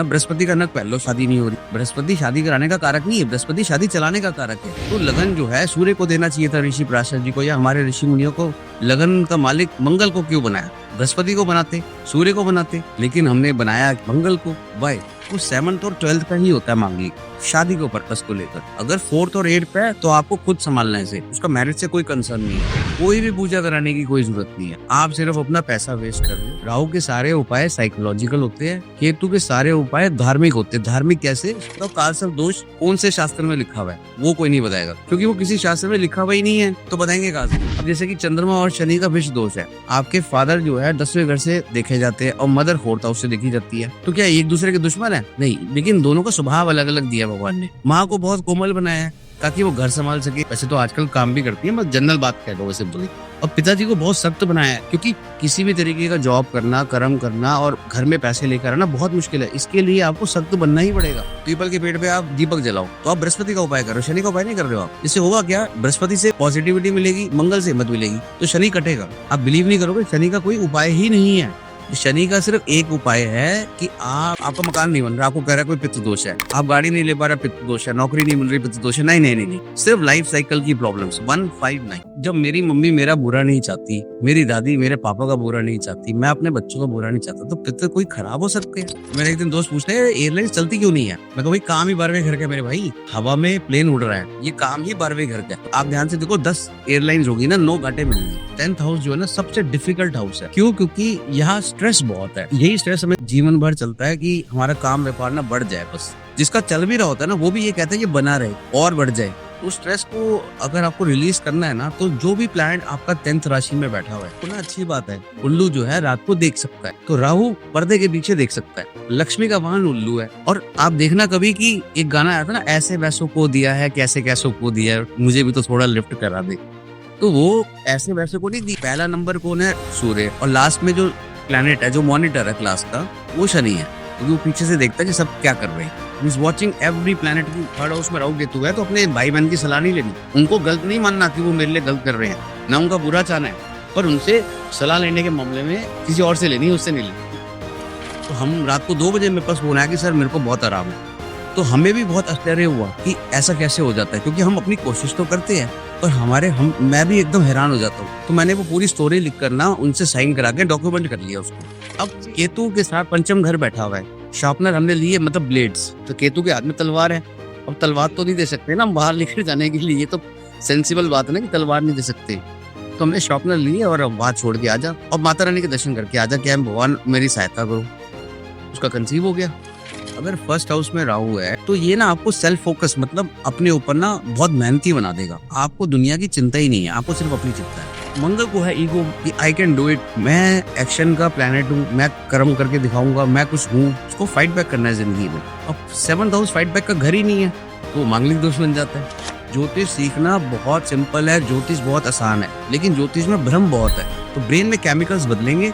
अब बृहस्पति का नख पहन लो, शादी नहीं हो रही। बृहस्पति शादी कराने का कारक नहीं है, बृहस्पति शादी चलाने का कारक है। तो लगन जो है सूर्य को देना चाहिए था, ऋषि पराशर जी को या हमारे ऋषि मुनियों को। लगन का मालिक मंगल को क्यों बनाया? बृहस्पति को बनाते, सूर्य को बनाते, लेकिन हमने बनाया मंगल को। वाई? वो 7th और 12th का ही होता है मांगलिक, शादी को पर्पस को लेकर। अगर 4th और 8th पे है तो आपको खुद संभालना है इसे, उसका मैरिज से कोई कंसर्न नहीं है। कोई भी पूजा कराने की कोई जरूरत नहीं है, आप सिर्फ अपना पैसा वेस्ट कर रहे हो। राहु के सारे उपाय साइकोलॉजिकल होते हैं, केतु के सारे उपाय धार्मिक होते हैं। धार्मिक कैसे? तो कालसर्प दोष कौन से शास्त्र में लिखा हुआ है वो कोई नहीं बताएगा, क्योंकि वो किसी शास्त्र में लिखा हुआ ही नहीं है, तो बताएंगे कहाँ से? अब जैसे कि चंद्रमा और शनि का विष दोष है, आपके फादर जो है 10वें घर से देखे जाते हैं और मदर 4th हाउस से देखी जाती है, तो क्या एक दूसरे के दुश्मन है? नहीं, लेकिन दोनों का स्वभाव अलग अलग दिया भगवान ने। माँ को बहुत कोमल बनाया है ताकि वो घर संभाल सके, वैसे तो आजकल काम भी करती है, मैं जनरल बात कह रहा हूँ सिंपली। और पिताजी को बहुत सख्त बनाया है, क्योंकि किसी भी तरीके का जॉब करना, कर्म करना और घर में पैसे लेकर आना बहुत मुश्किल है। इसके लिए आपको सख्त बनना ही पड़ेगा। पीपल के पेड़ पे आप दीपक जलाओ, तो आप बृहस्पति का उपाय करो, शनि का उपाय नहीं कर रहे हो आप। इससे होगा क्या? बृहस्पति से पॉजिटिविटी मिलेगी, मंगल से हिम्मत मिलेगी, तो शनि कटेगा। आप बिलीव नहीं करोगे, शनि का कोई उपाय ही नहीं है। शनि का सिर्फ एक उपाय है कि आपका मकान नहीं बन रहा, आपको कह रहा है कोई पित्त दोष है, आप गाड़ी नहीं ले पा रहे, पित्त दोष है, नौकरी नहीं मिल रही, पित्त दोष है। नहीं नहीं नहीं, सिर्फ लाइफ साइकिल की प्रॉब्लम्स। 159। जब मेरी मम्मी मेरा बुरा नहीं चाहती, मेरी दादी मेरे पापा का बुरा नहीं चाहती, मैं अपने बच्चों का बुरा नहीं चाहता, तो पित्त कोई खराब हो सकते हैं? मेरे एक दिन दोस्त पूछते हैं एयरलाइन चलती क्यों नहीं है? मैं भाई काम ही 12वें घर का मेरे भाई, हवा में प्लेन उड़ रहा है, ये काम ही 12वें घर का। आप ध्यान से देखो, 10 एयरलाइंस होगी ना, 9 घाटे में होंगी। 10th हाउस जो है ना सबसे डिफिकल्ट हाउस है। क्यों? क्योंकि यहाँ स्ट्रेस बहुत है। यही स्ट्रेस हमें जीवन भर चलता है कि हमारा काम व्यापार ना बढ़ जाए। बस जिसका चल भी रहा होता है ना, वो भी ये कहता है कि बना रहे और बढ़ जाए। उस स्ट्रेस को अगर आपको रिलीज करना है ना, तो जो भी प्लैनेट आपका 10th राशि में बैठा हुआ है, तो ना अच्छी बात है। उल्लू जो है रात को देख सकता है, तो राहु पर्दे के पीछे देख सकता है। लक्ष्मी का वाहन उल्लू है। और आप देखना कभी कि एक गाना आया था ना, ऐसे वैसों को दिया है, कैसे कैसों को दिया है, मुझे भी तो थोड़ा लिफ्ट करा दे। तो वो ऐसे वैसे को नहीं दी। पहला नंबर कौन है? सूर्य। और लास्ट में जो प्लैनेट है, जो मॉनिटर है क्लास का, वो शनि है, क्योंकि वो पीछे से देखता है कि सब क्या कर रहे हैं। He's watching every planet की। 3rd हाउस में राहु केतु है, तो अपने भाई बहन की सलाह नहीं लेनी, उनको गलत नहीं मानना कि वो मेरे लिए गलत कर रहे हैं, ना उनका बुरा चाहना है, पर उनसे सलाह लेने के मामले में किसी और से लेनी, उससे नहीं लेनी। तो हम रात को 2 बजे मेरे पास फोन आया कि सर मेरे को बहुत आराम है, तो हमें भी बहुत आश्चर्य हुआ कि ऐसा कैसे हो जाता है, क्योंकि हम अपनी कोशिश तो करते हैं, पर मैं भी एकदम हैरान हो जाता हूँ। तो मैंने वो पूरी स्टोरी लिख कर ना उनसे साइन करा के डॉक्यूमेंट कर लिया उसको। अब केतु के साथ पंचम घर बैठा हुआ है, शार्पनर हमने लिए, मतलब ब्लेड्स, तो केतु के हाथ में तलवार है। अब तलवार तो नहीं दे सकते ना बाहर लेकर जाने के लिए, ये तो सेंसिबल बात है ना कि तलवार नहीं दे सकते। तो हमने शार्पनर लिए और अब वहां छोड़ के आजा और माता रानी के दर्शन करके आजा, क्या भगवान मेरी सहायता करो। उसका कंसीव हो गया। अगर 1st हाउस में राहु है तो ये ना आपको सेल्फ फोकस, मतलब अपने ऊपर ना बहुत मेहनती बना देगा। आपको दुनिया की चिंता ही नहीं है, आपको सिर्फ अपनी चिंता है। मंगल को है ईगो कि आई कैन डू इट, मैं एक्शन का प्लैनेट हूँ, मैं कर्म करके दिखाऊंगा, मैं कुछ हूँ। उसको फाइट बैक करना है जिंदगी में। अब 7th हाउस फाइट बैक का घर ही नहीं है, तो मांगलिक दोष बन जाता है। ज्योतिष सीखना बहुत सिंपल है, ज्योतिष बहुत आसान है, लेकिन ज्योतिष में भ्रम बहुत है। तो ब्रेन में केमिकल्स बदलेंगे,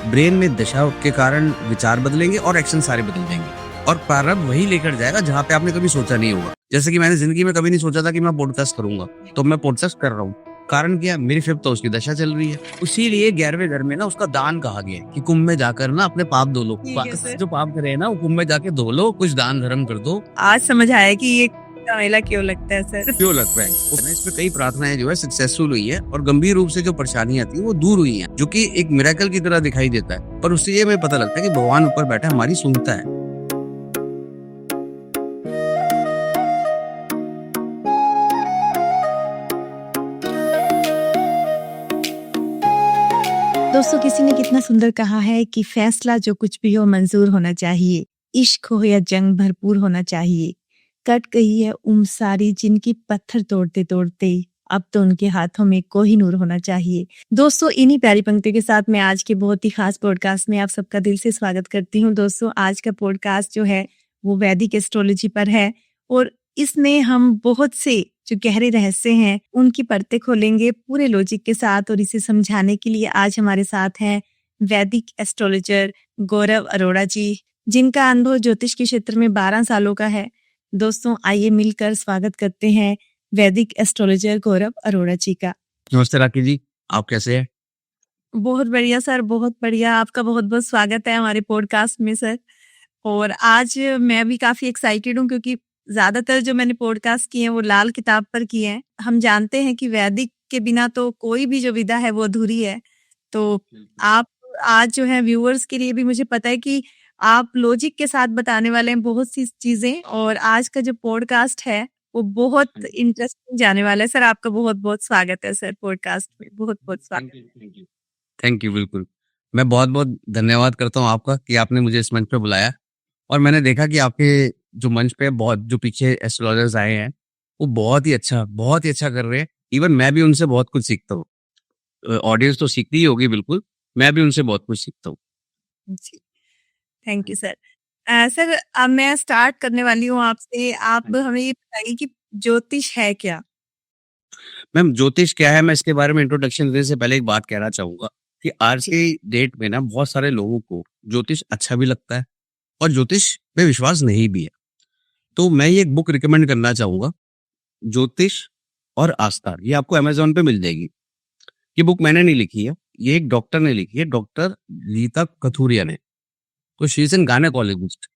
ब्रेन में दशा के कारण विचार बदलेंगे और एक्शन सारे बदल जाएंगे, और प्रारब्ध वही लेकर जाएगा जहाँ पे आपने कभी सोचा नहीं होगा। जैसे कि मैंने जिंदगी में कभी नहीं सोचा था कि मैं पॉडकास्ट करूंगा, तो मैं पॉडकास्ट कर रहा हूँ। कारण क्या? मेरी 5th हाउस की दशा चल रही है। इसीलिए 11वें घर में ना उसका दान कहा गया है कि कुंभ में जाकर ना अपने पाप धो लो। जो पाप करे ना वो कुंभ में जाके धो लो, कुछ दान धर्म कर दो। आज समझ आया कि ये मेला क्यों लगता है सर, क्यों लगता है। इसमें कई प्रार्थनाएं जो है सक्सेसफुल हुई है, और गंभीर रूप से जो परेशानियां थी वो दूर हुई हैं, जो कि एक मिरेकल की तरह दिखाई देता है। पर उससे ये हमें पता लगता है कि भगवान ऊपर बैठा हमारी सुनता है। दोस्तों किसी ने कितना सुंदर कहा है कि फैसला जो कुछ भी हो मंजूर होना चाहिए, इश्क हो या जंग भरपूर होना चाहिए। कट गई है उम्र सारी जिनकी पत्थर तोड़ते तोड़ते, अब तो उनके हाथों में कोहिनूर होना चाहिए। दोस्तों इन्हीं प्यारी पंक्तियों के साथ मैं आज के बहुत ही खास पॉडकास्ट में आप सबका दिल से स्वागत करती हूँ। दोस्तों आज का पॉडकास्ट जो है वो वैदिक एस्ट्रोलॉजी पर है, और इसमें हम बहुत से जो गहरे रहस्य हैं उनकी परतें खोलेंगे पूरे लॉजिक के साथ। और इसे समझाने के लिए आज हमारे साथ हैं वैदिक एस्ट्रोलॉजर गौरव अरोड़ा जी, जिनका अनुभव ज्योतिष के क्षेत्र में 12 सालों का है। दोस्तों आइए मिलकर स्वागत करते हैं वैदिक एस्ट्रोलॉजर गौरव अरोड़ा जी का। नमस्ते राखी जी, आप कैसे हैं? बहुत बढ़िया सर, बहुत बढ़िया। आपका बहुत बहुत स्वागत है हमारे पॉडकास्ट में सर। और आज मैं भी काफ़ी एक्साइटेड हूँ क्योंकि ज़्यादातर जो मैंने पॉडकास्ट किए हैं वो लाल किताब पर किए हैं। हम जानते हैं कि वैदिक के बिना तो कोई भी जो विधा है वो अधूरी है। तो आप आज जो है व्यूअर्स के लिए भी मुझे पता है कि आप लॉजिक के साथ बताने वाले हैं बहुत सी चीज़ें और आज का जो पॉडकास्ट है वो बहुत इंटरेस्टिंग जाने वाला है। सर आपका बहुत-बहुत स्वागत है सर पॉडकास्ट में। बहुत-बहुत स्वागत। थैंक यू, बिल्कुल। मैं बहुत-बहुत धन्यवाद करता हूँ आपका कि आपने मुझे इस मंच पे बुलाया और मैंने देखा कि आपके जो मंच पे बहुत जो पीछे एस्ट्रोलॉजर्स आए हैं, वो बहुत ही अच्छा कर रहे हैं। इवन मैं भी उनसे बहुत कुछ सीखता हूँ। ऑडियंस तो सीखती ही होगी बिल्कुल, मैं भी उनसे बहुत कुछ सीखता हूँ। जी, थैंक यू सर। सर अब मैं स्टार्ट करने वाली हूँ आपसे। आप हमें ये बताइए कि ज्योतिष है क्या? मैम, ज्योतिष क्या है, मैं इसके बारे में इंट्रोडक्शन देने से पहले एक बात कहना चाहूँगा कि आज जी। की डेट में ना बहुत सारे लोगों को ज्योतिष अच्छा भी लगता है और ज्योतिष पे विश्वास नहीं भी है। तो मैं ये एक बुक रिकमेंड करना चाहूँगा, ज्योतिष और आस्था। ये आपको अमेज़न पे मिल जाएगी। ये बुक मैंने नहीं लिखी है, ये एक डॉक्टर ने लिखी है, डॉक्टर रीता कथुरिया ने। तो शी इज़ एन गायनेकोलॉजिस्ट।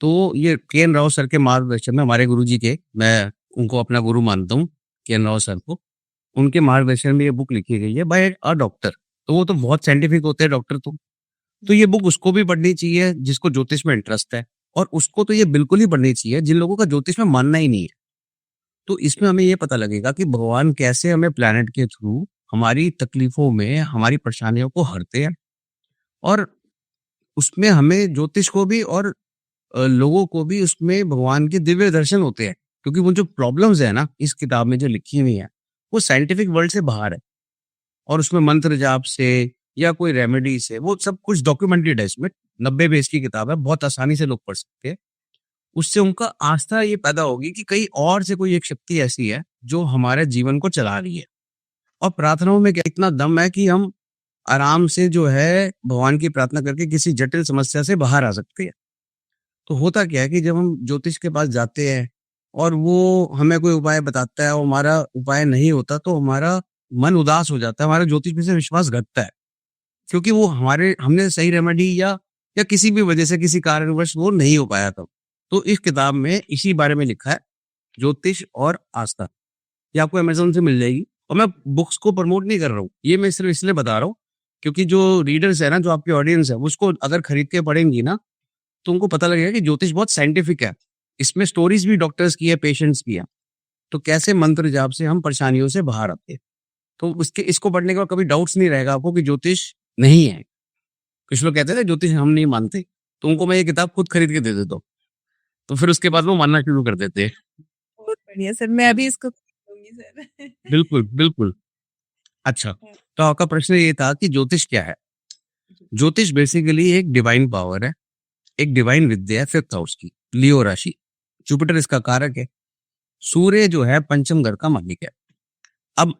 तो ये के.एन. राव सर के मार्गदर्शन में हमारे गुरुजी के, मैं उनको अपना गुरु मानता हूँ, के.एन. राव सर को। उनके मार्गदर्शन में ये बुक लिखी गई है बाय अ डॉक्टर। तो वो तो बहुत साइंटिफिक होते हैं डॉक्टर तो। तो ये बुक उसको भी पढ़नी चाहिए जिसको ज्योतिष में इंटरेस्ट है और उसको तो ये बिल्कुल ही पढ़नी चाहिए जिन लोगों का ज्योतिष में मानना ही नहीं है। तो इसमें हमें ये पता लगेगा कि भगवान कैसे हमें प्लैनेट के थ्रू हमारी तकलीफों में, हमारी परेशानियों को हरते हैं और उसमें हमें ज्योतिष को भी और लोगों को भी उसमें भगवान के दिव्य दर्शन होते हैं। क्योंकि वो जो प्रॉब्लम्स है ना, इस किताब में जो लिखी हुई है, वो साइंटिफिक वर्ल्ड से बाहर है और उसमें मंत्र जाप से या कोई रेमेडी से वो सब कुछ डॉक्यूमेंटेड है इसमें। 90 पेज की किताब है, बहुत आसानी से लोग पढ़ सकते हैं। उससे उनका आस्था ये पैदा होगी कि कहीं और से कोई एक शक्ति ऐसी है जो हमारे जीवन को चला रही है। और प्रार्थनाओं में क्या इतना दम है कि हम आराम से जो है भगवान की प्रार्थना करके किसी जटिल समस्या से बाहर आ सकते हैं। तो होता क्या है कि जब हम ज्योतिष के पास जाते हैं और वो हमें कोई उपाय बताता है और हमारा उपाय नहीं होता तो हमारा मन उदास हो जाता है, हमारा ज्योतिष में से विश्वास घटता है। क्योंकि वो हमारे हमने सही रेमेडी या किसी भी वजह से किसी कारणवश वो नहीं हो पाया तब। तो इस किताब में इसी बारे में लिखा है, ज्योतिष और आस्था। ये आपको अमेज़न से मिल जाएगी और मैं बुक्स को प्रमोट नहीं कर रहा हूँ। ये मैं सिर्फ़ इसलिए बता रहा हूँ क्योंकि जो रीडर्स है ना, जो आपकी ऑडियंस है, उसको अगर खरीद के पढ़ेंगी ना, तो उनको पता लगेगा कि ज्योतिष बहुत साइंटिफिक है। इसमें स्टोरीज़ भी डॉक्टर्स की है, पेशेंट्स की है। तो कैसे मंत्र जाप से हम परेशानियों से बाहर आते हैं। तो उसके इसको पढ़ने के बाद कभी डाउट्स नहीं रहेगा आपको कि ज्योतिष नहीं है। कुछ लोग कहते थे ज्योतिष हम नहीं मानते, तो उनको मैं ये किताब खुद खरीद के दे देता हूँ। तो फिर उसके बाद वो मानना शुरू कर देते हैं। बहुत बढ़िया सर, मैं भी इसको खरीदूँगी सर। बिल्कुल, बिल्कुल। अच्छा, तो आपका प्रश्न ये था कि ज्योतिष क्या है? ज्योतिष बेसिकली एक डिवाइन पावर है, एक डिवाइन विद्या है 5th हाउस की, लियो राशि। जुपिटर इसका कारक है। सूर्य जो है पंचम घर का मालिक है। अब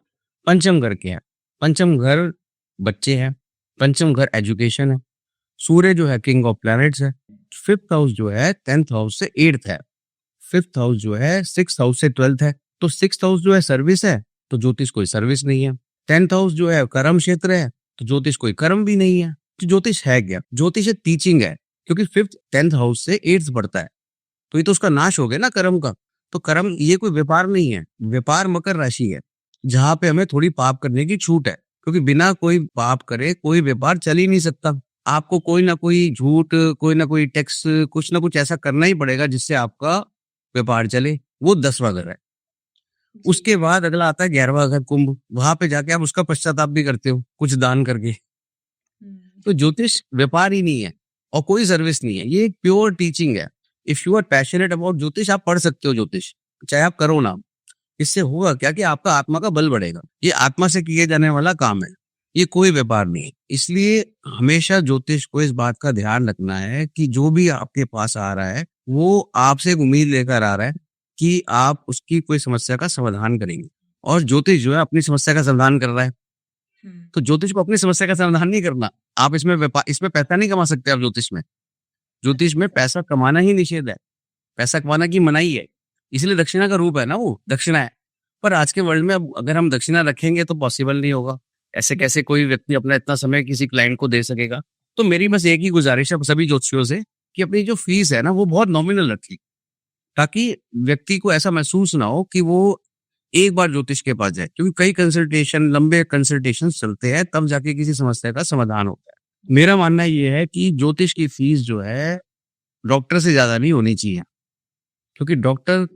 पंचम घर क्या है? पंचम घर बच्चे हैं, पंचम घर एजुकेशन है। सूर्य जो है किंग ऑफ प्लैनेट्स है। 5th हाउस जो है 10th हाउस से 8th है। 5th हाउस जो है 6th हाउस से 12th है। तो 6th हाउस जो है सर्विस है, तो ज्योतिष कोई सर्विस नहीं है। 10th हाउस जो है कर्म क्षेत्र है, तो ज्योतिष कोई कर्म भी नहीं है। तो ज्योतिष है क्या? ज्योतिष एक टीचिंग है, क्योंकि 5th 10th हाउस से 8th बढ़ता है। तो ये तो उसका नाश हो गया ना कर्म का। तो कर्म ये कोई व्यापार नहीं है। व्यापार मकर राशि है, जहाँ पे हमें थोड़ी पाप करने की छूट है, क्योंकि बिना कोई पाप करे कोई व्यापार चल ही नहीं सकता। आपको कोई ना कोई झूठ, कोई ना कोई टैक्स, कुछ ना कुछ ऐसा करना ही पड़ेगा जिससे आपका व्यापार चले। वो 10वां घर है। उसके बाद अगला आता है 11वां घर कुंभ। वहां पे जाके आप उसका पश्चाताप भी करते हो कुछ दान करके। तो ज्योतिष व्यापार ही नहीं है और कोई सर्विस नहीं है, ये एक प्योर टीचिंग है। If you are passionate about jyotish, आप पढ़ सकते हो ज्योतिष, चाहे आप करो ना। इससे होगा क्या कि आपका आत्मा का बल बढ़ेगा। ये आत्मा से किए जाने वाला काम है, ये कोई व्यापार नहीं है। इसलिए हमेशा ज्योतिष को इस बात का ध्यान रखना है कि जो भी आपके पास आ रहा है वो आपसे एक उम्मीद लेकर आ रहा है कि आप उसकी कोई समस्या का समाधान करेंगे। और ज्योतिष जो है अपनी समस्या का समाधान कर रहा है। तो ज्योतिष को अपनी समस्या का समाधान नहीं करना। आप इसमें पैसा नहीं कमा सकते आप ज्योतिष में। ज्योतिष में पैसा कमाना ही निषेध है, पैसा कमाना की मनाही है। इसलिए दक्षिणा का रूप है ना, वो दक्षिणा है। पर आज के वर्ल्ड में अब अगर हम दक्षिणा रखेंगे तो पॉसिबल नहीं होगा। ऐसे कैसे कोई व्यक्ति अपना इतना समय किसी क्लाइंट को दे सकेगा। तो मेरी बस एक ही गुजारिश है सभी ज्योतिषियों से कि अपनी जो फीस है ना वो बहुत नॉमिनल रखें, ताकि व्यक्ति को ऐसा महसूस ना हो कि वो एक बार ज्योतिष के पास जाए, क्योंकि कई कंसल्टेशन, लंबे कंसल्टेशन चलते हैं, तब जाके किसी समस्या का समाधान होता है। मेरा मानना ये है कि ज्योतिष की फीस जो है डॉक्टर से ज्यादा नहीं होनी चाहिए, क्योंकि डॉक्टर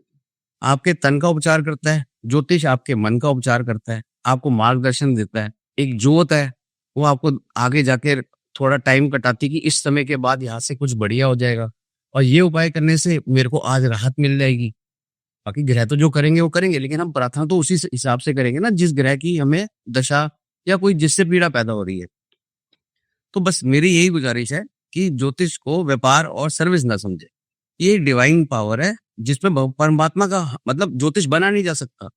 आपके तन का उपचार करता है, ज्योतिष आपके मन का उपचार करता है, आपको मार्गदर्शन देता है। एक ज्योत है, वो आपको आगे जाके थोड़ा टाइम कटाती कि इस समय के बाद यहाँ से कुछ बढ़िया हो जाएगा, और ये उपाय करने से मेरे को आज राहत मिल जाएगी। बाकी ग्रह तो जो करेंगे वो करेंगे, लेकिन हम प्रार्थना तो उसी हिसाब से करेंगे ना जिस ग्रह की हमें दशा या कोई जिससे पीड़ा पैदा हो रही है। तो बस मेरी यही गुजारिश है कि ज्योतिष को व्यापार और सर्विस ना समझे। ये एक डिवाइन पावर है जिसमें परमात्मा का मतलब ज्योतिष बना नहीं जा सकता।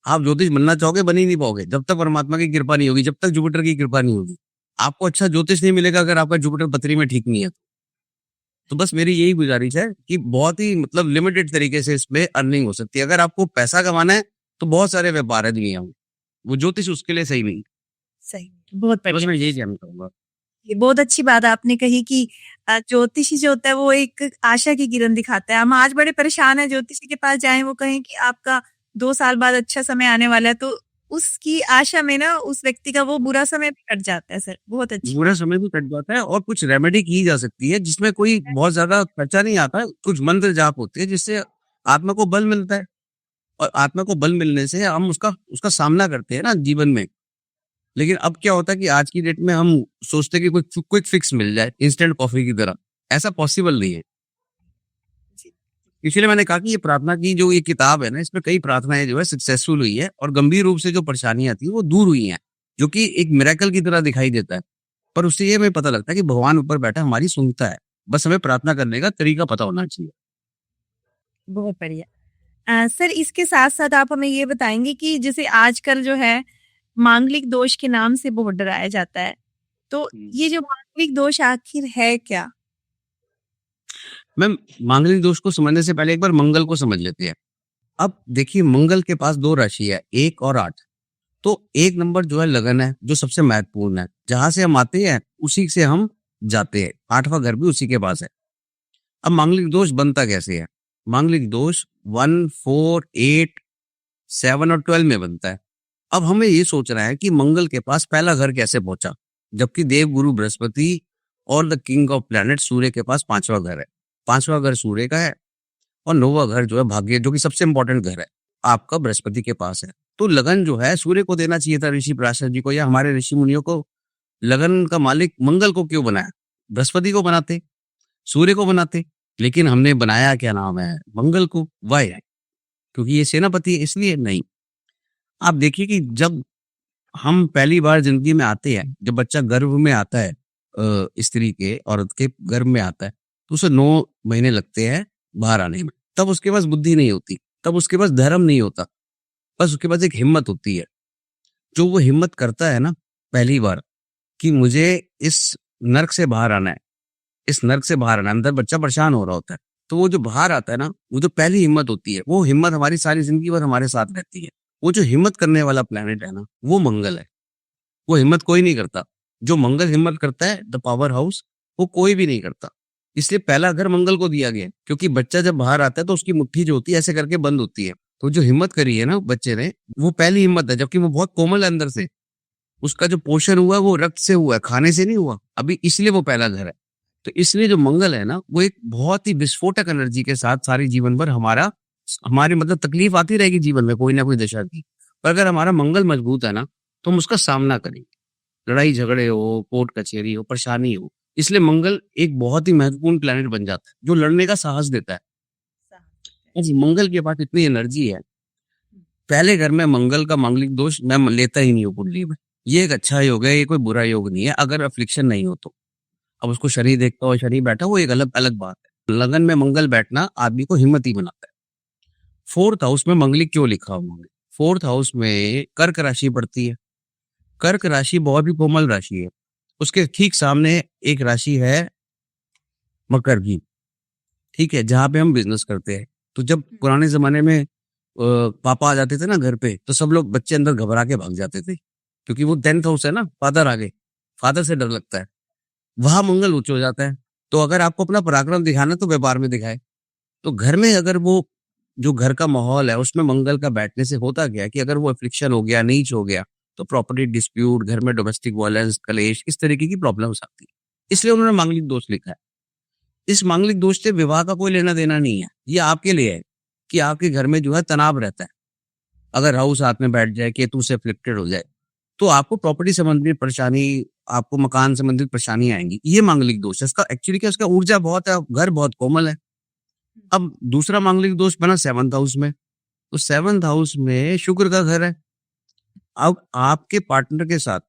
आप ज्योतिष बनना चाहोगे, बन ही नहीं पाओगे जब तक परमात्मा की कृपा नहीं होगी, जब तक जुपिटर की कृपा नहीं होगी। आपको अच्छा ज्योतिष नहीं मिलेगा अगर आपका जुपिटर पथरी में ठीक नहीं है। तो बस मेरी यही गुजारिश है कि बहुत ही मतलब लिमिटेड तरीके से इसमें अर्निंग हो सकती है। अगर आपको पैसा कमाना है तो बहुत सारे व्यापार है दुनिया में, वो ज्योतिष उसके लिए सही नहीं। सही, बहुत बस बढ़िया। मैं यही कहना चाहूंगा। ये बहुत अच्छी बात आपने कही कि ज्योतिषी जो होता है वो एक आशा की किरण दिखाता है। हम आज बड़े परेशान हैं, ज्योतिषी के पास जाएं, वो कहें कि आपका 2 साल बाद अच्छा समय आने वाला है, तो उसकी आशा में ना उस व्यक्ति का वो बुरा समय भी कट जाता है। सर, बहुत अच्छी बुरा समय भी कट जाता है और कुछ रेमेडी की जा सकती है जिसमें कोई बहुत ज्यादा खर्चा नहीं आता है। कुछ मंत्र जाप होते हैं जिससे आत्मा को बल मिलता है, और आत्मा को बल मिलने से हम उसका उसका सामना करते हैं ना जीवन में। लेकिन अब क्या होता है कि आज की डेट में हम सोचते हैं कि कोई क्विक फिक्स मिल जाए इंस्टेंट कॉफी की तरह, ऐसा पॉसिबल नहीं है। जी। इसलिए मैंने कहा कि ये प्रार्थना की जो ये किताब है ना, इसमें कई प्रार्थनाएं जो है सक्सेसफुल हुई है और गंभीर रूप से जो परेशानियां थी वो दूर हुई हैं, जो कि एक मिरेकल की तरह दिखाई देता है। पर उससे ये हमें पता लगता है कि भगवान ऊपर बैठा हमारी सुनता है, बस हमें प्रार्थना करने का तरीका पता होना चाहिए। बहुत बढ़िया। सर, इसके साथ साथ आप हमें ये बताएंगे कि जैसे आजकल जो है मांगलिक दोष के नाम से बहुत डराया जाता है, तो ये जो मांगलिक दोष आखिर है क्या? मैम, मांगलिक दोष को समझने से पहले एक बार मंगल को समझ लेते हैं। अब देखिए, मंगल के पास 2 राशि है, 1 और 8। तो 1 नंबर जो है लगन है, जो सबसे महत्वपूर्ण है। जहां से हम आते हैं उसी से हम जाते हैं, 8वां घर भी उसी के पास है। अब मांगलिक दोष बनता कैसे है? मांगलिक दोष 1, 4, 8, 7 और 12 में बनता है। अब हमें ये सोचना है कि मंगल के पास पहला घर कैसे पहुंचा, जबकि देव गुरु बृहस्पति और द किंग ऑफ प्लैनेट सूर्य के पास 5वां घर है। 5वां घर सूर्य का है और 9वां घर जो है भाग्य, जो कि सबसे इंपॉर्टेंट घर है, आपका बृहस्पति के पास है। तो लगन जो है सूर्य को देना चाहिए था, ऋषि पराशर जी को या हमारे ऋषि मुनियों को। लगन का मालिक मंगल को क्यों बनाया? बृहस्पति को बनाते, सूर्य को बनाते, लेकिन हमने बनाया क्या नाम है, मंगल को। वाई है? क्योंकि ये सेनापति है, इसलिए नहीं। आप देखिए कि जब हम पहली बार जिंदगी में आते हैं, जब बच्चा गर्भ में आता है, स्त्री के औरत के गर्भ में आता है, तो उसे 9 महीने लगते हैं बाहर आने में। तब उसके पास बुद्धि नहीं होती, तब उसके पास धर्म नहीं होता, बस उसके पास एक हिम्मत होती है। जो वो हिम्मत करता है ना पहली बार कि मुझे इस नर्क से बाहर आना है, इस नर्क से बाहर आना है, अंदर बच्चा परेशान हो रहा होता है, तो वो जो बाहर आता है ना, वो जो पहली हिम्मत होती है, वो हिम्मत हमारी सारी जिंदगी भर हमारे साथ रहती है। वो जो हिम्मत करने वाला प्लेनेट है ना, वो मंगल है। वो हिम्मत कोई नहीं करता। जो मंगल हिम्मत करता है, द पावर हाउस, वो कोई भी नहीं करता। इसलिए पहला घर मंगल को दिया गया है, क्योंकि बच्चा जब बाहर आता है तो उसकी मुट्ठी जो होती है ऐसे करके बंद होती है। तो जो हिम्मत करी है ना बच्चे ने, वो पहली हिम्मत है, जबकि वो बहुत कोमल है अंदर से। उसका जो पोषण हुआ है वो रक्त से हुआ है, खाने से नहीं हुआ अभी, इसलिए वो पहला घर है। तो इसलिए जो मंगल है ना, वो एक बहुत ही विस्फोटक एनर्जी के साथ सारी जीवन भर हमारी मतलब तकलीफ आती रहेगी जीवन में, कोई ना कोई दशा की। पर अगर हमारा मंगल मजबूत है ना, तो हम उसका सामना करेंगे। लड़ाई झगड़े हो, कोर्ट कचहरी हो, परेशानी हो, इसलिए मंगल एक बहुत ही महत्वपूर्ण प्लेनेट बन जाता है, जो लड़ने का साहस देता है। जी, मंगल के पास इतनी एनर्जी है। पहले घर में मंगल का मांगलिक दोष मैं लेता ही नहीं हूँ कुंडली में। ये एक अच्छा योग है, ये कोई बुरा योग नहीं है, अगर अफ्लिक्शन नहीं हो तो। अब उसको शनि देखता हो, शनि बैठा, वो एक अलग अलग बात है। लगन में मंगल बैठना आदमी को हिम्मती बनाता है। 4th हाउस में मंगलिक क्यों लिखा हुआ है? 4th हाउस में कर्क राशि पड़ती है। कर्क राशि बहुत ही कोमल राशि है। उसके ठीक सामने एक राशि है मकर की, ठीक है, जहां पे हम बिजनेस करते हैं। तो जब पुराने जमाने में पापा आ जाते थे ना घर पे, तो सब लोग बच्चे अंदर घबरा के भाग जाते थे, क्योंकि वो 10th हाउस है ना, फादर आ गए, फादर से डर लगता है। वहां मंगल उच्च हो जाता है, तो अगर आपको अपना पराक्रम दिखाना है तो व्यापार में दिखाए। तो घर में अगर वो जो घर का माहौल है उसमें मंगल का बैठने से होता क्या है कि अगर वो अफ्लिक्शन हो गया, नीच हो गया, तो प्रॉपर्टी डिस्प्यूट, घर में डोमेस्टिक वायलेंस, कलेश, इस तरीके की प्रॉब्लम्स आती है। इसलिए उन्होंने मांगलिक दोष लिखा है। इस मांगलिक दोष से विवाह का कोई लेना देना नहीं है। ये आपके लिए है कि आपके घर में जो है तनाव रहता है। अगर राहु साथ में बैठ जाए, केतु से अफ्लिक्टेड हो जाए, तो आपको प्रॉपर्टी संबंधित परेशानी, आपको मकान संबंधित परेशानी आएंगी। ये मांगलिक दोष है। इसका एक्चुअली क्या, इसका ऊर्जा बहुत है, घर बहुत कोमल है। अब दूसरा मांगलिक दोष बना 7th हाउस में। तो 7th हाउस में शुक्र का घर है। अब आपके पार्टनर के साथ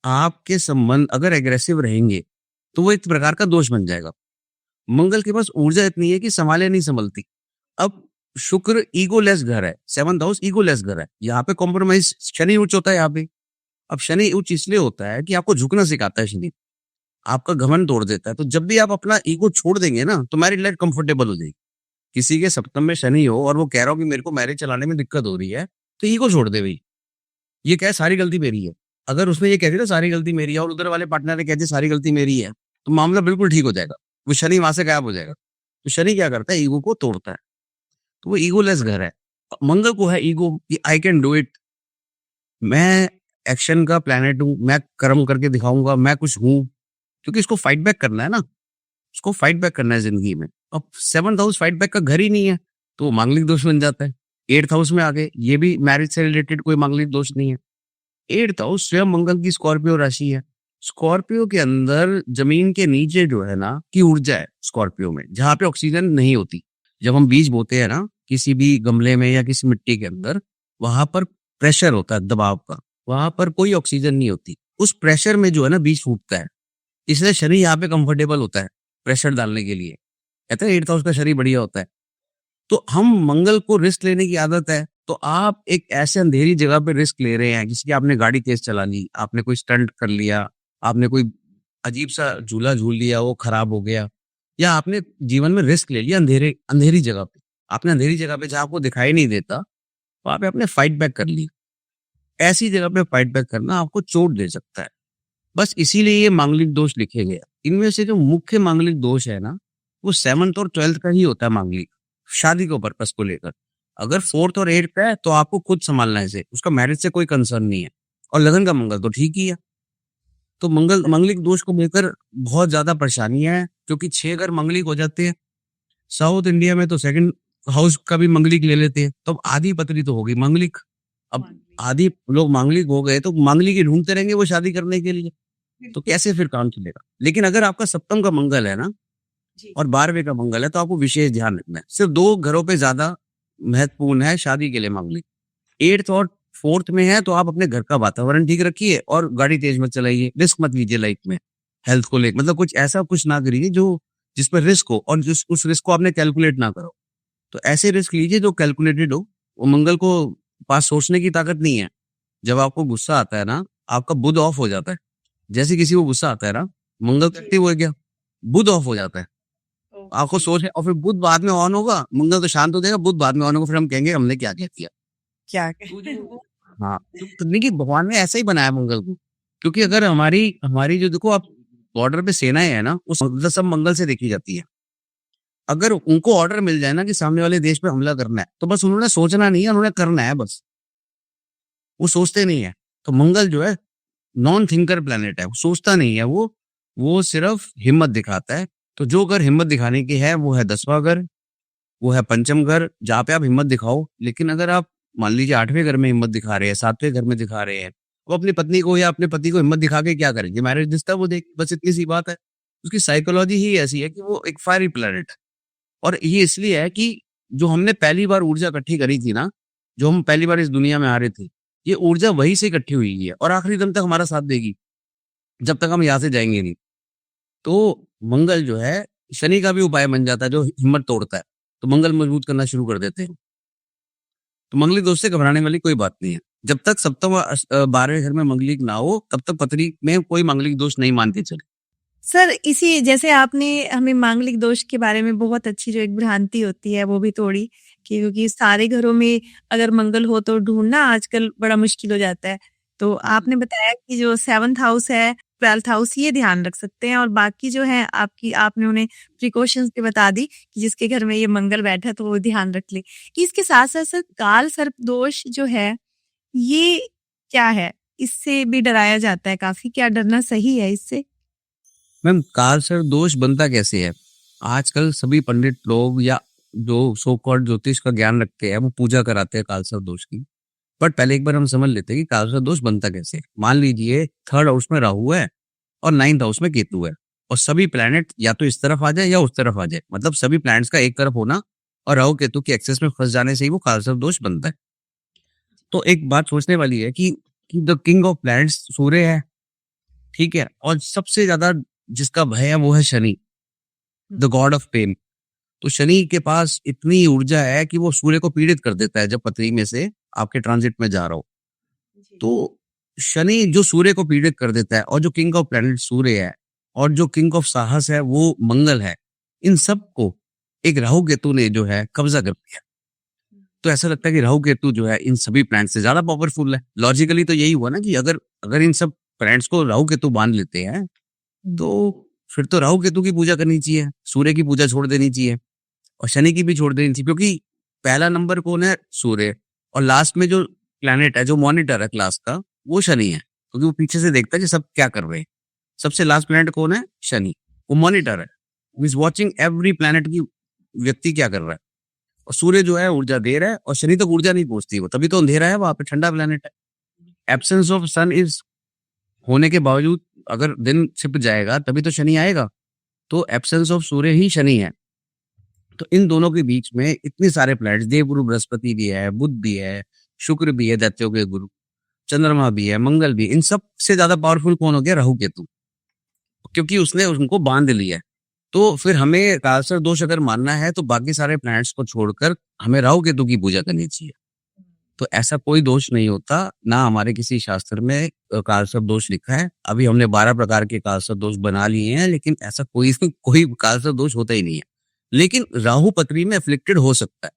आपके संबंध अगर एग्रेसिव रहेंगे तो वो एक प्रकार का दोष बन जाएगा। मंगल के पास ऊर्जा इतनी है कि संभाले नहीं संभलती। अब शुक्र ईगोलेस घर है, 7th हाउस ईगोलेस घर है। यहाँ पे कॉम्प्रोमाइज, शनि उच्च होता है यहाँ पे। अब शनि उच्च इसलिए होता है कि आपको झुकना सिखाता है शनि, आपका घमंड तोड़ देता है। तो जब भी आप अपना ईगो छोड़ देंगे ना तो मैरिज लाइफ कंफर्टेबल हो जाएगी। किसी के सप्तम में शनि हो और वो कह रहा हो कि मेरे को मैरिज चलाने में दिक्कत हो रही है, तो ईगो छोड़ दे भाई। ये क्या है, सारी गलती मेरी है। अगर उसने ये कह दिया ना सारी गलती मेरी है और उधर वाले पार्टनर ने कह दिया सारी गलती मेरी है, तो मामला बिल्कुल ठीक हो जाएगा। वो शनि वहां से गायब हो जाएगा। तो शनि क्या करता है, ईगो को तोड़ता है। तो वो ईगोलेस घर है। मंगल को है ईगो कि आई कैन डू इट, मैं एक्शन का प्लैनेट हूँ, मैं कर्म करके दिखाऊंगा, मैं कुछ हूँ। क्योंकि इसको फाइट बैक करना है ना, इसको फाइट बैक करना है जिंदगी में। अब 7th हाउस फाइट बैक का घर ही नहीं है, तो वो मांगलिक दोष बन जाता है। 8th हाउस में आ गए, ये भी मैरिज से रिलेटेड कोई मांगलिक दोष नहीं है। 8th हाउस स्वयं मंगल की स्कॉर्पियो राशि है। स्कॉर्पियो के अंदर जमीन के नीचे जो है ना की ऊर्जा है स्कॉर्पियो में, जहां पे ऑक्सीजन नहीं होती। जब हम बीज बोते हैं ना किसी भी गमले में या किसी मिट्टी के अंदर, वहां पर प्रेशर होता है दबाव का, वहां पर कोई ऑक्सीजन नहीं होती। उस प्रेशर में जो है ना बीज फूटता है। इसलिए शरीर यहाँ पे कंफर्टेबल होता है प्रेशर डालने के लिए। कहते हैं 8th हाउस का शरीर बढ़िया होता है। तो हम मंगल को रिस्क लेने की आदत है, तो आप एक ऐसे अंधेरी जगह पे रिस्क ले रहे हैं, जिसकी आपने गाड़ी तेज चला ली, आपने कोई स्टंट कर लिया, आपने कोई अजीब सा झूला झूल लिया, वो खराब हो गया, या आपने जीवन में रिस्क ले लिया अंधेरी जगह पे। आपने अंधेरी जगह पे जहां आपको दिखाई नहीं देता, वहां पे आपने फाइट बैक कर ली। ऐसी जगह पे फाइट बैक करना आपको चोट दे सकता है। बस इसीलिए ये मांगलिक दोष लिखे गए। इनमें से जो मुख्य मांगलिक दोष है ना, वो 7th और 12th का ही होता है मांगलिक, शादी को पर्पस को लेकर। अगर 4th और 8th का है तो आपको खुद संभालना है इसे, उसका मैरिज से कोई कंसर्न नहीं है। और लगन का मंगल तो ठीक ही है। तो मांगलिक दोष को लेकर बहुत ज्यादा परेशानी है, क्योंकि 6 घर मांगलिक हो जाते हैं। साउथ इंडिया में तो 2nd हाउस का भी मांगलिक ले लेते हैं, तो अब आधी पत्नी तो होगी मांगलिक। अब आधी लोग मांगलिक हो गए तो मांगलिक ही ढूंढते रहेंगे वो शादी करने के लिए, तो कैसे फिर काम चलेगा। लेकिन अगर आपका सप्तम का मंगल है ना और 12वें का मंगल है, तो आपको विशेष ध्यान रखना है। सिर्फ 2 घरों पे ज्यादा महत्वपूर्ण है शादी के लिए मांगलिक। 8th और 4th में है तो आप अपने घर का वातावरण ठीक रखिए और गाड़ी तेज मत चलाइए, रिस्क मत लीजिए लाइफ में हेल्थ को लेकर। मतलब कुछ ऐसा कुछ ना करिए जो जिस पर रिस्क हो और उस रिस्क को आपने कैलकुलेट ना करो। तो ऐसे रिस्क लीजिए जो कैलकुलेटेड हो। वो मंगल को पास सोचने की ताकत नहीं है। जब आपको गुस्सा आता है ना, आपका बुध ऑफ हो जाता है। जैसे किसी को गुस्सा आता है ना, मंगल तो एक्टिव हो गया, बुध ऑफ हो जाता है। आपको सोच है, और फिर बुध बाद में ऑन होगा, मंगल तो शांत हो जाएगा, बुध बाद में ऑन होगा, फिर हम कहेंगे हमने क्या क्या किया। क्या हाँ, तो देखिए भगवान ने ऐसा ही बनाया मंगल को। क्योंकि अगर हमारी हमारी जो देखो आप बॉर्डर पे सेनाएं है ना, वो सब मंगल से देखी जाती है। अगर उनको ऑर्डर मिल जाए ना कि सामने वाले देश पे हमला करना है, तो बस उन्होंने सोचना नहीं है, उन्होंने करना है बस। वो सोचते नहीं है। तो मंगल जो है नॉन थिंकर प्लेनेट है, वो सोचता नहीं है, वो सिर्फ हिम्मत दिखाता है। तो जो घर हिम्मत दिखाने की है वो है 10वां घर, वो है पंचम घर, जहाँ पे आप हिम्मत दिखाओ। लेकिन अगर आप मान लीजिए 8वें घर में हिम्मत दिखा रहे हैं, 7वें घर में दिखा रहे हैं, वो अपनी पत्नी को या अपने पति को हिम्मत दिखा के क्या करेंगे, मैरिज रिश्ता वो देख, बस इतनी सी बात है। उसकी साइकोलॉजी ही ऐसी है कि वो एक फायरी प्लेनेट है। और ये इसलिए है कि जो हमने पहली बार ऊर्जा इकट्ठी करी थी ना, जो हम पहली बार इस दुनिया में आ रहे थे, ये ऊर्जा वहीं से इकट्ठी हुई है और आखिरी दम तक हमारा साथ देगी, जब तक हम यहाँ से जाएंगे नहीं। तो मंगल जो है शनि का भी उपाय बन जाता है जो हिम्मत तोड़ता है, तो मंगल मजबूत करना शुरू कर देते हैं। तो मंगली दोष से घबराने वाली कोई बात नहीं है। जब तक सप्तम और 12वें घर में मंगलिक ना हो, तब तक पत्नी में कोई मांगलिक दोष नहीं मानती चले। सर इसी जैसे आपने हमें मांगलिक दोष के बारे में बहुत अच्छी जो एक भ्रांति होती है वो भी तोड़ी, क्योंकि सारे घरों में अगर मंगल हो तो ढूंढना आजकल बड़ा मुश्किल हो जाता है। तो आपने बताया कि जो 7th हाउस है 12th हाउस ये ध्यान रख सकते हैं, और बाकी जो है आपने उन्हें प्रिकॉशंस भी बता दी कि जिसके घर में ये मंगल बैठा है तो वो ध्यान रख ले। इसके साथ साथ सर काल सर्प दोष जो है ये क्या है? इससे भी डराया जाता है काफी, क्या डरना सही है इससे? मैम, कालसर्प दोष बनता कैसे है? आजकल सभी पंडित लोग या जो सो कॉल्ड ज्योतिष का ज्ञान रखते हैं वो पूजा कराते हैं कालसर्प दोष की। बट पहले एक बार हम समझ लेते हैं कि कालसर्प दोष बनता कैसे है। मान लीजिए 3rd हाउस में राहु है और 9th हाउस में केतु है, और सभी प्लैनेट या तो इस तरफ आ जाए या उस तरफ आ जाए, मतलब सभी प्लैनेट्स का एक तरफ होना और राहु केतु के एक्सेस में फंस जाने से ही वो कालसर्प दोष बनता है। तो एक बात सोचने वाली है कि द किंग ऑफ प्लैनेट्स सूर्य है, ठीक है, और सबसे ज्यादा जिसका भय है वो है Shani, the god of pain. तो शनि के पास इतनी ऊर्जा है कि वो सूर्य को पीड़ित कर देता है जब पृथ्वी में से आपके ट्रांजिट में जा रहा हो। तो शनि जो सूर्य को पीड़ित कर देता है, और जो किंग ऑफ प्लैनेट सूर्य है, और जो किंग ऑफ साहस है वो मंगल है, इन सब को एक राहु केतु ने जो है कब्जा कर लिया। तो ऐसा लगता है कि राहु केतु जो है इन सभी प्लैनेट से ज्यादा पावरफुल है। लॉजिकली तो यही हुआ ना कि अगर इन सब प्लैनेट्स को राहु केतु बांध लेते हैं तो फिर तो राहु केतु की पूजा करनी चाहिए, सूर्य की पूजा छोड़ देनी चाहिए और शनि की भी छोड़ देनी चाहिए, क्योंकि पहला नंबर कौन है? सूर्य, और लास्ट में जो प्लैनेट है, जो मॉनिटर है क्लास का, वो शनि है, क्योंकि वो पीछे से देखता है कि सब क्या कर रहे हैं। सबसे लास्ट प्लैनेट कौन है? शनि, वो मॉनिटर है, वो इज वॉचिंग एवरी प्लैनेट की व्यक्ति क्या कर रहा है। और सूर्य जो है ऊर्जा दे रहा है, और शनि तक ऊर्जा नहीं पहुंचती, वो तभी तो अंधेरा है, वहां पे ठंडा प्लैनेट है। एब्सेंस ऑफ सन इज होने के बावजूद अगर दिन छिप जाएगा तभी तो शनि आएगा, तो एब्सेंस ऑफ सूर्य ही शनि है। तो इन दोनों के बीच में इतने सारे प्लैनेट्स, देवगुरु बृहस्पति भी है, बुध भी है, शुक्र भी है दैत्यों के गुरु, चंद्रमा भी है, मंगल भी, इन सब से ज्यादा पावरफुल कौन हो गया? राहु केतु, क्योंकि उसने उनको बांध लिया है। तो फिर हमें कालसर्प दोष अगर मानना है तो बाकी सारे प्लैनेट्स को छोड़कर हमें राहु केतु की पूजा करनी चाहिए। तो ऐसा कोई दोष नहीं होता, ना हमारे किसी शास्त्र में कालसर्प दोष लिखा है। अभी हमने 12 प्रकार के कालसर्प दोष बना लिए हैं, लेकिन ऐसा कोई कालसर्प दोष होता ही नहीं है। लेकिन राहु पत्री में अफ्लिक्टेड हो सकता है,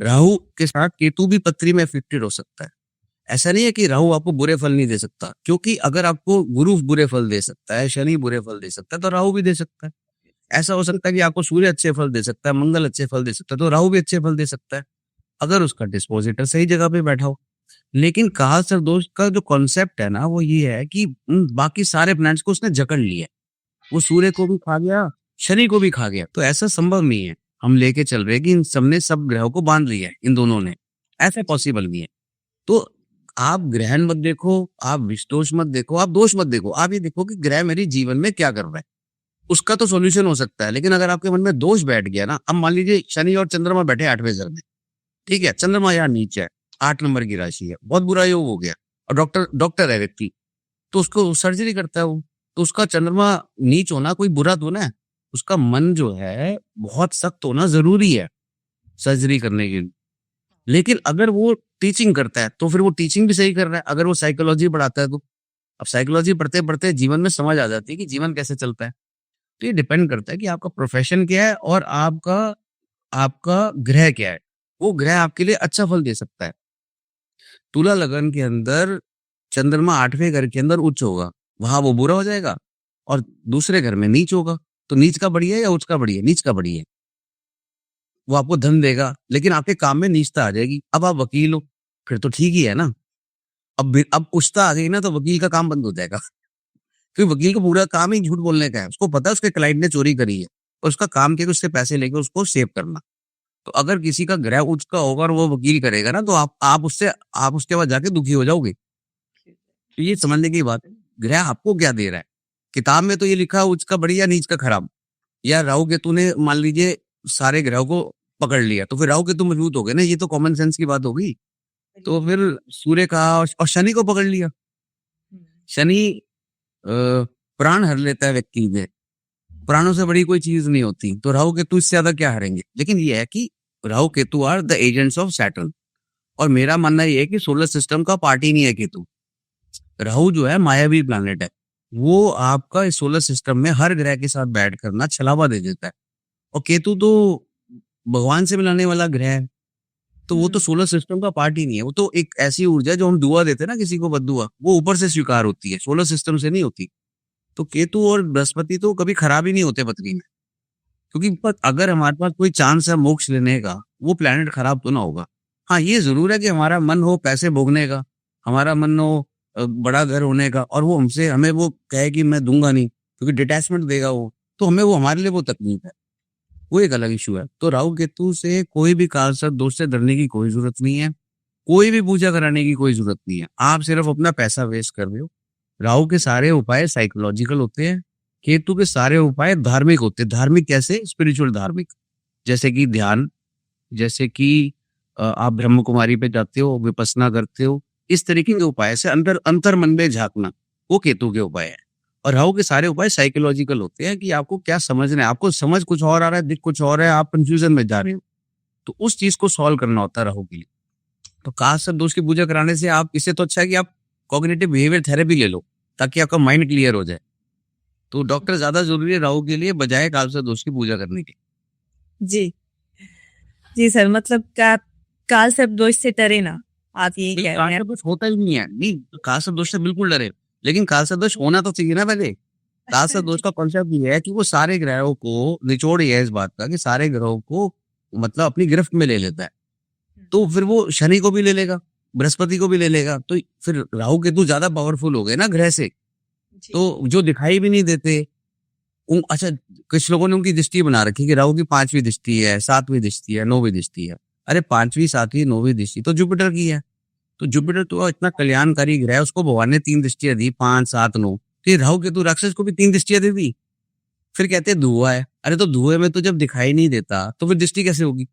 राहु के साथ केतु भी पत्री में अफ्लिक्टेड हो सकता है। ऐसा नहीं है कि राहु आपको बुरे फल नहीं दे सकता, क्योंकि अगर आपको गुरु बुरे फल दे सकता है, शनि बुरे फल दे सकता है, तो राहु भी दे सकता है। ऐसा हो सकता है कि आपको सूर्य अच्छे फल दे सकता है, मंगल अच्छे फल दे सकता है, तो राहु भी अच्छे फल दे सकता है, अगर उसका डिस्पोजिटर सही जगह पे बैठा हो। लेकिन कालसर्प दोष का जो कॉन्सेप्ट है ना, वो ये है कि बाकी सारे प्लैनेट्स को उसने जकड़ लिया, वो सूर्य को भी खा गया, शनि को भी खा गया। तो ऐसा संभव नहीं है। हम लेके चल रहे हैं कि इन सबने सब ग्रहों को बांध लिया है, इन दोनों ने, ऐसा पॉसिबल नहीं है। तो आप ग्रहण मत देखो, आप विषदोष मत देखो, आप दोष मत देखो, आप ये देखो कि ग्रह मेरे जीवन में क्या कर रहा है, उसका तो सॉल्यूशन हो सकता है। लेकिन अगर आपके मन में दोष बैठ गया ना, अब मान लीजिए शनि और चंद्रमा बैठे 8वें घर में, ठीक है, चंद्रमा यहाँ नीचे है, 8 नंबर की राशि है, बहुत बुरा योग हो गया, और डॉक्टर है व्यक्ति, तो उसको सर्जरी करता है वो, तो उसका चंद्रमा नीच होना कोई बुरा तो ना है, उसका मन जो है बहुत सख्त होना जरूरी है सर्जरी करने के लिए। लेकिन अगर वो टीचिंग करता है तो फिर वो टीचिंग भी सही कर रहा है। अगर वो साइकोलॉजी पढ़ाता है तो अब साइकोलॉजी पढ़ते पढ़ते जीवन में समझ आ जाती है कि जीवन कैसे चलता है। तो ये डिपेंड करता है कि आपका प्रोफेशन क्या है और आपका आपका ग्रह क्या है। वो ग्रह आपके लिए अच्छा फल दे सकता है। तुला लगन के अंदर चंद्रमा 8वें घर के अंदर उच्च होगा, वहां वो बुरा हो जाएगा, और दूसरे घर में नीच होगा। तो नीच का बढ़िया या उच्च का बढ़िया? नीच का बढ़िया। वो आपको धन देगा, लेकिन आपके काम में नीचता आ जाएगी। अब आप वकील हो, फिर तो ठीक ही है ना। अब उच्चता आ गई ना, तो वकील का काम बंद हो जाएगा। क्योंकि वकील को पूरा काम ही झूठ बोलने का है। उसको पता है उसके क्लाइंट ने चोरी करी है, और उसका काम क्या है उससे पैसे लेके उसको सेव करना। तो अगर किसी का ग्रह उच्च का होगा और वो वकील करेगा ना, तो आप उसके बाद जाके दुखी हो जाओगे। तो ये समझने की बात है, ग्रह आपको क्या दे रहा है। किताब में तो ये लिखा है उच्च का बढ़िया, नीच का खराब। या राहु केतु ने मान लीजिए सारे ग्रहों को पकड़ लिया, तो फिर राहु केतु मजबूत हो गए ना, ये तो कॉमन सेंस की बात होगी। तो फिर सूर्य का और शनि को पकड़ लिया। शनि प्राण हर लेता है व्यक्ति में, प्राणों से बड़ी कोई चीज नहीं होती। तो राहु केतु इससे ज्यादा क्या हरेंगे। लेकिन ये है कि Rahu Ketu are the agents of Saturn, और मेरा मानना ये है कि सोलर सिस्टम का पार्ट ही नहीं है केतु। राहु जो है मायावी प्लैनेट है, वो आपका इस सोलर सिस्टम में हर ग्रह के साथ बैठ करना छलावा दे देता है। और केतु तो भगवान से मिलाने वाला ग्रह है, तो वो तो सोलर सिस्टम का पार्ट ही नहीं है। वो तो एक ऐसी ऊर्जा जो हम दुआ देते हैं ना किसी को, बद्दुआ, वो ऊपर से स्वीकार होती है, सोलर सिस्टम से नहीं होती। तो केतु और बृहस्पति तो कभी खराब ही नहीं होते पत्री में, क्योंकि अगर हमारे पास कोई चांस है मोक्ष लेने का, वो प्लेनेट खराब तो ना होगा। हाँ, ये जरूर है कि हमारा मन हो पैसे भोगने का, हमारा मन हो बड़ा घर होने का, और वो हमसे हमें वो कहे कि मैं दूंगा नहीं, क्योंकि डिटैचमेंट देगा वो, तो हमें वो हमारे लिए वो तकलीफ है, वो एक अलग इशू है। तो राहु केतु से कोई भी कालसर्प दोष से डरने की कोई जरूरत नहीं है, कोई भी पूजा कराने की कोई जरूरत नहीं है। आप सिर्फ अपना पैसा वेस्ट कर रहे हो। राहु के सारे उपाय साइकोलॉजिकल होते हैं, केतु के सारे उपाय धार्मिक होते हैं। धार्मिक कैसे? स्पिरिचुअल धार्मिक, जैसे कि ध्यान, जैसे कि आप ब्रह्म कुमारी पे जाते हो, विपස්සना करते हो, इस तरीके के उपाय से अंदर अंतर मन में झांकना, वो केतु के उपाय है। और राहु के सारे उपाय साइकोलॉजिकल होते हैं कि आपको क्या समझना है, आपको समझ कुछ और आ रहा है, दिख कुछ और है, आप कंफ्यूजन में जा रहे हो, तो उस चीज को सॉल्व करना होता है राहु के लिए। तो कालसर्प दोष की पूजा कराने से आप, इससे तो अच्छा है कि आप कॉग्निटिव बिहेवियर थेरेपी ले लो, ताकि आपका माइंड क्लियर हो जाए। तो डॉक्टर ज्यादा जरूरी है राहु के लिए, बजाय कालसर्प दोष की पूजा करने के। जी जी सर, मतलब कालसर्प दोष से डरे ना, आप यही कह रहे हैं? कालसर्प दोष होता ही नहीं है, नहीं, कालसर्प दोष से बिल्कुल डरे, लेकिन कालसर्प दोष होना तो चाहिए ना पहले। कालसर्प दोष का कॉन्सेप्ट ये है कि वो सारे ग्रहों को, निचोड़ ये है इस बात का कि सारे ग्रहों को मतलब अपनी गिरफ्त में ले लेता है। तो फिर वो शनि को भी ले लेगा, बृहस्पति को भी ले लेगा, तो फिर राहु केतु ज्यादा पावरफुल हो गए ना ग्रह से, तो जो दिखाई भी नहीं देते। अच्छा, कुछ लोगों ने उनकी दृष्टि बना रखी कि राहु की 5वीं दृष्टि है, 7वीं दृष्टि है, 9वीं दृष्टि है। अरे 5वीं 7वीं 9वीं दृष्टि तो जुपिटर की है। तो जुपिटर तो इतना कल्याणकारी ग्रह है, उसको भगवान ने 3 दृष्टियां दी, 5 7 9। तो ये राहु केतु राक्षस को भी 3 दृष्टियां दे दी। फिर कहते हैं धुआं है। अरे तो धुएं में तो जब दिखाई नहीं देता तो फिर दृष्टि कैसे होगी?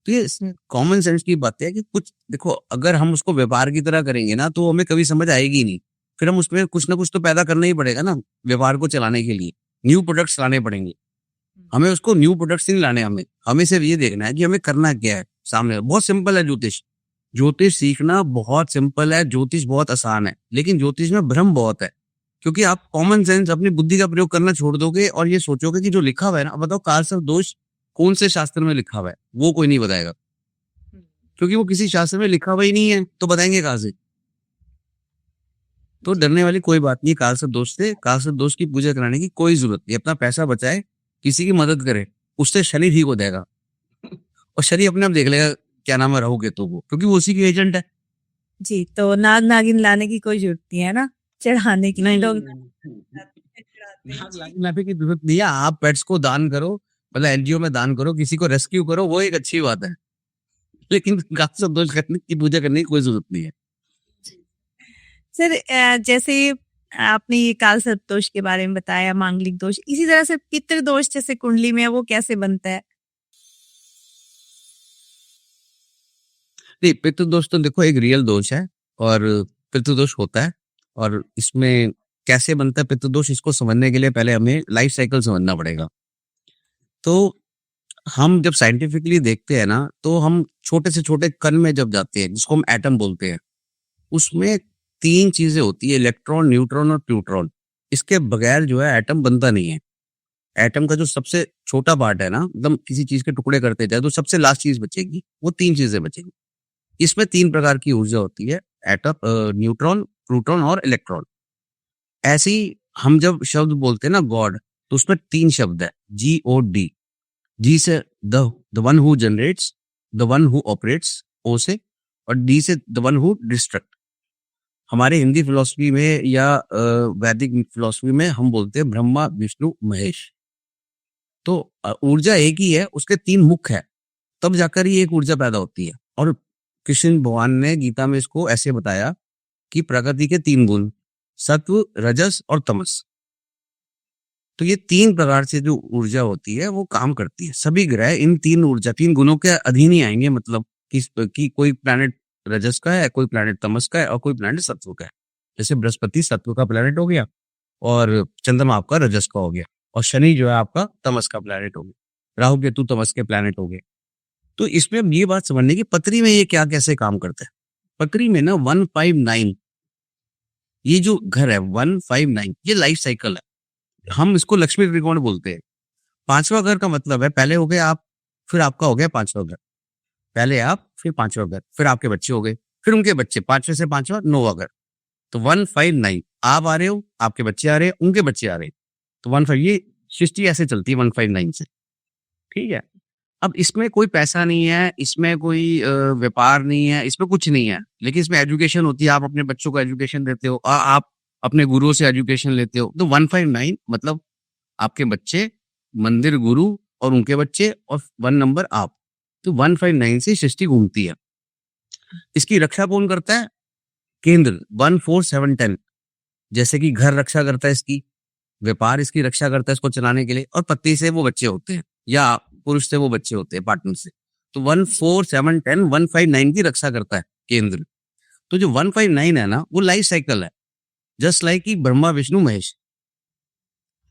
तो ये कॉमन सेंस की बात है कि कुछ देखो, अगर हम उसको व्यापार की तरह करेंगे ना, तो हमें कभी समझ आएगी नहीं। फिर हम उसमें कुछ ना कुछ तो पैदा करना ही पड़ेगा ना, व्यापार को चलाने के लिए न्यू प्रोडक्ट्स लाने पड़ेंगे। हमें उसको न्यू प्रोडक्ट्स नहीं लाने, हमें सिर्फ ये देखना है कि हमें करना क्या है सामने। बहुत सिंपल है ज्योतिष, ज्योतिष सीखना बहुत सिंपल है, ज्योतिष बहुत आसान है, लेकिन ज्योतिष में भ्रम बहुत है, क्योंकि आप कॉमन सेंस अपनी बुद्धि का प्रयोग करना छोड़ दोगे और ये सोचोगे कि जो लिखा हुआ है ना, बताओ कालसर्प दोष कौन से शास्त्र में लिखा हुआ है, वो कोई नहीं बताएगा, क्योंकि वो किसी शास्त्र में लिखा हुआ ही नहीं है, तो बताएंगे कहां से? तो डरने वाली कोई बात नहीं कालसर्प दोष से। कालसर्प दोष की पूजा कराने की कोई जरूरत नहीं, अपना पैसा बचाए, किसी की मदद करे, उससे शनि ठीक हो जाएगा, और शनि अपने आप देख लेगा क्या नाम है राहु केतु को, क्योंकि वो उसी की एजेंट है। जी, तो नाग नागिन लाने की कोई जरूरत नहीं है ना, चढ़ाने की। लोग लाने की जरूरत नहीं है, आप पेट्स को दान करो, मतलब एनजीओ में दान करो, किसी को रेस्क्यू करो, वो एक अच्छी बात है, लेकिन कालसर्प दोष करने की पूजा करने की कोई जरूरत नहीं है। सर, जैसे आपने ये कालसर्प दोष के बारे में बताया, मांगलिक दोष, इसी तरह से पितृ दोष जैसे कुंडली में है, वो कैसे बनता है? नहीं, पितृदोष तो देखो एक रियल दोष है, और पितृदोष होता है, और इसमें कैसे बनता है पितृदोष, इसको समझने के लिए पहले हमें लाइफ साइकिल समझना पड़ेगा। तो हम जब साइंटिफिकली देखते हैं ना, तो हम छोटे से छोटे कण में जब जाते हैं, जिसको हम एटम बोलते हैं, उसमें 3 चीजें होती है, इलेक्ट्रॉन, न्यूट्रॉन और प्यूट्रॉन। इसके बगैर जो है एटम बनता नहीं है। एटम का जो सबसे छोटा पार्ट है ना, एकदम किसी चीज के टुकड़े करते जाए तो सबसे लास्ट चीज बचेगी, वो 3 चीजें बचेगी। इसमें 3 प्रकार की ऊर्जा होती है, एटम, न्यूट्रॉन, प्रोटॉन और इलेक्ट्रॉन। ऐसे ही हम जब शब्द बोलते हैं ना गॉड, तो उसमें 3 शब्द है, GOD। जी से the one who generates, the one who operates, O से, और डी से द वन हु डिस्ट्रक्ट। हमारे हिंदी फिलोसफी में या वैदिक फिलोसफी में हम बोलते हैं ब्रह्मा विष्णु महेश। तो ऊर्जा एक ही है, उसके 3 मुख है, तब जाकर ही एक ऊर्जा पैदा होती है। और कृष्ण भगवान ने गीता में इसको ऐसे बताया कि प्रकृति के 3 गुण, सत्व, रजस और तमस। तो ये 3 प्रकार से जो ऊर्जा होती है वो काम करती है। सभी ग्रह इन 3 ऊर्जा, 3 गुणों के अधीन ही आएंगे, मतलब कि कोई प्लैनेट रजस का है, कोई प्लैनेट तमस का है, और कोई प्लैनेट सत्व का है। जैसे बृहस्पति सत्व का प्लैनेट हो गया, और चंद्रमा आपका रजस का हो गया, और शनि जो है आपका तमस का प्लैनेट हो गया, राहु केतु तमस के प्लैनेट हो गए। तो इसमें अब ये बात समझने की पत्री में ये क्या कैसे काम करता है। पत्री में ना 159, ये जो घर है 159, ये लाइफ साइकिल है। हम इसको लक्ष्मी त्रिकोण बोलते हैं। 5वां घर का मतलब है, पहले हो गए आप, फिर आपका हो गया 5वां घर, पहले आप, फिर 5वां घर, फिर आपके बच्चे हो गए, फिर उनके बच्चे, 5वें से 5वां 9वां घर। तो 159 आप आ रहे हो, आपके बच्चे आ रहे हैं, उनके बच्चे आ रहे हैं, तो 15 ये सृष्टि ऐसे चलती है 159 से, ठीक है। अब इसमें कोई पैसा नहीं है, इसमें कोई व्यापार नहीं है, इसमें कुछ नहीं है, लेकिन इसमें एजुकेशन होती है, आप अपने बच्चों को एजुकेशन देते हो, आप अपने गुरुओं से एजुकेशन लेते हो, तो 159 मतलब आपके बच्चे, मंदिर गुरु और उनके बच्चे और 1 नंबर आप, तो 159 से सृष्टि घूमती है। इसकी रक्षा कौन करता है? केंद्र 14710, जैसे कि घर रक्षा करता है इसकी, व्यापार इसकी रक्षा करता है इसको चलाने के लिए, और पत्नी से वो बच्चे होते हैं या पुरुष से वो बच्चे होते हैं, पार्टनर से। तो 14710 159 की रक्षा करता है केंद्र। तो जो 159 है ना, वो लाइफ साइकिल है, जस्ट लाइक कि ब्रह्मा विष्णु महेश,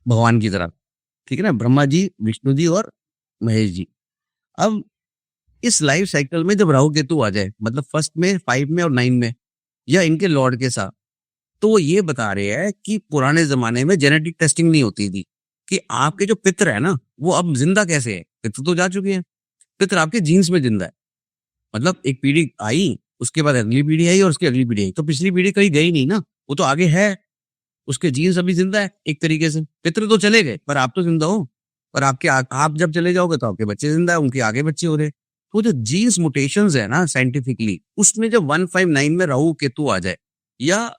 भगवान की तरह, ठीक है ना, ब्रह्मा जी, विष्णु जी और महेश जी। अब इस लाइफ साइकिल में जब राहु केतु आ जाए, मतलब फर्स्ट में, 5 में और 9 में, या इनके लॉर्ड के साथ, तो वो ये बता रहे हैं कि पुराने जमाने में जेनेटिक टेस्टिंग नहीं होती थी कि आपके जो पितर है ना, वो अब जिंदा कैसे है, पितर तो जा चुके हैं, पितर आपके जीन्स में जिंदा है, मतलब एक पीढ़ी आई, उसके बाद अगली पीढ़ी आई और उसकी अगली पीढ़ी आई, तो पिछली पीढ़ी कहीं गई नहीं ना, वो तो आगे है, उसके जीन्स अभी जिंदा है एक तरीके से, पितर तो चले गए पर आप तो जिंदा हो, और आप जब चले जाओगे तो आपके बच्चे जिंदा है, उनके आगे बच्चे हो रहे हैं। तो जो जीन्स मुटेशंस है ना साइंटिफिकली, उसमें जब 159 में राहु केतु आ जाए, या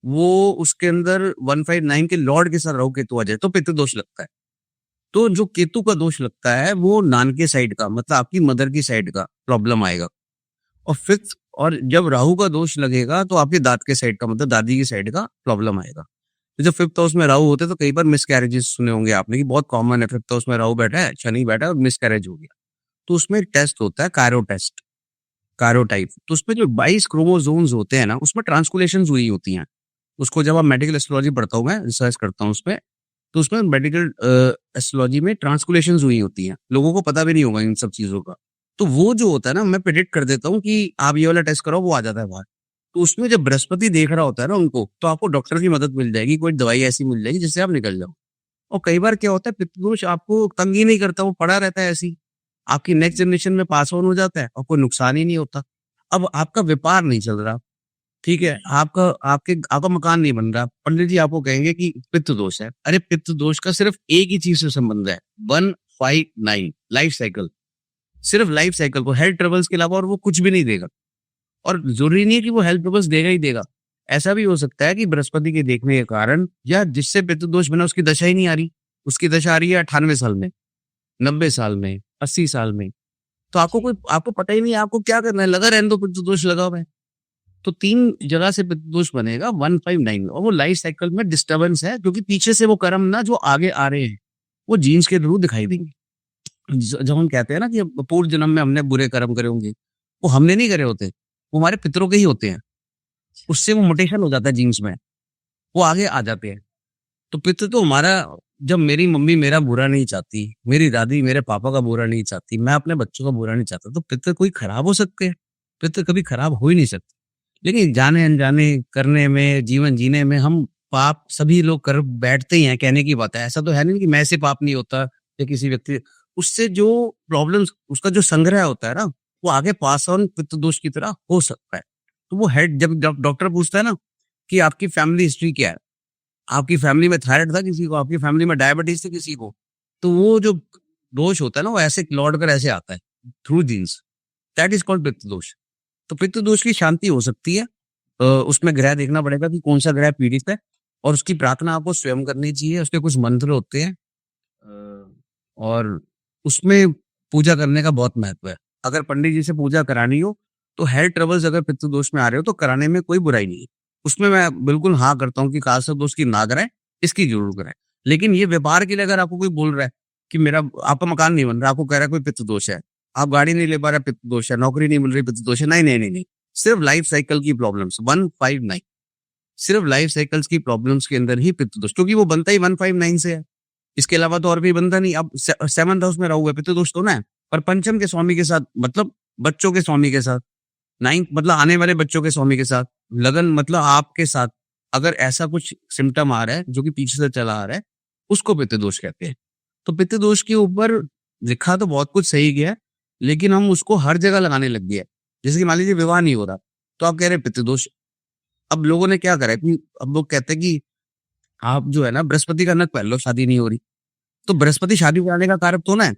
वो उसके अंदर 159 के लॉर्ड के साथ राहु केतु आ जाए, तो पितृ दोष लगता है। तो जो केतु का दोष लगता है वो नानके साइड का, मतलब आपकी मदर की साइड का प्रॉब्लम आएगा, और फिफ्थ, और जब राहु का दोष लगेगा तो आपके दांत के साइड का, मतलब दादी की साइड का प्रॉब्लम आएगा। तो जब फिफ्थ हाउस में राहु होते हैं तो कई बार मिसकैरेजेस सुने होंगे आपने कि बहुत कॉमन है, फिफ्थ हाउस में राहु बैठा है, शनि बैठा है और मिसकैरेज हो गया। तो उसमें एक टेस्ट होता है कायरो टेस्ट, कायरोटाइप, तो उसमें जो 22 क्रोमोसोम्स होते हैं ना, उसमें ट्रांसकुलेशन हुई होती हैं। उसको जब आप मेडिकल एस्ट्रोलॉजी पढ़ता हूँ, मैं रिसर्च करता हूँ उसमें, तो उसमें मेडिकल एस्ट्रोलॉजी में ट्रांसकुलेशन हुई होती हैं, लोगों को पता भी नहीं होगा इन सब चीजों का। तो वो जो होता है ना, मैं प्रेडिक्ट कर देता हूँ कि आप ये वाला टेस्ट कराओ, वो आ जाता है बाहर। तो उसमें जब बृहस्पति देख रहा होता है ना उनको, तो आपको डॉक्टर की मदद मिल जाएगी, कोई दवाई ऐसी मिल जाएगी जिससे आप निकल जाओ। और कई बार क्या होता है, पितृदोष आपको तंग ही नहीं करता, वो पड़ा रहता है ऐसी, आपकी नेक्स्ट जनरेशन में पास ऑन हो जाता है और कोई नुकसान ही नहीं होता। अब आपका व्यापार नहीं चल रहा, ठीक है, आपका मकान नहीं बन रहा, पंडित जी आपको कहेंगे कि पित्त दोष है। अरे पित्त दोष का सिर्फ एक ही चीज से संबंध है, 159 लाइफ साइकिल, सिर्फ लाइफ साइकिल को, हेल्थ ट्रबल्स के अलावा और वो कुछ भी नहीं देगा। और जरूरी नहीं है कि वो हेल्थ ट्रबल्स देगा ही देगा, ऐसा भी हो सकता है कि बृहस्पति के देखने के कारण, या जिससे पित्त दोष बना उसकी दशा ही नहीं आ रही, उसकी दशा आ रही है 98 साल में, 90 साल में, 80 साल में, तो आपको पता ही नहीं है आपको क्या करना है, लगा रहने दो, पित्त दोष लगा हुआ है। तो 3 जगह से पित्त दोष बनेगा 159 में, और वो लाइफ साइकिल में डिस्टर्बेंस है, क्योंकि पीछे से वो कर्म ना जो आगे आ रहे हैं, वो जीन्स के थ्रू दिखाई देंगे। जब हम कहते हैं ना कि पूर्व जन्म में हमने बुरे कर्म करे होंगे, वो हमने नहीं करे होते, वो हमारे पितरों के ही होते हैं, उससे वो मोटेशन हो जाता है जीन्स में, वो आगे आ जाते हैं। तो पितृ तो हमारा, जब मेरी मम्मी मेरा बुरा नहीं चाहती, मेरी दादी मेरे पापा का बुरा नहीं चाहती, मैं अपने बच्चों का बुरा नहीं चाहता, तो पितृ कोई खराब हो सकते हैं? पितृ कभी खराब हो ही नहीं सकते। लेकिन जाने अनजाने करने में, जीवन जीने में हम पाप सभी लोग कर बैठते ही हैं, कहने की बात है, ऐसा तो है नहीं कि मैं से पाप नहीं होता, या किसी व्यक्ति, उससे जो प्रॉब्लम्स, उसका जो संग्रह होता है ना, वो आगे पास ऑन पितृ दोष की तरह हो सकता है। तो वो हेड, जब डॉक्टर पूछता है ना कि आपकी फैमिली हिस्ट्री क्या है, आपकी फैमिली में थायराइड था किसी को, आपकी फैमिली में डायबिटीज थी किसी को, तो वो जो दोष होता है ना, वो ऐसे लौट कर ऐसे आता है through genes, that is called pitru dosh. तो पितृ दोष की शांति हो सकती है, उसमें ग्रह देखना पड़ेगा कि कौन सा ग्रह पीड़ित है, और उसकी प्रार्थना आपको स्वयं करनी चाहिए, उसके कुछ मंत्र होते हैं, और उसमें पूजा करने का बहुत महत्व है। अगर पंडित जी से पूजा करानी हो, तो हेल्थ ट्रबल्स अगर पितृ दोष में आ रहे हो, तो कराने में कोई बुराई नहीं है, उसमें मैं बिल्कुल हाँ करता हूँ कि कालसर्प दोष की ना कराए, इसकी जरूर कराए। लेकिन ये व्यापार के लिए अगर आपको कोई बोल रहा है कि मेरा, आपका मकान नहीं बन रहा, आपको कह रहा है कोई पितृ दोष है, आप गाड़ी नहीं ले पा रहे, पितृ दोष है, नौकरी नहीं मिल रही, पितृ दोष है, नहीं नहीं नहीं नहीं, सिर्फ लाइफ साइकिल की प्रॉब्लम्स 159, सिर्फ लाइफ साइकिल्स की प्रॉब्लम्स के अंदर ही पितृ दोष, क्योंकि वो बनता ही 159 से है, इसके अलावा तो और भी बनता नहीं। अब 7th हाउस में राहु है, पितृ दोष तो ना है, पर पंचम के स्वामी के साथ, मतलब बच्चों के स्वामी के साथ, 9th मतलब आने वाले बच्चों के स्वामी के साथ, लगन मतलब आपके साथ, अगर ऐसा कुछ सिम्टम आ रहा है जो कि पीछे से चला आ रहा है, उसको पितृ दोष कहते हैं। तो पितृ दोष के ऊपर लिखा तो बहुत कुछ सही गया है, लेकिन हम उसको हर जगह लगाने लग गए। जैसे कि मान लीजिए विवाह नहीं हो रहा, तो आप कह रहे पितृ दोष, अब लोगों ने क्या करा है कि अब लोग कहते हैं कि आप जो है ना बृहस्पति का नख पहन लो, शादी नहीं हो रही। तो बृहस्पति शादी कराने का कारक तो ना है।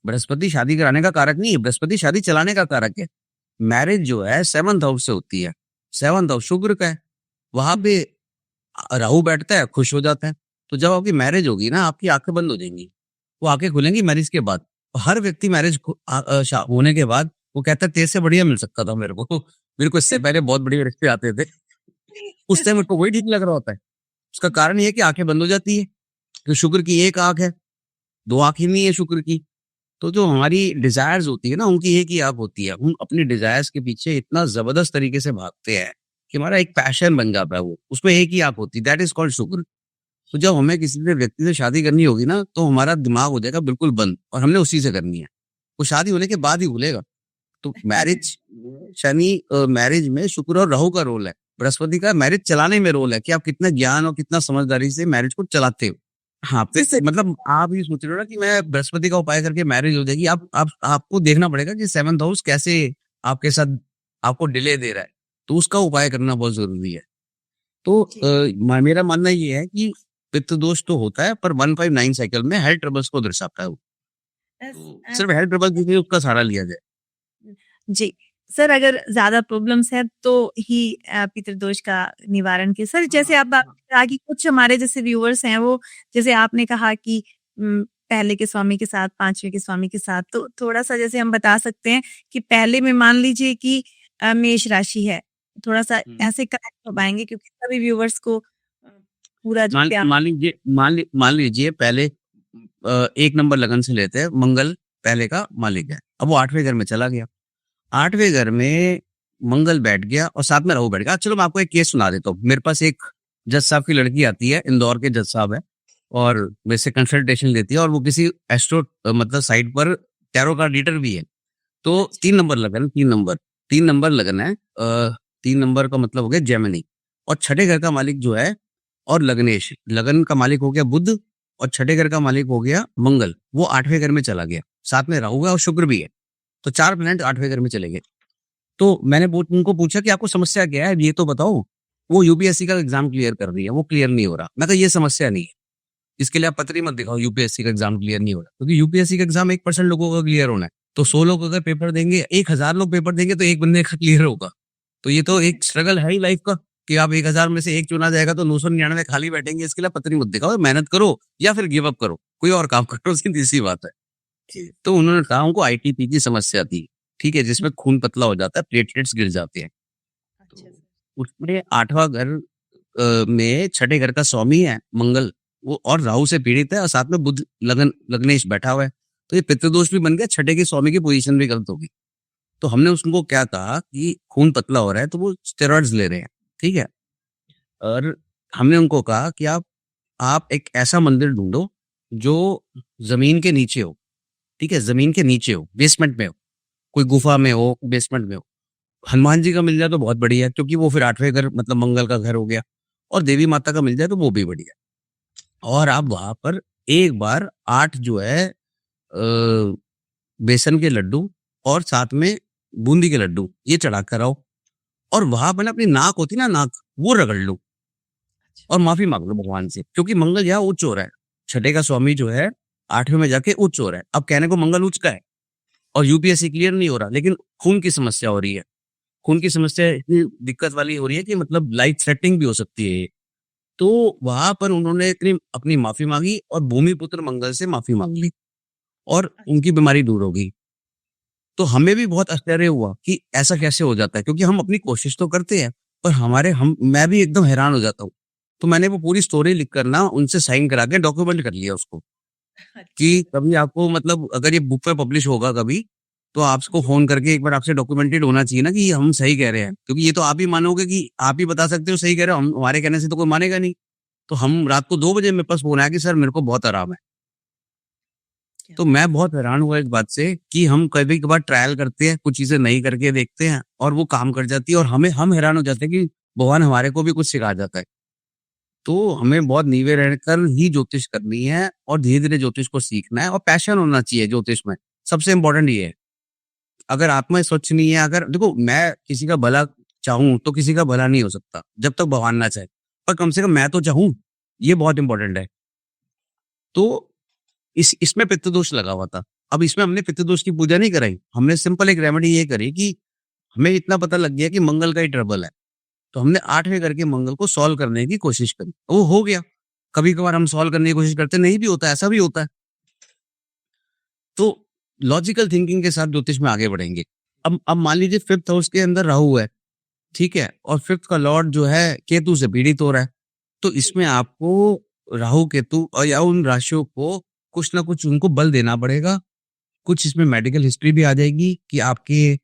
बृहस्पति शादी कराने का कारक नहीं है, बृहस्पति शादी चलाने का कारक है। मैरिज जो है 7th हाउस से होती है। 7th हाउस शुक्र का है। वहां पे राहु बैठता है, खुश हो जाता है। तो जब आपकी मैरिज होगी ना, आपकी आंखें बंद हो जाएंगी, वो आंखें खुलेंगी मैरिज के बाद। हर व्यक्ति मैरिज होने के बाद वो कहता है तेरे से बढ़िया मिल सकता था मेरे को। मेरे को इससे पहले बहुत बढ़िया रिश्ते आते थे। उस टाइम मेरे को वही ठीक लग रहा होता है। उसका कारण ये है कि आंखें बंद हो जाती है, कि शुक्र की एक आंख है, दो आंख ही नहीं है शुक्र की। तो जो हमारी डिजायर्स होती है ना, उनकी एक ही आंख होती है। हम अपनी डिजायर्स के पीछे इतना जबरदस्त तरीके से भागते हैं कि हमारा एक पैशन बन जाता है, वो उसमें एक ही आंख होती है, दैट इज कॉल्ड शुक्र। तो जब हमें किसी से व्यक्ति से शादी करनी होगी ना, तो हमारा दिमाग हो जाएगा बिल्कुल बंद, और हमने उसी से करनी है। वो शादी होने के बाद ही भूलेगा। तो मैरिज मैरिज में शुक्र और राहु का रोल है। बृहस्पति का मैरिज चलाने में रोल है कि आप कितना ज्ञान और कितना समझदारी से मैरिज को चलाते हो। हाँ, फिर मतलब आप ये सोच रहे हो ना कि मैं बृहस्पति का उपाय करके मैरिज हो जाएगी। आप आपको देखना पड़ेगा कि 7th हाउस कैसे आपके साथ आपको डिले दे रहा है, तो उसका उपाय करना बहुत जरूरी है। तो मेरा मानना ये है कि पितृ दोष तो होता है, पर 159 साइकिल में हेल्थ ट्रबल्स को दर्शाता है वो। तो सिर्फ हेल्थ ट्रबल के लिए उसका सहारा लिया जाए। जी सर, अगर ज्यादा प्रॉब्लम्स है तो ही पितृदोष का निवारण के सर, जैसे आप कहा कि कुछ हमारे जैसे व्यूअर्स हैं, वो जैसे आपने कहा कि पहले के स्वामी के साथ, 5वें के स्वामी के साथ, तो थोड़ा सा जैसे हम बता सकते हैं कि पहले में मान लीजिए कि मेष राशि है, थोड़ा सा ऐसे कनेक्ट हो पाएंगे क्योंकि सभी व्यूअर्स को पूरा मान लीजिए पहले 1 नंबर लगन से लेते हैं, मंगल पहले का मालिक है। अब वो 8वें घर में चला गया। 8वें घर में मंगल बैठ गया और साथ में राहु बैठ गया। चलो मैं आपको एक केस सुना देता हूँ। मेरे पास एक जज साहब की लड़की आती है, इंदौर के जज साहब है, और वैसे कंसल्टेशन लेती है, और वो किसी एस्ट्रो मतलब साइट पर टैरो कार्ड रीडर भी है। तो 3 नंबर लगन, 3 नंबर लगन है। 3 नंबर का मतलब हो गया जेमिनी, और छठे घर का मालिक जो है और लग्नेश, लगन का मालिक हो गया बुध, और छठे घर का मालिक हो गया मंगल। वो 8वें घर में चला गया, साथ में राहु है और शुक्र भी है। तो 4 प्लैनेट 8वें घर में चले गए। तो मैंने उनको पूछा कि आपको समस्या क्या है, ये तो बताओ। वो यूपीएससी का एग्जाम क्लियर कर रही है, वो क्लियर नहीं हो रहा। मैं कहा ये समस्या नहीं है, इसके लिए आप पत्र ही मत दिखाओ यूपीएससी का एग्जाम क्लियर नहीं हो रहा, क्योंकि यूपीएससी का एग्जाम 1% लोगों का क्लियर होना है। तो 100 लोग अगर पेपर देंगे, 1000 लोग पेपर देंगे, तो एक बंदे का क्लियर होगा। तो ये तो एक स्ट्रगल है ही लाइफ का, कि आप 1000 में से एक चुना जाएगा तो 999 खाली बैठेंगे। इसके लिए पत्र ही मत दिखाओ, मेहनत करो या फिर गिव अप करो, कोई और काम करो, सीधी सी बात है। तो उन्होंने कहा उनको आईटीपी की समस्या थी, ठीक है, जिसमें खून पतला हो जाता है, प्लेटलेट्स गिर जाते हैं। तो उसमें 8वां घर में छठे घर का स्वामी है मंगल, वो और राहु से पीड़ित है, और साथ में बुध लग्नेश बैठा हुआ है। तो ये पितृदोष भी बन गया, छठे के स्वामी की पोजीशन भी गलत होगी। तो हमने उसको क्या कहा कि खून पतला हो रहा है, तो वो स्टेरॉइड्स ले रहे हैं, ठीक है। और हमने उनको कहा कि आप एक ऐसा मंदिर ढूंढो जो जमीन के नीचे हो, ठीक है, जमीन के नीचे हो, बेसमेंट में हो, कोई गुफा में हो, बेसमेंट में हो। हनुमान जी का मिल जाए तो बहुत बढ़िया है, क्योंकि वो फिर 8वें घर मतलब मंगल का घर हो गया। और देवी माता का मिल जाए तो वो भी बढ़िया। और आप वहां पर एक बार 8 जो है बेसन के लड्डू और साथ में बूंदी के लड्डू ये चढ़ा कर आओ, और वहां पर अपनी नाक होती ना, नाक वो रगड़ लो और माफी मांग लो भगवान से, क्योंकि मंगल यहाँ उच्च हो रहा है। छठे का स्वामी जो है 8वें में जाके उच्च हो रहा है। अब कहने को मंगल उच्च का है और यूपीएससी क्लियर नहीं हो रहा, लेकिन खून की समस्या हो रही है। खून की समस्या इतनी दिक्कत वाली हो रही है कि मतलब लाइफ थ्रेटनिंग भी हो सकती है। तो वहां पर उन्होंने इतनी अपनी माफी मांगी और भूमिपुत्र मंगल से माफी मांग ली, और उनकी बीमारी दूर हो गई। तो हमें भी बहुत आश्चर्य हुआ कि ऐसा कैसे हो जाता है, क्योंकि हम अपनी कोशिश तो करते हैं, पर मैं भी एकदम हैरान हो जाता हूँ। तो मैंने वो पूरी स्टोरी लिख कर ना उनसे साइन करा के डॉक्यूमेंट कर लिया उसको, कि कभी आपको मतलब अगर ये बुक पे पब्लिश होगा कभी, तो आपको फोन करके एक बार आपसे डॉक्यूमेंटेड होना चाहिए ना कि हम सही कह रहे हैं, क्योंकि ये तो आप ही मानोगे कि आप ही बता सकते हो सही कह रहे हो, हमारे कहने से तो कोई मानेगा नहीं। तो हम रात को 2 बजे मेरे पास फोन आया कि सर मेरे को बहुत आराम है। तो मैं बहुत हैरान हुआ इस बात से कि हम कभी कभार ट्रायल करते हैं, कुछ चीजें नहीं करके देखते हैं और वो काम कर जाती है, और हम हैरान हो जाते हैं कि भगवान हमारे को भी कुछ सिखा जाता है। तो हमें बहुत नीवे रहकर ही ज्योतिष करनी है, और धीरे धीरे ज्योतिष को सीखना है, और पैशन होना चाहिए ज्योतिष में। सबसे इम्पोर्टेंट ये है, अगर आत्मा स्वच्छ नहीं है, अगर देखो मैं किसी का भला चाहूं तो किसी का भला नहीं हो सकता जब तक भगवान ना चाहे, पर कम से कम मैं तो चाहूं, ये बहुत इंपॉर्टेंट है। तो इसमें पित्त दोष लगा हुआ था। अब इसमें हमने पित्त दोष की पूजा नहीं कराई, हमने सिंपल एक रेमेडी ये करी कि हमें इतना पता लग गया कि मंगल का ही ट्रबल है, तो हमने 8वें करके मंगल को सॉल्व करने की कोशिश करी, वो हो गया। कभी कभार हम सॉल्व करने की कोशिश करते नहीं भी होता, ऐसा भी होता है। तो लॉजिकल थिंकिंग के साथ ज्योतिष में आगे बढ़ेंगे। अब मान लीजिए 5th हाउस के अंदर राहु है, ठीक है, और 5th का लॉर्ड जो है केतु से पीड़ित हो रहा है, तो इसमें आपको राहु केतु और या उन राशियों को कुछ ना कुछ उनको बल देना पड़ेगा। कुछ इसमें मेडिकल हिस्ट्री भी आ जाएगी कि आपके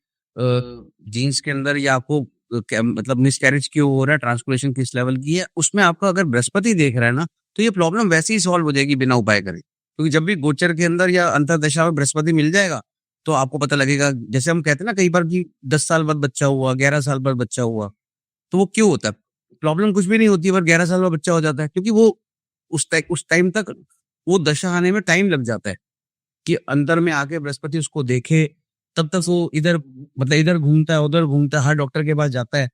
जीन्स के अंदर या आपको मतलब मिसकैरेज क्यों हो रहा है, ट्रांसपोर्टेशन किस लेवल की है, उसमें आपका अगर बृहस्पति देख रहा है ना, तो ये प्रॉब्लम वैसे ही सॉल्व हो जाएगी बिना उपाय करे। क्योंकि जब भी गोचर के अंदर या अंतर्दशा में बृहस्पति मिल जाएगा, तो आपको पता लगेगा। जैसे हम कहते हैं ना कई बार कि 10 साल बाद बच्चा हुआ, 11 साल बाद बच्चा हुआ, तो वो क्यों होता है? प्रॉब्लम कुछ भी नहीं होती, पर 11 साल बाद बच्चा हो जाता है, क्योंकि वो उस टाइम तक वो दशा आने में टाइम लग जाता है कि अंदर में आके बृहस्पति उसको देखे, तब तक वो इधर मतलब इधर घूमता है, उधर घूमता है, हर डॉक्टर के पास जाता है,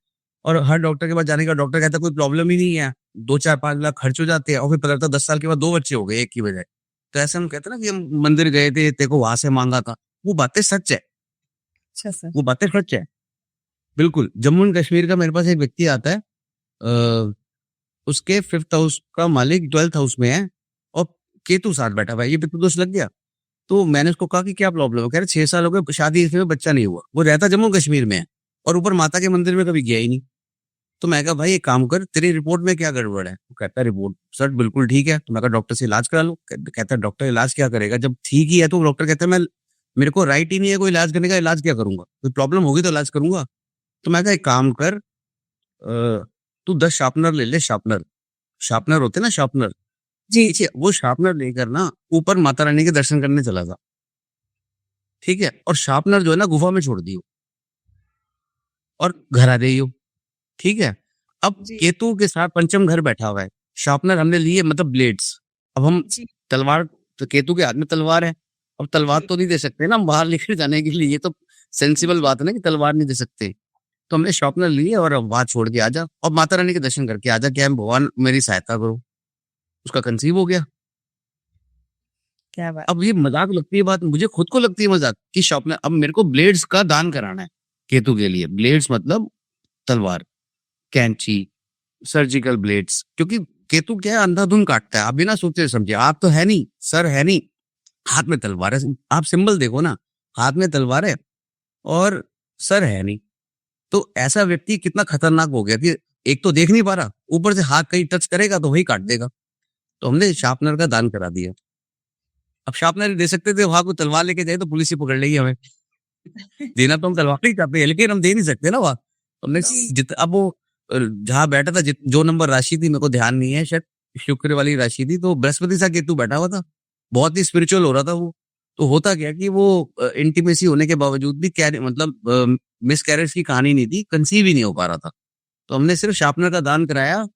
और हर डॉक्टर के पास जाने का डॉक्टर कहता है कोई प्रॉब्लम ही नहीं है, 2-4-5 लाख खर्च हो जाते हैं, और फिर पता लगता है 10 साल के बाद 2 बच्चे हो गए एक की बजाय। तो ऐसे हम कहते हैं ना कि हम मंदिर गए थे, तेरे को वहां से मांगा था, वो बातें सच है, अच्छा सर। वो बातें सच है, बिल्कुल। जम्मू एंड कश्मीर का मेरे पास एक व्यक्ति आता है, उसके 5th हाउस का मालिक 12th हाउस में है, और केतु साथ बैठा हुआ है, ये पितृ दोष लग गया। तो मैंने उसको कहा कि क्या प्रॉब्लम है? कह रहे 6 साल हो गए शादी में बच्चा नहीं हुआ। वो रहता जम्मू कश्मीर में है और ऊपर माता के मंदिर में कभी गया ही नहीं। तो मैं कहा भाई एक काम कर, तेरी रिपोर्ट में क्या गड़बड़ है? वो कहता है रिपोर्ट सर बिल्कुल ठीक है। तो मैं कहा डॉक्टर से इलाज करा लो। कहता है डॉक्टर इलाज क्या करेगा? जब ठीक ही है तो डॉक्टर कहता है मैं मेरे को राइट ही नहीं है कोई इलाज करने का, इलाज क्या करूंगा? कोई प्रॉब्लम होगी तो इलाज करूंगा। तो मैं कहा एक काम कर, तू 10 शार्पनर ले ले, शार्पनर शार्पनर होते ना, शार्पनर, जी ठीक है, वो शार्पनर लेकर ना ऊपर माता रानी के दर्शन करने चला था, ठीक है, और शार्पनर जो है ना गुफा में छोड़ दियो और घर आ जाइयो, ठीक है। अब जी। केतु के साथ पंचम घर बैठा हुआ है, शार्पनर हमने लिए मतलब ब्लेड्स। अब हम जी तलवार, तो केतु के हाथ में तलवार है, अब तलवार जी। तो नहीं दे सकते ना हम बाहर लेकर जाने के लिए, ये तो सेंसिबल बात है ना कि तलवार नहीं दे सकते। तो हमने शार्पनर लिए और अब वहां छोड़ के आजा और माता रानी के दर्शन करके आजा, क्या भगवान मेरी सहायता करो। उसका कंसीव हो गया। क्या बात। अब ये मजाक लगती है बात, मुझे खुद को लगती है मजाक कि शॉप में अब मेरे को ब्लेड्स का दान कराना है केतु के लिए। ब्लेड्स मतलब तलवार, कैंची, सर्जिकल ब्लेड्स, क्योंकि केतु क्या है, अंधाधुंध काटता है। आप बिना सोचे समझे, आप तो है नहीं, सर है नहीं, हाथ में तलवार है। आप सिंबल देखो ना, हाथ में तलवार है और सर है नहीं। तो ऐसा व्यक्ति कितना खतरनाक हो गया कि एक तो देख नहीं पा रहा, ऊपर से हाथ कहीं टच करेगा तो वही काट देगा। तो हमने शार्पनर का दान करा दिया। अब शार्पनर दे सकते थे, वहां को तलवार लेके जाए तो पुलिस ही पकड़ लेगी हमें। देना तो हम तलवार ही चाहते हैं, लेकिन हम दे नहीं सकते ना वहां। हमने अब वो जहाँ बैठा था, जो नंबर राशि थी मेरे को ध्यान नहीं है, शायद शुक्र वाली राशि थी, तो बृहस्पति सा केतु बैठा हुआ था, बहुत ही स्पिरिचुअल हो रहा था वो। तो होता क्या कि वो इंटीमेसी होने के बावजूद भी क्या मतलब मिस कैरेज की कहानी नहीं थी, कंसीव ही नहीं हो पा रहा था। तो हमने सिर्फ शार्पनर का दान कराया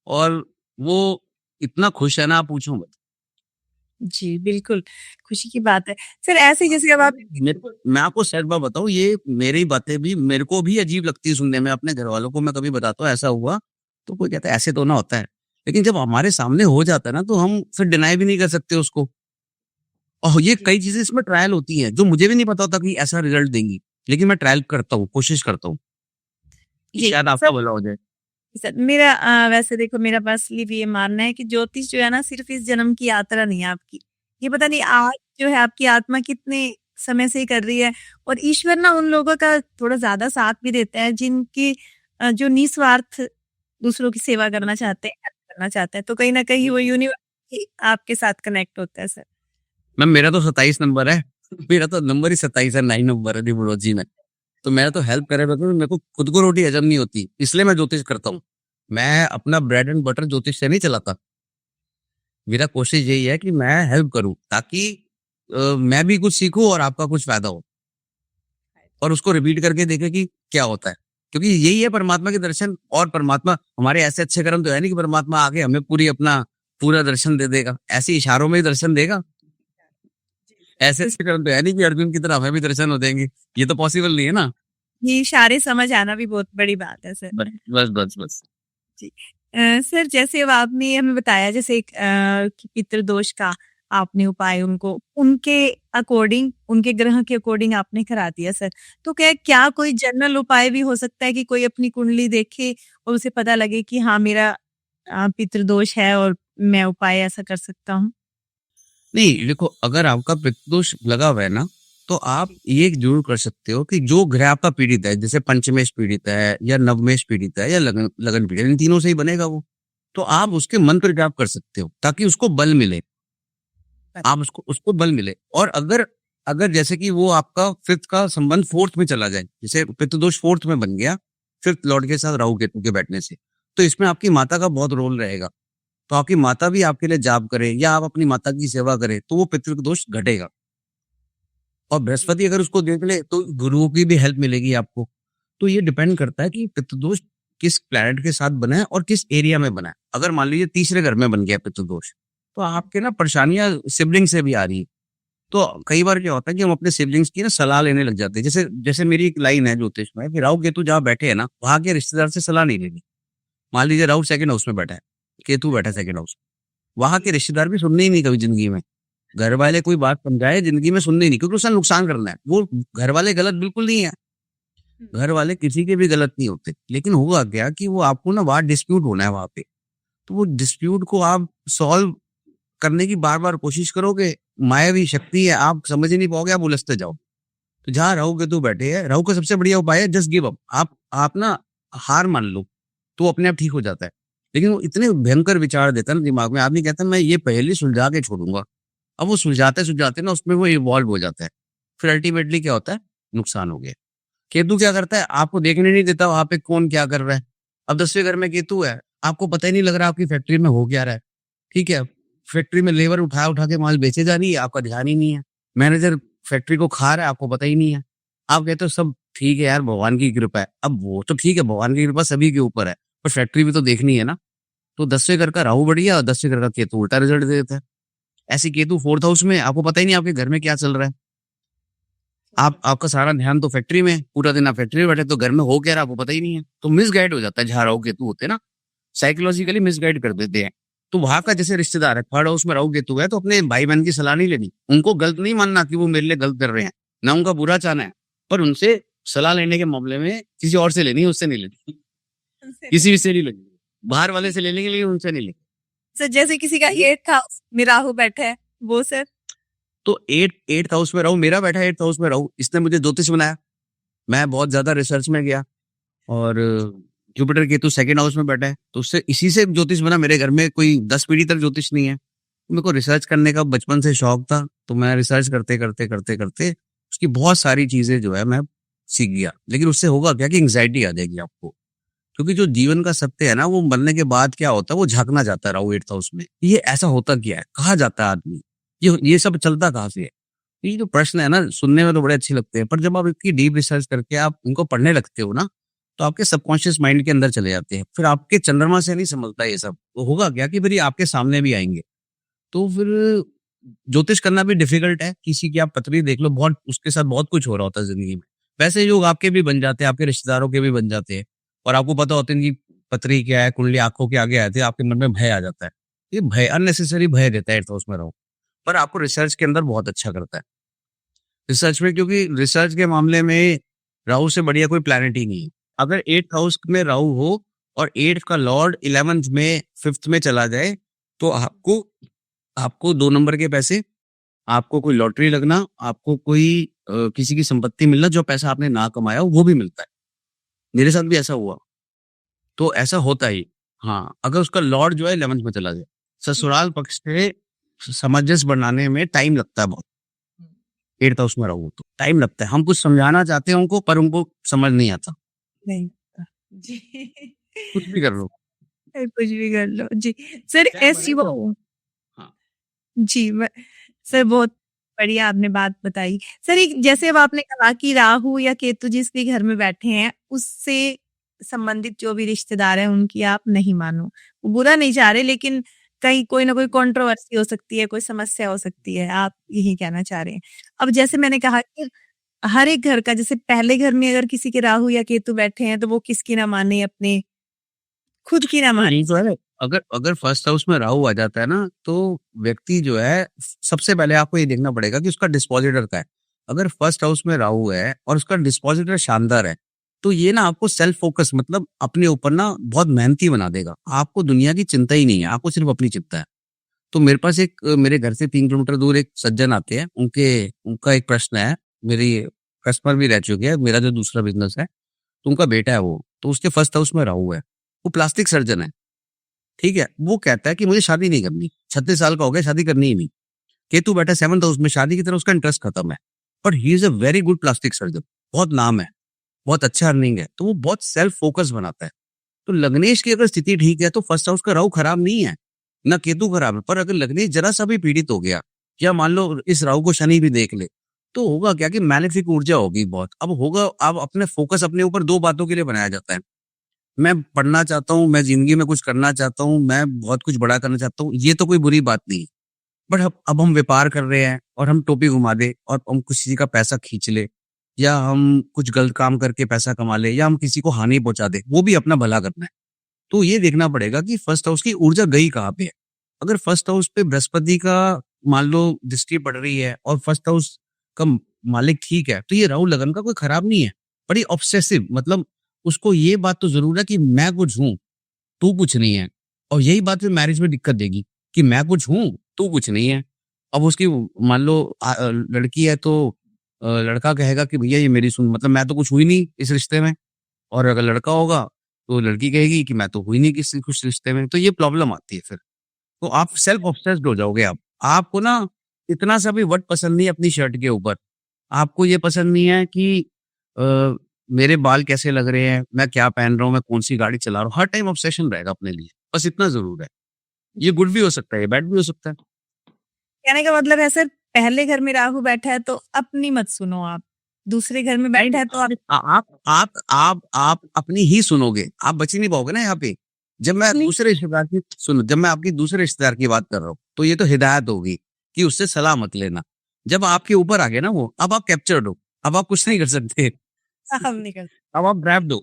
और वो इतना खुश है ना, आप पूछो मत। जी, बिल्कुल, खुशी की बात है। सर ऐसे ही जैसे अब आप मैं आपको सच बात बताऊं, ये मेरी बातें भी मेरे को भी अजीब लगती है सुनने में। अपने घर वालों को मैं कभी बताता हूँ ऐसा हुआ, तो कोई कहता है ऐसे तो ना होता है, लेकिन जब हमारे सामने हो जाता है ना, तो हम फिर डिनाई भी नहीं कर सकते उसको। और ये कई चीजें इसमें ट्रायल होती हैं जो मुझे भी नहीं पता होता कि ऐसा रिजल्ट देंगी, लेकिन मैं ट्रायल करता हूँ, कोशिश करता हूँ कि जी, शायद आपका सब भला हो जाए। सर मेरा वैसे देखो मेरा पर्सनली भी ये मानना है कि ज्योतिष जो है ना सिर्फ़ इस जन्म की यात्रा नहीं है आपकी। ये पता नहीं आज जो है आपकी आत्मा कितने समय से ही कर रही है और ईश्वर ना उन लोगों का थोड़ा ज़्यादा साथ भी देता है जिनकी जो निस्वार्थ दूसरों की सेवा करना चाहते हैं, हेल्प करना चाहते हैं। तो कहीं न कहीं वो यूनिवर्स ही आपके साथ कनेक्ट होता है सर। मैम मेरा तो 27 नंबर है, मेरा तो नंबर ही 27 है, 9 नंबर है न्यूमरोलॉजी में। तो मैं तो हेल्प करे बगैर मेरे को खुद को रोटी हजम नहीं होती, इसलिए मैं ज्योतिष करता हूँ। मैं अपना ब्रेड एंड बटर ज्योतिष से नहीं चलाता। मेरा कोशिश यही है कि मैं हेल्प करूं ताकि मैं भी कुछ सीखूं और आपका कुछ फायदा हो, और उसको रिपीट करके देखें कि क्या होता है। क्योंकि यही है परमात्मा के दर्शन। और परमात्मा हमारे ऐसे अच्छे कर्म तो है नहीं कि परमात्मा आके हमें पूरी अपना पूरा दर्शन दे देगा, ऐसे इशारों में ही दर्शन देगा। ऐसे ऐसे कर्म तो है नहीं कि अर्जुन की तरह हमें भी दर्शन हो देंगे, ये तो पॉसिबल नहीं है ना। ये इशारे समझ आना भी बहुत बड़ी बात है सर। बस बस बस। जी। सर जैसे अब आपने हमें बताया जैसे एक कि पितृदोष का आपने उपाय उनको उनके अकॉर्डिंग उनके ग्रह के अकॉर्डिंग आपने करा दिया सर। तो क्या कोई जनरल उपाय भी हो सकता है कि कोई अपनी कुंडली देखे और उसे पता लगे कि हाँ मेरा पितृदोष है और मैं उपाय ऐसा कर सकता हूँ? नहीं देखो, अगर आपका पितृदोष लगा हुआ है ना, तो आप ये जरूर कर सकते हो कि जो ग्रह आपका पीड़ित है, जैसे पंचमेश पीड़ित है या नवमेश पीड़ित है या लगन लगन पीड़ित है, इन तीनों से ही बनेगा वो। तो आप उसके मंत्र जाप कर सकते हो ताकि उसको बल मिले। आप उसको उसको बल मिले। और अगर अगर जैसे कि वो आपका फिफ्थ का संबंध फोर्थ में चला जाए, जैसे पितृदोष फोर्थ में बन गया फिफ्थ लॉर्ड के साथ राहु केतु के बैठने से, तो इसमें आपकी माता का बहुत रोल रहेगा। तो आपकी माता भी आपके लिए जाप करे या आप अपनी माता की सेवा करें तो वो पितृदोष घटेगा। और बृहस्पति अगर उसको देख ले तो गुरुओं की भी हेल्प मिलेगी आपको। तो ये डिपेंड करता है कि पितृदोष किस प्लैनेट के साथ बना है और किस एरिया में बना है। अगर मान लीजिए तीसरे घर में बन गया पितृदोष, तो आपके ना परेशानियां सिबलिंग से भी आ रही है। तो कई बार क्या होता है कि हम अपने सिबलिंग्स की ना सलाह लेने लग जाते हैं। जैसे जैसे मेरी एक लाइन है ज्योतिष में कि राहु केतु जहाँ बैठे हैं ना, वहां के रिश्तेदार से सलाह नहीं लेनी। मान लीजिए राहु सेकंड हाउस में बैठा है, केतु बैठा है सेकंड हाउस, वहां के रिश्तेदार भी सुनने ही नहीं कभी जिंदगी में। घर वाले कोई बात समझाए जिंदगी में सुनने ही नहीं, क्योंकि उसका नुकसान करना है। वो घर वाले गलत बिल्कुल नहीं है, घर वाले किसी के भी गलत नहीं होते, लेकिन होगा क्या कि वो आपको ना वहां डिस्प्यूट होना है वहां पे। तो वो डिस्प्यूट को आप सॉल्व करने की बार बार कोशिश करोगे, मायावी शक्ति है, आप समझ ही नहीं पाओगे, आप उलझते जाओ। तो जहाँ राहु केतु बैठे हैं, राहु का सबसे बढ़िया उपाय है जस्ट गिव अप। आप ना हार मान लो, तो वो अपने आप ठीक हो जाता है। लेकिन वो इतने भयंकर विचार देता है ना दिमाग में, आदमी कहता है मैं ये पहले सुलझा के छोड़ूंगा। अब वो सुलझाते सुलझाते ना उसमें वो इवॉल्व हो जाता है। फिर अल्टीमेटली क्या होता है, नुकसान हो गया। केतु क्या करता है, आपको देखने नहीं देता वहां पे कौन क्या कर रहा है। अब 10वें घर में केतु है, आपको पता ही नहीं लग रहा आपकी फैक्ट्री में हो क्या रहा है। ठीक है, फैक्ट्री में लेबर उठा उठा के माल बेचे जा रही है, आपका ध्यान ही नहीं है। मैनेजर फैक्ट्री को खा रहा है, आपको पता ही नहीं है। आप कहते हो सब ठीक है यार, भगवान की कृपा है। अब वो तो ठीक है, भगवान की कृपा सभी के ऊपर है, पर फैक्ट्री भी तो देखनी है ना। तो 10वें घर का राहु बढ़िया और 10वें घर का केतु उल्टा रिजल्ट दे देता है। ऐसी केतु फोर्थ हाउस में, आपको पता ही नहीं आपके घर में क्या चल रहा है। आप आपका सारा ध्यान तो फैक्ट्री में, पूरा दिन आप फैक्ट्री में बैठे, तो घर में हो क्या रहा है आपको पता ही नहीं है। तो मिसगाइड हो जाता है, जहाँ राहु केतु होते हैं ना, साइकोलॉजिकली मिसगाइड कर देते हैं। तो वहां का जैसे रिश्तेदार है, थर्ड हाउस में राहु केतु है, तो अपने भाई बहन की सलाह नहीं लेनी, उनको गलत नहीं मानना कि वो मेरे लिए गलत कर रहे हैं, ना उनका बुरा चाहना है, पर उनसे सलाह लेने के मामले में किसी और से लेनी है, उससे नहीं लेनी, किसी भी से नहीं लेनी। बाहर वाले से ले लेंगे लेकिन उनसे नहीं लेंगे। सर जैसे किसी का 8th हाउस में राहु बैठा है वो सर? तो एट्थ हाउस में राहु मेरा बैठा है, एट्थ हाउस में राहु, इसने मुझे ज्योतिष बनाया। मैं बहुत ज्यादा रिसर्च में गया और जुपिटर केतु सेकंड हाउस में बैठा है, तो उससे इसी से ज्योतिष बना। मेरे घर में कोई 10 पीढ़ी तक ज्योतिष नहीं है। मेरे को रिसर्च करने का बचपन से शौक था, तो मैं रिसर्च करते करते करते करते उसकी बहुत सारी चीजें जो है मैं सीख गया। लेकिन उससे होगा क्या कि एंग्जाइटी आ जाएगी आपको, क्योंकि जो जीवन का सत्य है ना, वो मरने के बाद क्या होता है वो झांकना जाता है राहु एट्थ हाउस में। ये ऐसा होता क्या है, कहा जाता है आदमी, ये सब चलता कहाँ से है। ये जो प्रश्न है ना, सुनने में तो बड़े अच्छे लगते हैं, पर जब आप इतनी डीप रिसर्च करके आप उनको पढ़ने लगते हो ना, तो आपके सबकॉन्शियस माइंड के अंदर चले जाते हैं। फिर आपके चंद्रमा से नहीं समझता ये सब, तो होगा क्या कि फिर ये आपके सामने भी आएंगे। तो फिर ज्योतिष करना भी डिफिकल्ट है। किसी की आप पत्री देख लो, बहुत उसके साथ बहुत कुछ हो रहा होता है जिंदगी में। वैसे योग आपके भी बन जाते हैं, आपके रिश्तेदारों के भी बन जाते हैं, और आपको पता होता है इनकी पत्री क्या है, कुंडली आंखों के आगे आते हैं, आपके मन में भय आ जाता है। ये भय अननेसेसरी भय देता है, तो उसमें रहो, पर आपको रिसर्च के अंदर बहुत अच्छा करता है रिसर्च में, क्योंकि रिसर्च के मामले में राहु से बढ़िया कोई प्लैनेट ही नहीं है। अगर 8th हाउस में राहु हो और 8th का लॉर्ड 11th में 5th में चला जाए, तो आपको आपको 2 नंबर के पैसे, आपको कोई लॉटरी लगना, आपको कोई किसी की संपत्ति मिलना, जो पैसा आपने ना कमाया वो भी मिलता है। मेरे साथ भी ऐसा हुआ, तो ऐसा होता ही। हाँ, अगर उसका लॉर्ड जो है 11th में चला जाए, ससुराल पक्ष से सामंजस्य बनाने में टाइम लगता है बहुत। 8th हाउस में राहु तो टाइम लगता है, हम कुछ समझाना चाहते हैं उनको, पर उनको समझ नहीं आता। नहीं जी। कुछ भी कर लो, कुछ भी कर लो जी। सर चाहे ऐसी बने वो तो। हाँ। जी सर बहुत बढ़िया आपने बात बताई। सर एक जैसे अब आपने कहा कि राहु या केतु जिस भी घर में बैठे हैं उससे संबंधित जो भी रिश्तेदार हैं उनकी आप नहीं मानो। वो बुरा नहीं चाह रहे, लेकिन कहीं कोई ना कोई कंट्रोवर्सी हो सकती है, कोई समस्या हो सकती है, आप यही कहना चाह रहे हैं। अब जैसे मैंने कहा कि हर एक घर का, जैसे पहले घर में अगर किसी के राहु या केतु बैठे हैं तो वो किसकी ना माने, अपने खुद की ना माने। तो है, अगर अगर फर्स्ट हाउस में राहु आ जाता है ना, तो व्यक्ति जो है, सबसे पहले आपको ये देखना पड़ेगा कि उसका डिस्पोजिटर का है। अगर फर्स्ट हाउस में राहु है और उसका डिस्पोजिटर शानदार है, तो ये ना आपको सेल्फ फोकस, मतलब अपने ऊपर ना बहुत मेहनती बना देगा। आपको दुनिया की चिंता ही नहीं है, आपको सिर्फ अपनी चिंता है। तो मेरे पास मेरे घर से 3 किलोमीटर दूर एक सज्जन आते हैं, उनका एक प्रश्न है, मेरी कस्टमर भी रह चुके हैं, मेरा जो दूसरा बिज़नेस है, तो उनका बेटा है वो, तो उसके फर्स्ट हाउस में राहु है। वो प्लास्टिक सर्जन है, ठीक है? वो कहता है कि मुझे शादी नहीं करनी, 36 साल का हो गया, शादी करनी ही नहीं। केतु बैठा है 7th हाउस में, शादी की तरफ उसका इंटरेस्ट खत्म है। But he is a very good plastic surgeon, बहुत नाम है, बहुत अच्छा अर्निंग है, तो वो बहुत सेल्फ फोकस बनाता है। तो लग्नेश की अगर स्थिति ठीक है, तो फर्स्ट हाउस का राहु खराब नहीं है, ना केतु खराब है। पर अगर लग्नेश जरा सा भी पीड़ित हो गया, या मान लो इस राहु को शनि भी देख ले, तो होगा क्या कि मैलेफिक ऊर्जा होगी बहुत। अब अपने फोकस अपने ऊपर 2 बातों के लिए बनाया जाता है। मैं पढ़ना चाहता हूँ, मैं ज़िंदगी में कुछ करना चाहता हूँ, मैं बहुत कुछ बड़ा करना चाहता हूँ, ये तो कोई बुरी बात नहीं है। बट अब हम व्यापार कर रहे हैं और हम टोपी घुमा दें और हम किसी का पैसा खींच ले, या हम कुछ गलत काम करके पैसा कमा ले, या हम किसी को हानि पहुँचा दें, वो भी अपना भला करना है। तो ये देखना पड़ेगा कि फर्स्ट हाउस की ऊर्जा गई कहाँ पे है। अगर फर्स्ट हाउस पे बृहस्पति का मान लो दृष्टि पड़ रही है और फर्स्ट हाउस का मालिक ठीक है, तो ये राहु लगन का कोई खराब नहीं है। बड़ी ऑब्सेसिव, मतलब उसको ये बात तो जरूर है कि मैं कुछ हूँ, तू कुछ नहीं है। और यही बात फिर मैरिज में दिक्कत देगी कि मैं कुछ हूँ, तू कुछ नहीं है। अब उसकी मान लो लड़की है, तो लड़का कहेगा कि भैया ये मेरी सुन, मतलब मैं तो कुछ हुई नहीं इस रिश्ते में। और अगर लड़का होगा, तो लड़की कहेगी कि मैं तो हुई नहीं किसी कुछ रिश्ते में। तो ये प्रॉब्लम आती है फिर। तो आप सेल्फ ऑब्सेस्ड हो जाओगे आप। आपको ना इतना सा भी वट पसंद नहीं है अपनी शर्ट के ऊपर। आपको ये पसंद नहीं है कि अ, मेरे बाल कैसे लग रहे हैं, मैं क्या पहन रहा हूँ, मैं कौन-सी गाड़ी चला रहा हूँ। हर टाइम ऑब्सेशन रहेगा अपने लिए। बस इतना ज़रूर है। ये गुड भी हो सकता है, ये बैड भी हो सकता है। कहने का मतलब है सर, पहले घर में राहु बैठा है तो अपनी मत सुनो आप, दूसरे घर में बैठा है तो आप आप अपनी ही सुनोगे। आप बच ही नहीं पाओगे ना यहाँ पे। जब मैं आपकी दूसरे रिश्तेदार की बात कर रहा हूँ, तो ये तो हिदायत होगी कि उससे सलाह मत लेना। जब आपके ऊपर आ गया ना वो, अब आप कैप्चर्ड हो। अब आप कुछ नहीं कर सकते। हम नहीं कर अब आप ट्रैप्ड हो।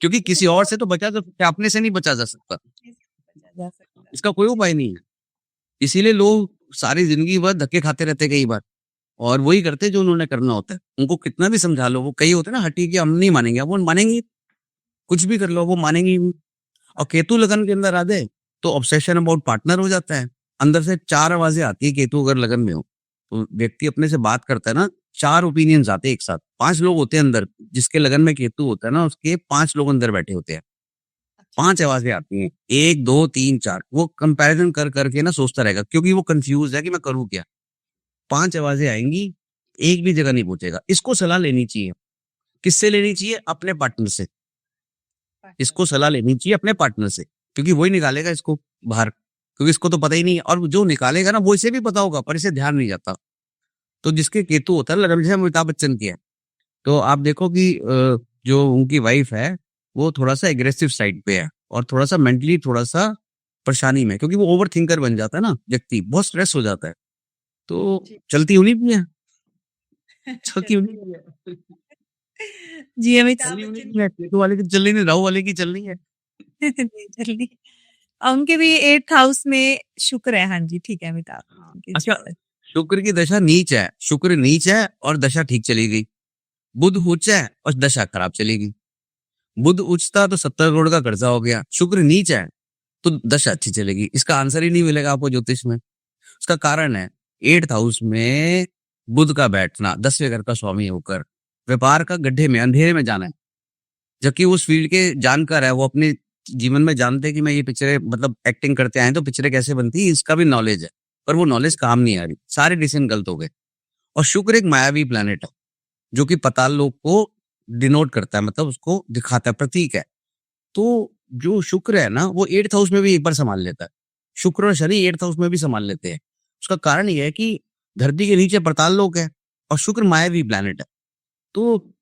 क्योंकि किसी और से तो बचा जा सकता है, अपने से नहीं बचा जा सकता। जा सकता। इसका कोई उपाय नहीं है। इसीलिए लोग सारी जिंदगी भर धक्के खाते रहते कई बार, और वही करते जो उन्होंने करना होता है। उनको कितना भी समझा लो, वो कई होते हैं ना हटी कि हम नहीं मानेंगे, अब वो मानेंगे। कुछ भी कर लो वो मानेंगे ही नहीं। और केतु लगन के अंदर आ जाए, तो ऑब्सेशन अबाउट पार्टनर हो जाता है। अंदर से 4 आवाजें आती है केतु अगर लगन में हो, तो व्यक्ति अपने से बात करता है ना, 4 ओपिनियंस आते हैं एक साथ। 5 लोग होते हैं अंदर, जिसके लगन में केतु होता है ना, उसके 5 लोग अंदर बैठे होते हैं। 5 आवाजें आती हैं, 1, 2, 3, 4। वो कंपैरिजन कर करके ना सोचता रहेगा, क्योंकि वो कंफ्यूज है कि मैं करूँ क्या। 5 आवाजें आएंगी, एक भी जगह नहीं पहुंचेगा। इसको सलाह लेनी चाहिए। किससे लेनी चाहिए? अपने पार्टनर से। इसको सलाह लेनी चाहिए अपने पार्टनर से, क्योंकि वही निकालेगा इसको बाहर। क्योंकि इसको तो पता ही नहीं है, और जो निकालेगा ना वो इसे भी पता होगा, पर इसे ध्यान नहीं जाता। तो जिसके केतु होता है लगन, जैसे अमिताभ बच्चन की है, तो आप देखो कि जो उनकी वाइफ है, वो थोड़ा सा एग्रेसिव साइड पे है, और थोड़ा सा मेंटली थोड़ा सा परेशानी में, क्योंकि वो ओवर थिंकर बन जाता है ना व्यक्ति, बहुत स्ट्रेस हो जाता है। तो चलती उन्हीं की है। चलती उन्हीं की है। जी, अमिताभ चलनी उन्हीं बच्चन की है। केतु वाले की चल रही नहीं, राहु वाले की चल रही है। नहीं जल्दी। उनके भी 8th हाउस में शुक्र है। हाँ जी, ठीक है, अमिताभ बच्चन की अच्छा, शुक्र है। शुक्र की दशा नीच है। शुक्र नीच है और दशा ठीक चली गई। बुध उच्च है और दशा खराब चली गई। बुध उच्च था तो 70 करोड़ का कर्जा हो गया। शुक्र नीच है तो दशा अच्छी चलेगी। इसका आंसर ही नहीं मिलेगा आपको ज्योतिष में। उसका कारण है 8th हाउस में बुध का बैठना, 10वें घर का स्वामी होकर व्यापार का गड्ढे में, अंधेरे में जाना है। जबकि उस फील्ड के जानकार है, वो अपने जीवन में जानते हैं कि मैं ये पिक्चरें, मतलब एक्टिंग करते आए तो पिक्चरें कैसे बनती है, इसका भी नॉलेज है। पर वो नॉलेज काम नहीं आ रही, सारे डिसीजन गलत हो गए। और शुक्र एक मायावी प्लैनेट है, जो कि पाताल लोक को डिनोट करता है, मतलब उसको दिखाता है, प्रतीक है। तो जो शुक्र है ना, वो 8th हाउस में भी एक बार संभाल लेता है। शुक्र और शनि 8th हाउस में भी संभाल लेते हैं। उसका कारण ये है कि धरती के नीचे पाताल लोक है और शुक्र मायावी प्लैनेट है। तो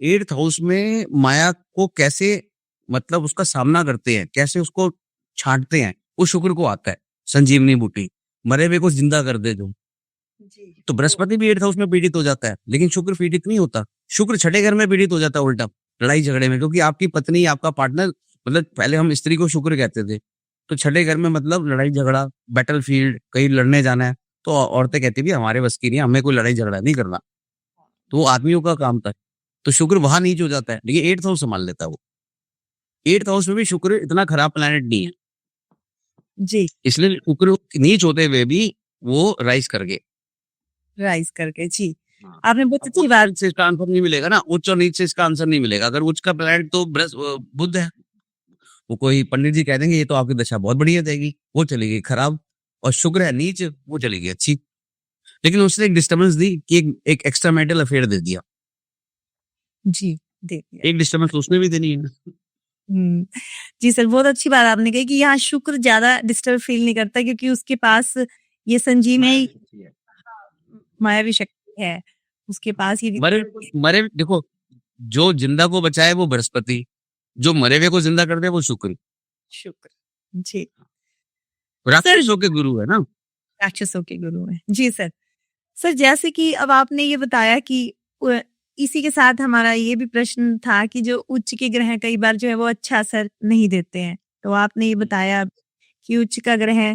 8th हाउस में माया को कैसे, मतलब उसका सामना करते हैं, कैसे उसको छांटते हैं, वो शुक्र को आता है। संजीवनी बूटी, मरे हुए को जिंदा कर दे जो। तो बृहस्पति भी 8th हाउस में पीड़ित हो जाता है, लेकिन शुक्र पीड़ित नहीं होता। शुक्र छठे घर में पीड़ित हो जाता है उल्टा, लड़ाई झगड़े में, क्योंकि आपकी पत्नी, आपका पार्टनर, मतलब पहले हम स्त्री को शुक्र कहते थे, तो छठे घर में मतलब लड़ाई झगड़ा, बैटल फील्ड, कहीं लड़ने जाना है, तो औरतें कहती भी हमारे बस की नहीं, हमें कोई लड़ाई झगड़ा नहीं करना। तो वो आदमियों का काम था। तो शुक्र वहां नीच हो जाता है, लेकिन 8th हाउस संभाल लेता है वो। 8th हाउस में भी शुक्र इतना खराब प्लैनेट नहीं है, जी, इसलिए शुक्र नीच होते हुए भी वो राइज कर गए। राइज करके जी। हाँ। आपने बहुत आपको अच्छी बात नीच से इसका आंसर नहीं मिलेगा ना, उच्च और नीच से इसका आंसर नहीं मिलेगा। अगर उच्च का प्लैनेट तो बुध है, वो कोई पंडित जी कह देंगे ये तो आपकी दशा बहुत बढ़िया जाएगी, वो चली गई खराब। और शुक्र है नीच, वो चली गई अच्छी। लेकिन उसने एक डिस्टर्बेंस दी कि एक एक्स्ट्रा मैरिटल अफेयर दे दिया। जी, देखिए। एक डिस्टर्बेंस उसने भी देनी है। हुँ। जी सर, बहुत अच्छी बात आपने कही कि यहाँ शुक्र ज़्यादा डिस्टर्ब फ़ील नहीं करता क्योंकि उसके पास ये संजीवनी मायावी शक्ति है। उसके पास ये मरे मरे देखो, जो जिंदा को बचाए वो बृहस्पति, जो मरे हुए को जिंदा कर दे वो शुक्र। शुक्र। जी। राक्षसों के गुरु है ना। राक्षसों के गुरु हैं। जी सर। सर जैसे कि अब आपने ये बताया कि इसी के साथ हमारा ये भी प्रश्न था कि जो उच्च के ग्रह कई बार जो है वो अच्छा असर नहीं देते हैं। तो आपने ये बताया कि उच्च का ग्रह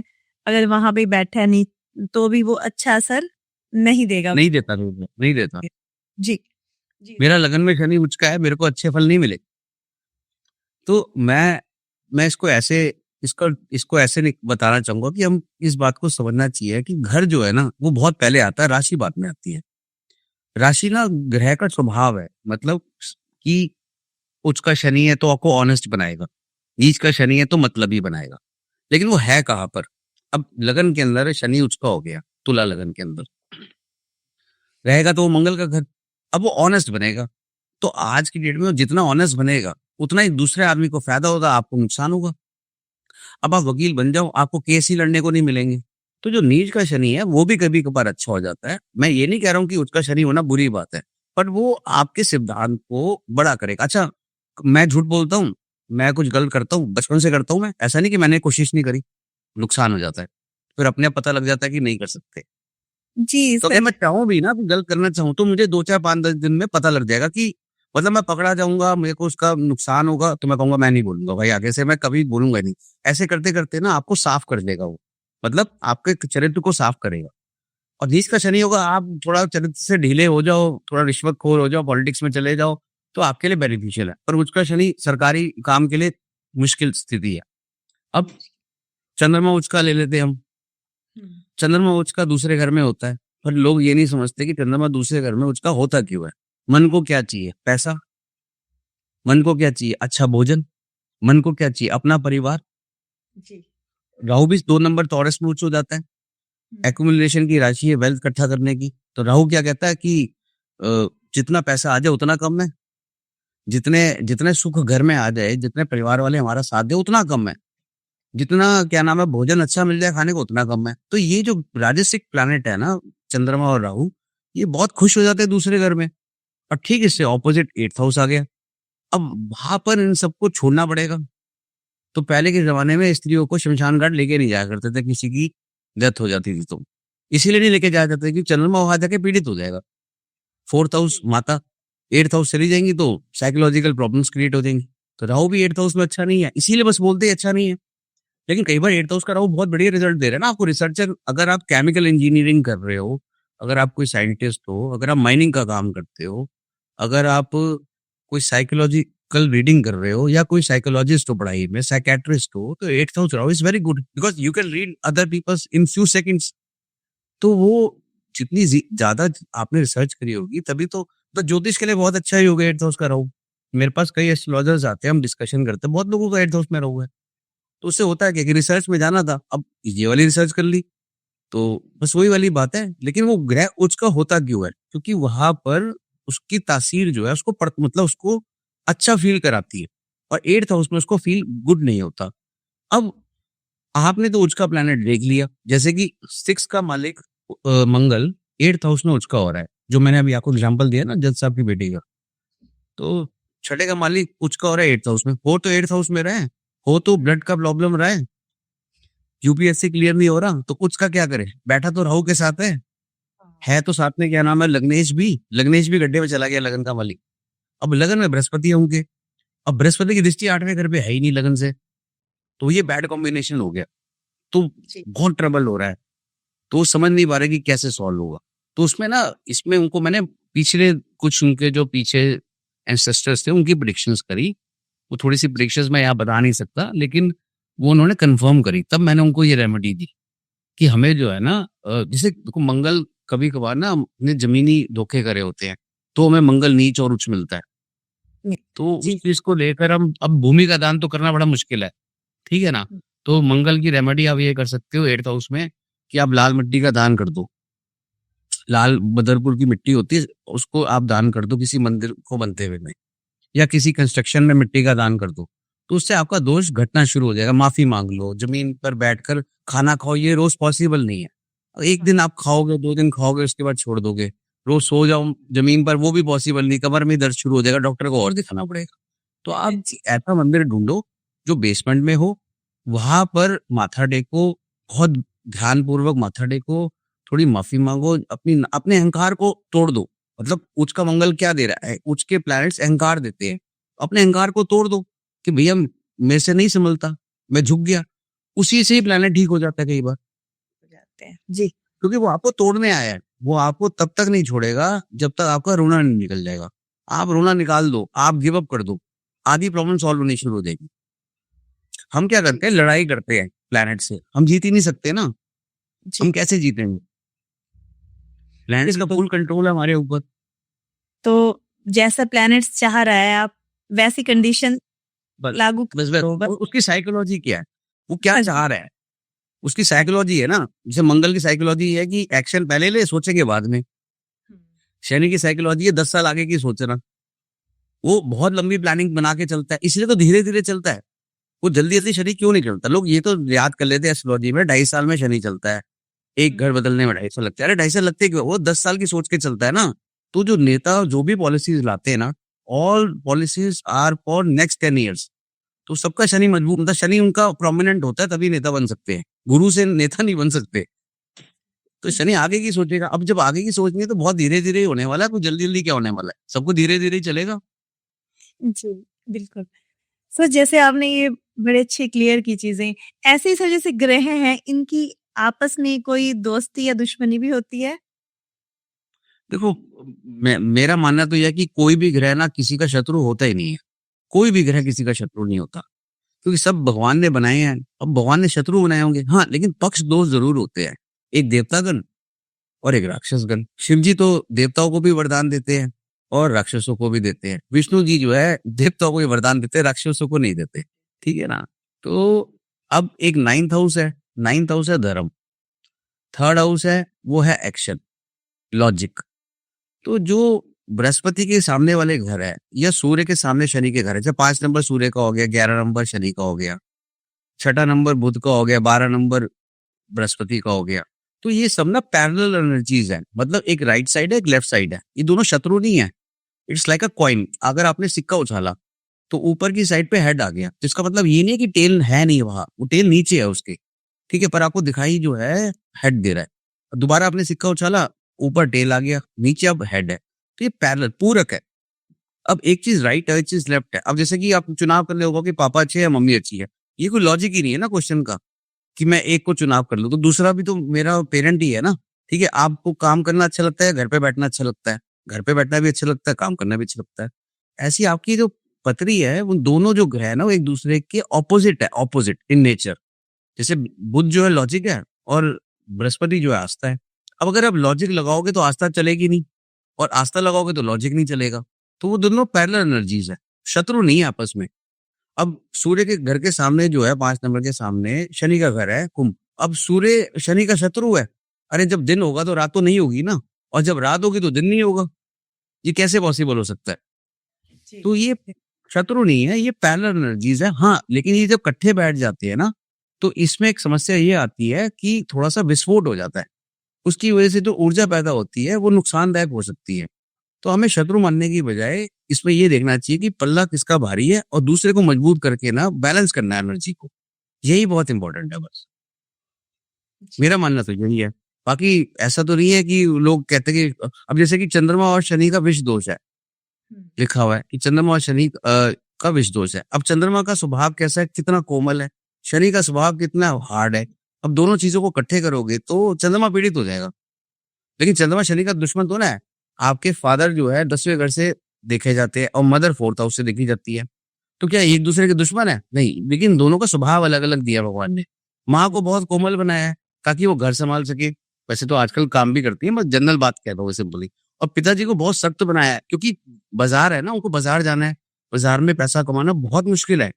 अगर वहाँ पे बैठा है नहीं तो भी वो अच्छा असर नहीं देगा। नहीं देता, नहीं देता। जी। जी। मेरा लगन में शनि उच्च का है, मेरे को अच्छे फल नहीं मिले। तो मैं इसको ऐसे नहीं बताना चाहूंगा कि हम इस बात को समझना चाहिए कि घर जो है ना वो बहुत पहले आता है, राशि बाद में आती है। राशि ना ग्रह का स्वभाव है, मतलब कि उच्च का शनि है तो आपको ऑनेस्ट बनाएगा, नीच का शनि है तो मतलबी बनाएगा। लेकिन वो है कहाँ पर? अब लगन के अंदर शनि उच्च का हो गया, तुला लगन के अंदर रहेगा तो वो मंगल का घर। अब वो ऑनेस्ट बनेगा, तो आज की डेट में वो जितना ऑनेस्ट बनेगा उतना ही दूसरे आदमी को फायदा होगा, आपको नुकसान होगा। अब आप वकील बन जाओ, आपको केस ही लड़ने को नहीं मिलेंगे। तो जो नीच का शनि है वो भी कभी कभार अच्छा हो जाता है। मैं ये नहीं कह रहा हूँ कि उसका शनि होना बुरी बात है, पर वो आपके सिद्धांत को बड़ा करेगा। अच्छा, मैं झूठ बोलता हूँ, मैं कुछ गलत करता हूँ, बचपन से करता हूँ मैं, ऐसा नहीं कि मैंने कोशिश नहीं करी, नुकसान हो जाता है, फिर अपने आप पता लग जाता है कि नहीं कर सकते। जी तो अगर सर। मैं चाहूँ भी ना, गलत करना चाहूँ तो मुझे 2 4 5 10 दिन में पता लग जाएगा कि मतलब मैं पकड़ा जाऊँगा, मेरे को उसका नुकसान होगा, तो मैं कहूँगा मैं नहीं बोलूँगा भाई, आगे से मैं कभी बोलूँगा नहीं। ऐसे करते-करते ना आपको साफ कर देगा वो, मतलब आपके चरित्र को साफ करेगा। और नीच का शनि होगा, आप थोड़ा चरित्र से ढीले हो जाओ, थोड़ा रिश्वतखोर हो जाओ, पॉलिटिक्स में चले जाओ, तो आपके लिए बेनिफिशियल है। पर उच्च का शनि सरकारी काम के लिए मुश्किल स्थिति है। अब चंद्रमा उच्च का ले लेते हैं हम। चंद्रमा उच्च का दूसरे घर में होता है, पर लोग ये नहीं समझते कि चंद्रमा दूसरे घर में उच्च का होता क्यों है। मन को क्या चाहिए? पैसा। मन को क्या चाहिए? अच्छा भोजन। मन को क्या चाहिए? अपना परिवार। जी। राहु भी 2 नंबर टॉरस में उच्च हो जाता है, एक्युमुलेशन की राशि है, वेल्थ इकट्ठा करने की। तो राहु क्या कहता है कि जितना पैसा आ जाए उतना कम है, जितने जितने सुख घर में आ जाए, जितने परिवार वाले हमारा साथ दे उतना कम है, जितना क्या नाम है भोजन अच्छा मिल जाए खाने को उतना कम है। तो ये जो राजसिक प्लैनेट है ना, चंद्रमा और राहु, ये बहुत खुश हो जाते हैं दूसरे घर में। और ठीक इससे ऑपोजिट 8th हाउस आ गया। अब वहां पर इन सबको छोड़ना पड़ेगा। तो पहले के जमाने में स्त्रियों को शमशान घाट लेके नहीं जाया करते थे, किसी की डेथ हो जाती थी तो इसीलिए नहीं लेके जाया जाता कि चंद्रमा वहां जाके पीड़ित हो जाएगा। 4th हाउस माता, 8th हाउस चली जाएंगी तो साइकोलॉजिकल प्रॉब्लम्स क्रिएट हो जाएंगी। तो राहु भी 8th हाउस में अच्छा नहीं है, इसीलिए बस बोलते हैं अच्छा नहीं है। लेकिन कई बार 8th हाउस का राहु बहुत बढ़िया रिजल्ट दे रहा है ना आपको। रिसर्चर, अगर आप केमिकल इंजीनियरिंग कर रहे हो, अगर आप कोई साइंटिस्ट हो, अगर आप माइनिंग का काम करते हो, अगर आप कोई साइकोलॉजिकल रीडिंग कर रहे हो या कोई साइकोलॉजिस्ट हो पढ़ाई में, साइकेट्रिस्ट हो, तो 8th house Rahu is very good because you can read other peoples in few seconds. तो वो जितनी ज्यादा आपने रिसर्च करी होगी तभी तो ज्योतिष के लिए बहुत अच्छा ही होगा 8th हाउस का राहु। मेरे पास कई एस्ट्रोलॉजर्स आते हैं, हम डिस्कशन करते हैं, बहुत लोगों का 8th हाउस में राहु है। तो उससे होता है क्या कि रिसर्च में जाना था, अब ये वाली रिसर्च कर ली, तो बस वही वाली बात है। लेकिन वो ग्रह उच्च का होता क्यों है? क्योंकि वहां पर उसकी तासीर जो है उसको मतलब उसको अच्छा फील कराती है, और 8th हाउस में उसको फील गुड नहीं होता। अब आपने तो उच्च का प्लैनेट देख लिया, जैसे कि 6 का मालिक मंगल 8th हाउस में उच्च का हो रहा है, जो मैंने अभी आपको एग्जाम्पल दिया ना जज साहब की बेटी का। तो छठे का मालिक उच्च का हो रहा है 8th हाउस में, हो तो 8th हाउस में रहे, हो तो ब्लड का प्रॉब्लम रहा है, यूपीएससी क्लियर नहीं हो रहा, तो कुछ का क्या करे, बैठा तो राहु के साथ है। है तो साथ में क्या नाम है लग्नेश भी गड्ढे में चला गया लगन का मालिक। अब लगन में बृहस्पति होंगे, अब बृहस्पति की दृष्टि 8वें घर पे है ही नहीं लगन से, तो ये बैड कॉम्बिनेशन हो गया, तो बहुत ट्रबल हो रहा है, तो वो समझ नहीं पा रहे कि कैसे सॉल्व होगा। तो उसमें ना इसमें उनको मैंने पिछले कुछ उनके जो पीछे एंसेस्टर्स थे उनकी प्रेडिक्शंस करी, वो थोड़ी सी प्रेडिक्शंस मैं यहाँ बता नहीं सकता, लेकिन वो उन्होंने कंफर्म करी, तब मैंने उनको ये रेमेडी दी कि हमें जो है ना जैसे देखो मंगल कभी कभार ना हमने जमीनी धोखे करे होते हैं, तो हमें मंगल नीच और उच्च मिलता है, तो उस चीज को लेकर हम अब भूमि का दान तो करना बड़ा मुश्किल है, ठीक है ना, तो मंगल की रेमेडी आप ये कर सकते हो 8th हाउस में कि आप लाल मिट्टी का दान कर दो, लाल बदरपुर की मिट्टी होती है उसको आप दान कर दो किसी मंदिर को बनते हुए में, या किसी कंस्ट्रक्शन में मिट्टी का दान कर दो, तो उससे आपका दोष घटना शुरू हो जाएगा। माफी मांग लो, जमीन पर बैठकर खाना खाओ, ये रोज पॉसिबल नहीं है। एक दिन आप खाओगे, 2 दिन खाओगे, उसके बाद छोड़ दोगे। रोज सो जाओ जमीन पर, वो भी पॉसिबल नहीं, कमर में दर्द शुरू हो जाएगा, डॉक्टर को और दिखाना पड़ेगा। तो आप ऐसा मंदिर ढूंढो जो बेसमेंट में हो, वहां पर माथा टेको, बहुत ध्यानपूर्वक माथा टेको, थोड़ी माफी मांगो, अपने अहंकार को तोड़ दो। मतलब उच्च का मंगल क्या दे रहा है, उच्च के प्लैनेट्स अहंकार देते हैं, अपने अहंकार को तोड़ दो कि भैया मेरे से नहीं संभलता, मैं झुक गया, उसी से ही प्लैनेट ठीक हो जाता है कई बार, जी। क्योंकि वो आपको तोड़ने आया है, वो आपको तब तक नहीं छोड़ेगा जब तक आपका रोना नहीं निकल जाएगा। आप रोना निकाल दो, आप गिव अप कर दो, आधी प्रॉब्लम सॉल्व होनी शुरू हो जाएगी। हम क्या करते हैं, लड़ाई करते हैं प्लैनेट से, हम जीत ही नहीं सकते ना, हम कैसे जीतेंगे? प्लैनेट्स का फुल कंट्रोल है हमारे ऊपर। तो जैसा प्लैनेट्स चाह रहा है आप वैसी कंडीशन लागू बस उसकी साइकोलॉजी क्या है, वो क्या चाह रहा है, उसकी साइकोलॉजी है ना। जैसे मंगल की साइकोलॉजी है कि एक्शन पहले ले, सोचेंगे बाद में। शनि की साइकोलॉजी है 10 साल आगे की सोचना, वो बहुत लंबी प्लानिंग बना के चलता है, इसलिए तो धीरे धीरे चलता है। वो जल्दी जल्दी शनि क्यों नहीं चलता, लोग ये तो याद कर लेते हैं एस्ट्रोलॉजी में 2.5 साल में शनि चलता है, एक घर बदलने में 2.5 साल लगता है। अरे 2.5 साल लगते क्यों, वो 10 साल की सोच के चलता है ना। तो जो नेता जो भी पॉलिसीज लाते हैं ना, all policies are for next 10 years. तो सबका शनि मजबूत, मतलब शनि उनका प्रोमिनेंट होता है तभी नेता बन सकते हैं, गुरु से नेता नहीं बन सकते। तो शनि आगे की सोचेगा। अब जब आगे की सोचनी है तो बहुत धीरे धीरे ही होने वाला है, कुछ जल्दी जल्दी क्या होने वाला है, सबको धीरे धीरे ही चलेगा। जी, बिल्कुल। सर जैसे आपने ये बड़े अच्छे क्लियर की चीजें, ऐसे ही सर जैसे ग्रह हैं इनकी आपस में कोई दोस्ती या दुश्मनी भी होती है? देखो मेरा मानना तो यह है कि कोई भी ग्रह ना किसी का शत्रु होता ही नहीं है, कोई भी ग्रह किसी का शत्रु नहीं होता, क्योंकि सब भगवान ने बनाए हैं। अब भगवान ने शत्रु बनाए होंगे, हाँ, लेकिन पक्ष दोष जरूर होते हैं, एक देवतागण और एक राक्षसगण। शिव जी तो देवताओं को भी वरदान देते हैं और राक्षसों को भी देते हैं। विष्णु जी जो है देवताओं को भी वरदान देते हैं, राक्षसों को नहीं देते, ठीक है ना। तो अब एक 9th हाउस है, 9th हाउस है धर्म, 3rd हाउस है वो है एक्शन, लॉजिक। तो जो बृहस्पति के सामने वाले घर है या सूर्य के सामने शनि के घर है, जैसे 5 नंबर सूर्य का हो गया, 11 नंबर शनि का हो गया, 6ठा नंबर बुध का हो गया, 12 नंबर बृहस्पति का हो गया, तो ये सब ना पैरेलल एनर्जीज है। मतलब एक राइट साइड है, एक लेफ्ट साइड है, ये दोनों शत्रु नहीं है। इट्स लाइक अ कॉइन, अगर आपने सिक्का उछाला तो ऊपर की साइड पे हेड आ गया, जिसका मतलब ये नहीं है कि टेल है नहीं वहां, वो टेल नीचे है उसके, ठीक है, पर आपको दिखाई जो है हेड दे रहा है। दोबारा आपने सिक्का उछाला, ऊपर टेल आ गया, नीचे अब हेड है, तो ये पैरेलल पूरक है। अब एक चीज राइट है, एक चीज लेफ्ट है। अब जैसे कि आप चुनाव कर ले होगा कि पापा अच्छे है मम्मी अच्छी है, ये कोई लॉजिक ही नहीं है ना क्वेश्चन का कि मैं एक को चुनाव कर लूं तो दूसरा भी तो मेरा पेरेंट ही है ना, ठीक है। आपको काम करना अच्छा लगता है, घर पे बैठना अच्छा लगता है, घर पे बैठना भी अच्छा लगता है, काम करना भी अच्छा लगता है। ऐसी आपकी जो पत्री है, वो दोनों जो ग्रह है ना, वो एक दूसरे के ऑपोजिट है, ऑपोजिट इन नेचर। जैसे बुध जो है लॉजिक है और बृहस्पति जो है आस्था है। अब अगर आप लॉजिक लगाओगे तो आस्था चलेगी नहीं, और आस्था लगाओगे तो लॉजिक नहीं चलेगा। तो वो दोनों पैरेलल एनर्जीज है, शत्रु नहीं है आपस में। अब सूर्य के घर के सामने जो है 5 नंबर के सामने शनि का घर है कुंभ। अब सूर्य शनि का शत्रु है। अरे जब दिन होगा तो रात तो नहीं होगी ना, और जब रात होगी तो दिन नहीं होगा, ये कैसे पॉसिबल हो सकता है। तो ये शत्रु नहीं है, ये पैरेलल एनर्जीज है। हाँ, लेकिन ये जब इकट्ठे बैठ जाते हैं ना, तो इसमें एक समस्या ये आती है कि थोड़ा सा विस्फोट हो जाता है, उसकी वजह से जो ऊर्जा पैदा होती है वो नुकसानदायक हो सकती है। तो हमें शत्रु मानने की बजाय इसमें ये देखना चाहिए कि पल्ला किसका भारी है, और दूसरे को मजबूत करके ना बैलेंस करना है एनर्जी को, यही बहुत इंपॉर्टेंट है। बस मेरा मानना तो यही है। बाकी ऐसा तो नहीं है कि लोग कहते हैं कि अब जैसे कि चंद्रमा और शनि का विष दोष है, लिखा हुआ है कि चंद्रमा और शनि का विष दोष है। अब चंद्रमा का स्वभाव कैसा है, कितना कोमल है, शनि का स्वभाव कितना हार्ड है। अब दोनों चीजों को इकट्ठे करोगे तो चंद्रमा पीड़ित हो जाएगा। लेकिन चंद्रमा शनि का दुश्मन तो ना है। आपके फादर जो है 10वें घर से देखे जाते हैं और मदर 4th हाउस से देखी जाती है। तो क्या एक दूसरे के दुश्मन है? नहीं, लेकिन दोनों का स्वभाव अलग-अलग दिया भगवान ने। माँ को बहुत कोमल बनाया है ताकि वो घर संभाल सके। वैसे तो आजकल काम भी करती है, मैं जनरल बात कह रहा हूँ सिंपली। और पिताजी को बहुत सख्त बनाया है क्योंकि बाज़ार है ना, उनको बाज़ार जाना है। बाज़ार में पैसा कमाना बहुत मुश्किल है।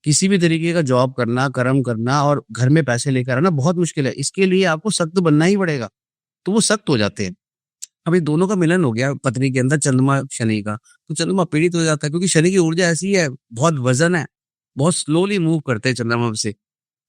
किसी भी तरीके का जॉब करना, कर्म करना और घर में पैसे लेकर आना बहुत मुश्किल है। इसके लिए आपको सख्त बनना ही पड़ेगा। तो वो सख्त हो जाते हैं। अब ये दोनों का मिलन हो गया पत्नी के अंदर चंद्रमा शनि का, तो चंद्रमा पीड़ित हो जाता है क्योंकि शनि की ऊर्जा ऐसी है, बहुत वजन है, बहुत स्लोली मूव करते हैं चंद्रमा से।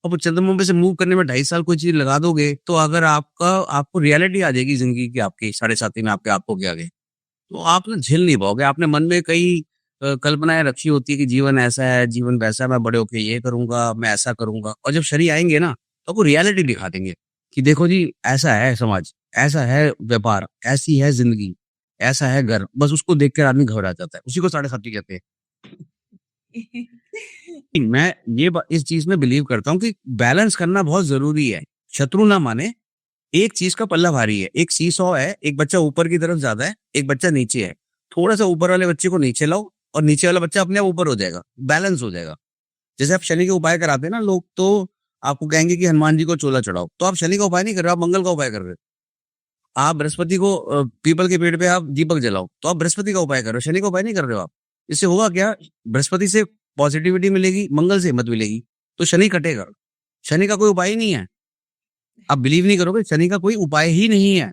अब वो चंद्रमा पे से मूव करने में 2.5 साल कोई चीज लगा दोगे तो अगर आपको रियलिटी आ जाएगी जिंदगी की, आपकी 7.5 में आपके आंखों के आगे, तो आप ना झेल नहीं पाओगे। आपने मन में कई कल्पनाएं रखी होती है कि जीवन ऐसा है, जीवन वैसा है, मैं बड़े होके ये करूंगा, मैं ऐसा करूंगा, और जब शनि आएंगे ना तो आपको रियलिटी दिखा देंगे कि देखो जी, ऐसा है समाज, ऐसा है व्यापार, ऐसी है जिंदगी, ऐसा है घर। बस उसको देख कर आदमी घबरा जाता है, उसी को 7.5 कहते हैं। मैं इस चीज में बिलीव करता हूँ कि बैलेंस करना बहुत जरूरी है। शत्रु ना माने, एक चीज का पल्ला भारी है, एक सीसॉ है, एक बच्चा ऊपर की तरफ ज्यादा है, एक बच्चा नीचे है। थोड़ा सा ऊपर वाले बच्चे को नीचे लाओ और नीचे वाला बच्चा अपने आप ऊपर हो जाएगा, बैलेंस हो जाएगा। जैसे आप शनि के उपाय कराते हैं ना लोग, तो आपको कहेंगे कि हनुमान जी को चोला चढ़ाओ, तो आप शनि का उपाय नहीं कर रहे हो, आप मंगल का उपाय कर रहे हो। आप बृहस्पति को पीपल के पेड़ पे आप दीपक जलाओ, तो आप बृहस्पति का उपाय कर रहे हो, शनि का उपाय नहीं कर रहे हो आप। इससे होगा क्या, बृहस्पति से पॉजिटिविटी मिलेगी, मंगल से हिम्मत मिलेगी, तो शनि कटेगा। शनि का कोई उपाय ही नहीं है। आप बिलीव नहीं करोगे, शनि का कोई उपाय ही नहीं है।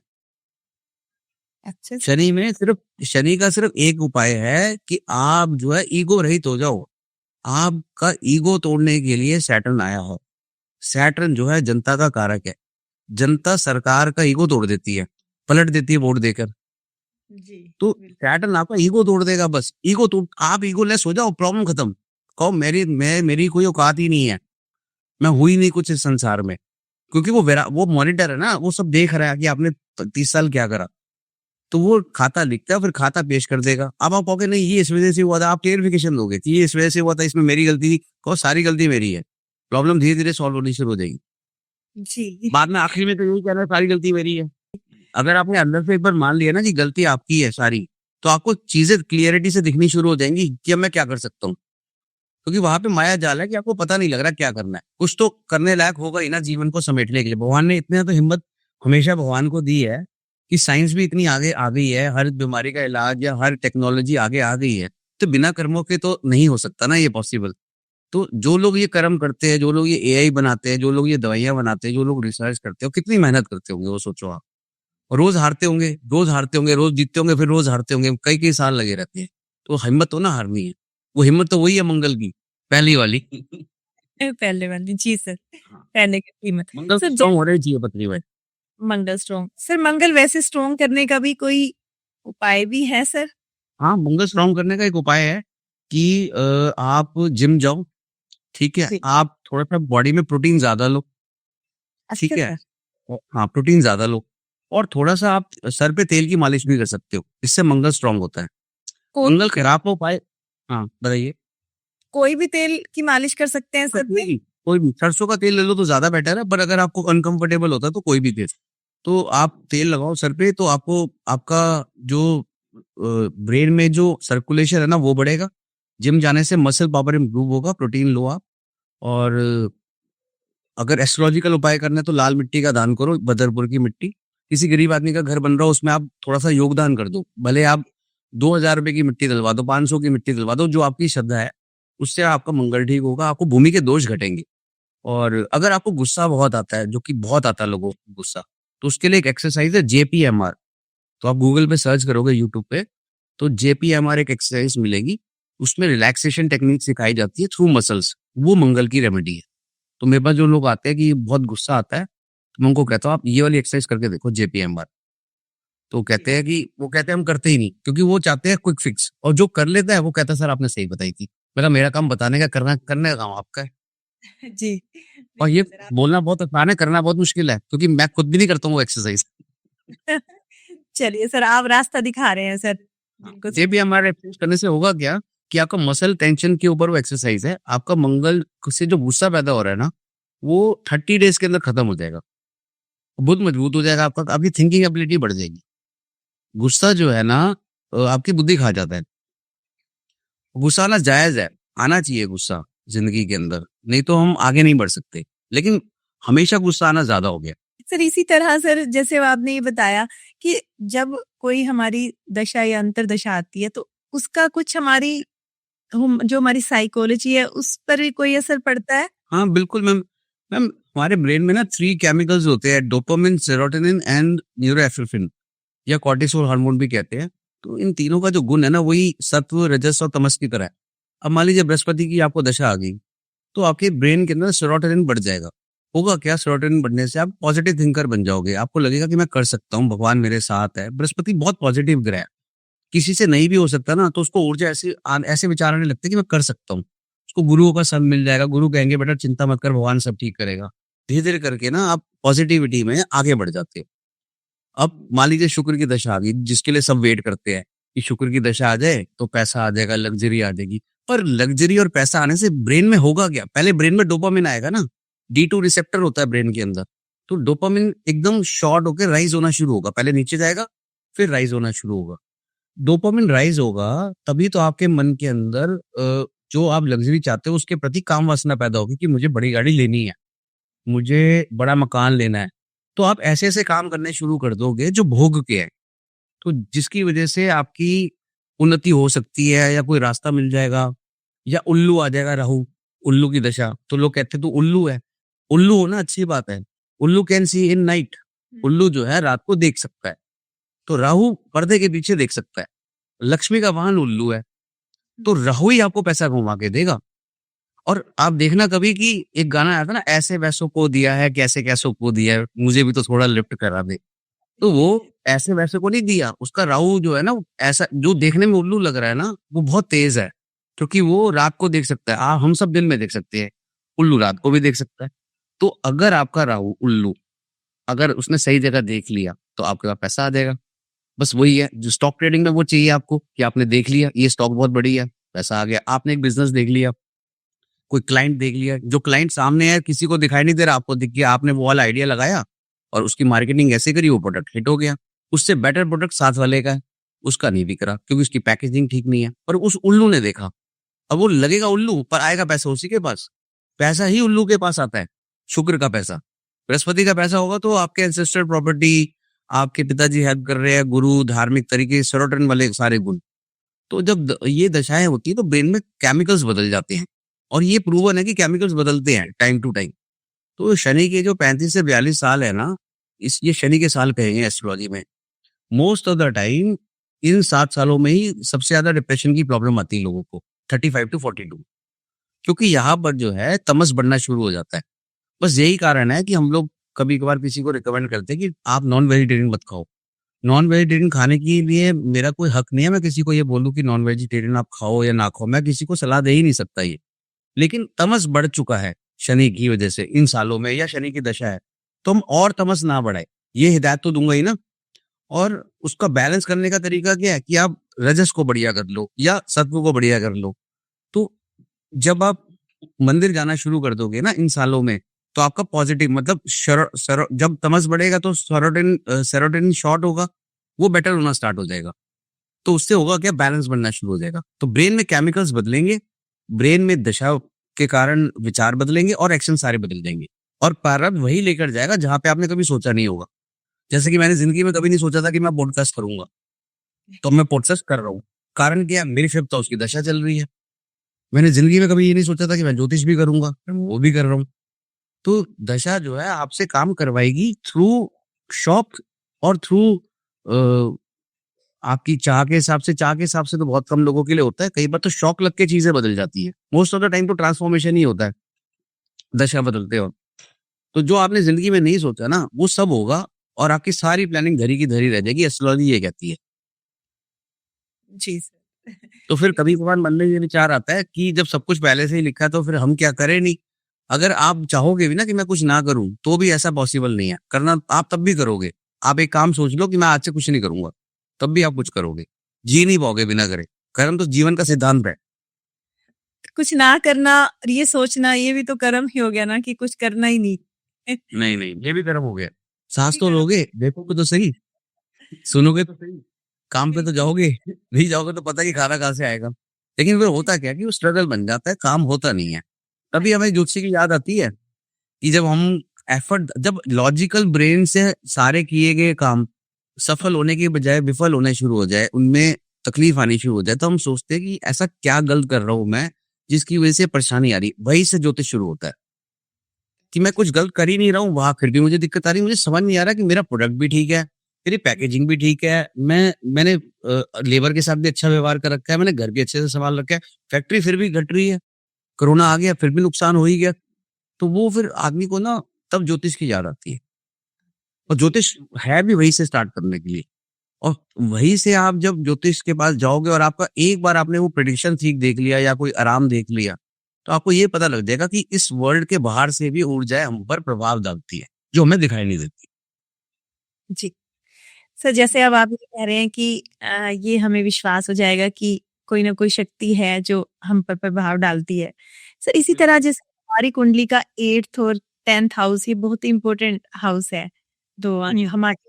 अच्छा शनि का सिर्फ एक उपाय है कि आप जो है ईगो रहित हो जाओ। आपका ईगो तोड़ने के लिए सैटर्न आया है। सैटर्न जो है जनता का कारक है। जनता सरकार का ईगो तोड़ देती है, पलट देती है वोट देकर। जी तो सैटर्न आपका ईगो तोड़ देगा। बस ईगो तोड़, आप ईगो लेस हो जाओ, प्रॉब्लम खत्म। कहो मेरी कोई औकात ही नहीं है, मैं हुई नहीं कुछ इस संसार में। क्योंकि वो मॉनिटर है ना, वो सब देख रहा है कि आपने 30 साल क्या करा। तो वो खाता लिखता है, फिर खाता पेश कर देगा। अब आप कहोगे नहीं ये इस वजह से हुआ था, आप क्लियरिफिकेशन दोगे कि ये इस वजह से हुआ था, इसमें मेरी गलती थी। कहो सारी गलती मेरी है। प्रॉब्लम धीरे धीरे सॉल्व होनी शुरू हो जाएगी। जी बाद में आखिरी में तो यही कहना है सारी गलती मेरी है। अगर आपने अंदर से एक बार मान लिया ना कि गलती आपकी है सारी, तो आपको चीजें क्लियरिटी से दिखनी शुरू हो जाएंगी कि अब मैं क्या कर सकता हूँ। क्योंकि वहां पे माया जाल है कि आपको पता नहीं लग रहा क्या करना है। कुछ तो करने लायक होगा ही ना जीवन को समेटने के लिए। भगवान ने इतने तो हिम्मत हमेशा भगवान को दी है कि साइंस भी इतनी आगे आ गई है, हर बीमारी का इलाज या हर टेक्नोलॉजी आगे आ गई है। तो बिना कर्मों के तो नहीं हो सकता ना ये पॉसिबल। तो जो लोग ये कर्म करते हैं, जो लोग ये एआई बनाते हैं, जो लोग ये दवाइयां बनाते हैं, जो लोग रिसर्च करते हैं, कितनी मेहनत करते होंगे वो सोचो आप। रोज हारते होंगे, रोज हारते होंगे, रोज जीतते होंगे, फिर रोज हारते होंगे, कई कई साल लगे रहते हैं। तो हिम्मत तो ना हारनी है। वो हिम्मत तो वही है मंगल की, पहली वाली। पहले वाली जी सर, हाँ, पहले की कीमत मंगल सर। स्ट्रांग होना ही चाहिए पत्नी में। मंगल स्ट्रॉन्ग सर, मंगल वैसे स्ट्रॉन्ग करने का भी कोई उपाय भी है सर? हाँ, मंगल स्ट्रांग करने का एक उपाय है कि आप जिम जाओ, ठीक है? जी आप थोड़ा-सा बॉडी में प्रोटीन ज़्यादा लो, ठीक अच्छा है? सर। हाँ, प्रोटीन ज़्यादा लो और थोड़ा-सा आप सर पे तेल की मालिश भी कर सकते हो, इससे मंगल स्ट्रांग होता है। कोई मंगल खराब का उपाय। हाँ, बताइए? कोई भी तेल की मालिश कर सकते हैं सर कोई पे? भी, कोई भी। सरसों का तेल ले लो तो ज़्यादा बेटर है, पर अगर आपको अनकंफर्टेबल होता है तो कोई भी तेल। तो आप तेल लगाओ सर पे, तो आपको आपका जो ब्रेन में जो सर्कुलेशन है ना वो बढ़ेगा। जिम जाने से मसल पावर इम्प्रूव होगा, प्रोटीन लो आप। और अगर एस्ट्रोलॉजिकल उपाय करना है तो लाल मिट्टी का दान करो, बदरपुर की मिट्टी। किसी गरीब आदमी का घर बन रहा हो उसमें आप थोड़ा-सा योगदान कर दो। भले आप 2000 रुपए की मिट्टी डलवा दो, 500 की मिट्टी डलवा दो, जो आपकी श्रद्धा है, उससे आपका मंगल ठीक होगा, आपको भूमि के दोष घटेंगे। और अगर आपको गुस्सा बहुत आता है, जो कि बहुत आता है लोगों को गुस्सा, तो उसके लिए एक एक्सरसाइज है जेपीएमआर। तो आप गूगल पे सर्च करोगे, यूट्यूब पे, तो जेपीएमआर एक एक्सरसाइज मिलेगी। उसमें रिलैक्सेशन टेक्निक सिखाई जाती है थ्रू मसल्स। वो मंगल की रेमेडी है। तो मेरे पास जो लोग आते हैं कि बहुत गुस्सा आता है, तो मैं उनको कहता हूँ आप ये वाली एक्सरसाइज करके देखो, जेपीएमआर। तो कहते हैं कि वो कहते हैं हम करते ही नहीं, क्योंकि वो चाहते हैं क्विक फिक्स, और जो कर लेता है वो कहता है सर आपने सही बताई थी। मेरा काम बताने का, करने का काम आपका है। जी और ये बोलना बहुत आसान है, करना बहुत मुश्किल है, क्योंकि मैं खुद भी नहीं करता हूँ वो एक्सरसाइज। चलिए सर, आप रास्ता दिखा रहे हैं सर। जिनको ये भी हमारे एक्सरसाइज करने से होगा क्या कि आपका मसल टेंशन के ऊपर वो एक्सरसाइज है, आपका मंगल से जो गुस्सा पैदा हो रहा है ना, वो 30 डेज के अंदर खत्म हो जाएगा, बहुत मजबूत हो जाएगा आपका, आपकी थिंकिंग एबिलिटी बढ़ जाएगी। गुस्सा जो है ना आपकी बुद्धि खा जाता है। गुस्सा आना जायज़ है, आना चाहिए गुस्सा ज़िंदगी के अंदर, नहीं तो हम आगे नहीं बढ़ सकते। लेकिन हमेशा गुस्सा आना ज़्यादा हो गया। सर इसी तरह सर जैसे आपने ये बताया कि जब कोई हमारी दशा या अंतर्दशा आती है तो उसका कुछ हमारी जो हमारी साइकोलॉजी है उस पर भी कोई असर पड़ता है? हाँ, बिल्कुल मैम। मैम, हमारे ब्रेन में ना 3 केमिकल्स होते हैं, डोपामाइन, सेरोटोनिन एंड न्यूरोएपिनेफ्रिन या कॉर्टिसोल हार्मोन भी कहते हैं। तो इन तीनों का जो गुण है ना, वही सत्व, रजस और तमस की तरह है। अब मान लीजिए बृहस्पति की आपको दशा आ गई, तो आपके ब्रेन के अंदर सेरोटोनिन बढ़ जाएगा। होगा क्या, सेरोटोनिन बढ़ने से आप पॉजिटिव थिंकर बन जाओगे। आपको लगेगा कि मैं कर सकता हूँ, भगवान मेरे साथ है। बृहस्पति बहुत पॉजिटिव ग्रह है। किसी से नहीं भी हो सकता ना, तो उसको ऊर्जा ऐसे विचार आने लगते हैं कि मैं कर सकता हूँ। उसको गुरुओं का संग मिल जाएगा, गुरु कहेंगे बेटा चिंता मत कर, भगवान सब ठीक करेगा। धीरे-धीरे करके ना आप पॉजिटिविटी में आगे बढ़ जाते हो। अब मान लीजिए शुक्र की दशा आ गई, जिसके लिए सब वेट करते हैं कि शुक्र की दशा आ जाए तो पैसा आ जाएगा, लग्ज़री आ जाएगी। पर लग्ज़री और पैसा आने से ब्रेन में होगा क्या? पहले ब्रेन में डोपामाइन आएगा ना, D2 रिसेप्टर होता है ब्रेन के अंदर। तो डोपामाइन एकदम शॉर्ट होके राइज़ होना शुरू होगा। पहले नीचे जाएगा, फिर राइज़ होना शुरू होगा। डोपामाइन राइज़ होगा, तभी तो आपके मन के अंदर जो आप लग्ज़री चाहते हो उसके प्रति काम वासना पैदा होगी कि मुझे बड़ी गाड़ी लेनी है, मुझे बड़ा मकान लेना है। तो आप ऐसे-ऐसे काम करने शुरू कर दोगे जो भोग के हैं। तो जिसकी वजह से आपकी उन्नति हो सकती है, या कोई रास्ता मिल जाएगा, या उल्लू आ जाएगा राहु, उल्लू की दशा। तो लोग कहते हैं तू उल्लू है। उल्लू होना अच्छी बात है। उल्लू कैन सी इन नाइट। उल्लू जो है रात को देख सकता है। तो राहु पर्दे के पीछे देख सकता है। लक्ष्मी का वाहन उल्लू है। तो राहु ही आपको पैसा घुमा के देगा। और आप देखना कभी कि एक गाना आया था ना, ऐसे वैसों को दिया है, कैसे कैसों को दिया है, मुझे भी तो थोड़ा लिफ्ट करा दे। तो वो ऐसे वैसे को नहीं दिया, उसका राहु जो है ना, ऐसा जो देखने में उल्लू लग रहा है ना, वो बहुत तेज है, क्योंकि वो रात को देख सकता है। हम सब दिन में देख सकते हैं, उल्लू रात को भी देख सकता है। तो अगर आपका राहु उल्लू, अगर उसने सही जगह देख लिया, तो आपके पास पैसा आ जाएगा। बस वही है जो स्टॉक ट्रेडिंग में वो चाहिए आपको, कि आपने देख लिया ये स्टॉक बहुत बड़ी है, पैसा आ गया। आपने एक बिजनेस देख लिया, कोई क्लाइंट देख लिया, जो क्लाइंट सामने है किसी को दिखाई नहीं दे रहा, आपको दिख गया, आपने वो वाला आइडिया लगाया और उसकी मार्केटिंग ऐसे करी, वो प्रोडक्ट हिट हो गया। उससे बेटर प्रोडक्ट साथ वाले का है, उसका नहीं बिक रहा क्योंकि उसकी पैकेजिंग ठीक नहीं है। पर उस उल्लू ने देखा, अब वो लगेगा उल्लू, पर आएगा पैसा उसी के पास। पैसा ही उल्लू के पास आता है, शुक्र का पैसा। बृहस्पति का पैसा होगा तो आपके एंसेस्टर प्रॉपर्टी, आपके पिताजी हेल्प कर रहे हैं, गुरु, धार्मिक तरीके, सेरोटोनिन वाले सारे गुण। तो जब ये दशाएं होती है तो ब्रेन में केमिकल्स बदल जाते हैं, और ये प्रूवन है कि केमिकल्स बदलते हैं टाइम टू टाइम। तो शनि के जो 35 से 42 साल है ना, इस ये शनि के साल कहेंगे एस्ट्रोलॉजी में। Most of the time in 7 सालों में ही सबसे ज्यादा डिप्रेशन की प्रॉब्लम आती है लोगों को, 35 टू 42, क्योंकि यहाँ पर जो है तमस बढ़ना शुरू हो जाता है। बस यही कारण है कि हम लोग कभी कभार किसी को रिकमेंड करते हैं कि आप नॉन वेजिटेरियन मत खाओ। नॉन वेजिटेरियन खाने के लिए मेरा कोई हक नहीं है, मैं किसी को ये बोलूं कि नॉन वेजिटेरियन आप खाओ या ना खाओ, मैं किसी को सलाह दे ही नहीं सकता ये। लेकिन तमस बढ़ चुका है शनि की वजह से इन सालों में, या शनि की दशा है, तो हम और तमस ना बढ़ाए, ये हिदायत तो दूंगा ही ना। और उसका बैलेंस करने का तरीका क्या है कि आप रजस को बढ़िया कर लो या सत्व को बढ़िया कर लो। तो जब आप मंदिर जाना शुरू कर दोगे ना इन सालों में, तो आपका पॉजिटिव मतलब जब तमस बढ़ेगा तो सेरोटोनिन शॉर्ट होगा, वो बेटर होना स्टार्ट हो जाएगा। तो उससे होगा क्या, बैलेंस बनना शुरू हो जाएगा। तो ब्रेन में केमिकल्स बदलेंगे, ब्रेन में दशा के कारण विचार बदलेंगे और एक्शन सारे बदल जाएंगे, और प्रारब्ध वही लेकर जाएगा जहां पे आपने कभी सोचा नहीं होगा। जैसे कि मैंने जिंदगी में कभी नहीं सोचा था कि मैं पॉडकास्ट करूंगा, तो मैं पॉडकास्ट कर रहा हूँ। कारण क्या, मेरी फिफ्थ हाउस की दशा चल रही है। मैंने जिंदगी में कभी ये नहीं सोचा था कि मैं ज्योतिष भी करूंगा, वो भी कर रहा हूँ। तो दशा जो है आपसे काम करवाएगी थ्रू शॉक और थ्रू आपकी चाह के हिसाब से। चाह के हिसाब से तो बहुत कम लोगों के लिए होता है, कई बार तो शौक लग के चीजें बदल जाती है। मोस्ट ऑफ द टाइम तो ट्रांसफॉर्मेशन ही होता है दशा बदलते हो। तो जो आपने जिंदगी में नहीं सोचा ना, वो सब होगा, और आपकी सारी प्लानिंग धरी की धरी रह जाएगी, एस्ट्रोलॉजी ये कहती है। जी सर। तो फिर कभी कभार मन में ये विचार आता है कि जब सब कुछ पहले से ही लिखा है तो फिर हम क्या करें नहीं। अगर आप चाहोगे भी ना कि मैं कुछ ना करूं, तो भी ऐसा पॉसिबल नहीं है। करना आप तब भी करोगे। आप एक काम सोच लो कि मैं आज से कुछ नहीं करूंगा, तब भी आप कुछ करोगे। जी नहीं पाओगे बिना करे। कर्म तो जीवन का सिद्धांत है। कुछ ना करना और ये सोचना, ये भी तो कर्म ही हो गया ना कि कुछ करना ही नहीं। नहीं नहीं, ये भी कर्म हो गया। सांस भी तो कर्म। लोगे, देखोगे तो सही, सुनोगे तो सही, काम पे तो जाओगे। नहीं जाओगे तो पता ही खाना कहाँ से आएगा। लेकिन फिर होता क्या कि वो स्ट्रगल बन जाता है, काम होता नहीं है। तभी हमें ज्योतिषी की याद आती है कि जब हम एफर्ट, जब लॉजिकल ब्रेन से सारे किए गए काम सफल होने के बजाय विफल होने शुरू हो जाए, उनमें तकलीफ आनी शुरू हो जाए, तो हम सोचते हैं कि ऐसा क्या गलत कर रहा हूं मैं जिसकी वजह से परेशानी आ रही। वही से ज्योतिष शुरू होता है कि मैं कुछ गलत कर ही नहीं रहा हूँ, वहां फिर भी मुझे दिक्कत आ रही है। मुझे समझ नहीं आ रहा कि मेरा प्रोडक्ट भी ठीक है, मेरी पैकेजिंग भी ठीक है, मैंने लेबर के साथ भी अच्छा व्यवहार कर रखा है, मैंने घर भी अच्छे से संभाल रखा है, फैक्ट्री फिर भी घट रही है, कोरोना आ गया फिर भी नुकसान हो ही गया। तो वो फिर आदमी को ना तब ज्योतिष की याद आती है। और ज्योतिष है भी वहीं से स्टार्ट करने के लिए। और वहीं से आप जब ज्योतिष के पास जाओगे और आपका एक बार आपने वो प्रेडिक्शन ठीक देख लिया या कोई आराम देख लिया, तो आपको ये पता लग जाएगा कि इस वर्ल्ड के बाहर से भी ऊर्जाएं हम पर प्रभाव डालती है, जो हमें दिखाई नहीं देती। जी। सर, जैसे अब आप ये कह रहे हैं कि ये हमें विश्वास हो जाएगा कि कोई ना कोई शक्ति है जो हम पर प्रभाव डालती है। सर, इसी तरह जैसे हमारी कुंडली का 8th और 10th हाउस ये बहुत ही इम्पोर्टेंट हाउस है। तो हमारे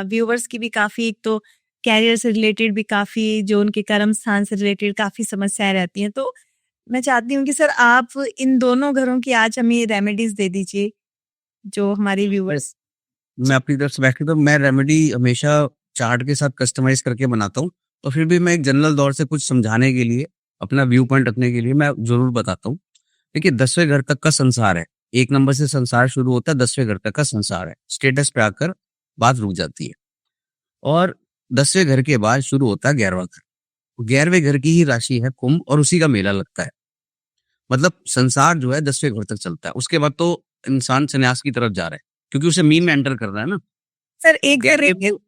व्यूअर्स की भी काफ़ी, एक तो करियर से रिलेटेड भी काफ़ी, जो उनके कर्म स्थान से रिलेटेड काफ़ी समस्याएँ रहती हैं। तो मैं चाहती हूँ कि सर आप इन दोनों घरों की आज हमें रेमेडीज़ दे दीजिए, जो हमारे व्यूअर्स। मैं अपनी तरफ से बैठ तो मैं रेमेडी हमेशा चार्ट के साथ कस्टमाइज करके बनाता हूँ। तो फिर भी मैं एक जनरल दौर से कुछ समझाने के लिए, अपना व्यू पॉइंट रखने के लिए मैं जरूर बताता हूँ। देखिए, 10वें घर तक का संसार है। 1 नंबर से संसार शुरू होता है, 10वें घर तक का संसार है। स्टेटस पे आकर बात रुक जाती है। और 10वें घर के बाद शुरू होता है 11वां घर। 11वें घर की ही राशि है कुंभ और उसी का मेला लगता है। मतलब संसार जो है 10वें घर तक चलता है। उसके बाद तो इंसान संन्यास की तरफ जा रहा है, क्योंकि उसे मीन में एंटर करना है ना। सर, एक से 11वें में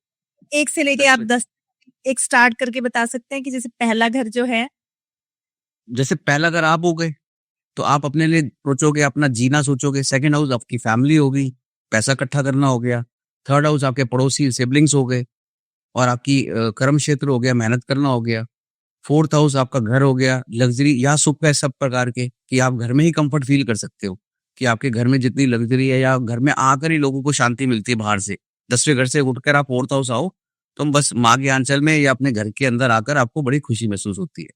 1 से लेके आप 10 एक स्टार्ट करके बता सकते हैं कि जैसे पहला घर जो है। जैसे पहला घर आप हो गए, तो आप अपने लिए सोचोगे, अपना जीना सोचोगे। सेकंड हाउस आपकी फैमिली होगी, पैसा इकट्ठा करना हो गया। थर्ड हाउस आपके पड़ोसी सिबलिंग्स हो गए और आपकी कर्म क्षेत्र हो गया, मेहनत करना हो गया। फोर्थ हाउस आपका घर हो गया, लग्जरी या सुख है सब प्रकार के, कि आप घर में ही कंफर्ट फील कर सकते हो, कि आपके घर में जितनी लग्जरी है या घर में आकर ही लोगों को शांति मिलती है बाहर से। 10वें घर से उठकर आप फोर्थ हाउस आओ, तो बस माँ के आंचल में या अपने घर के अंदर आकर आपको बड़ी खुशी महसूस होती है।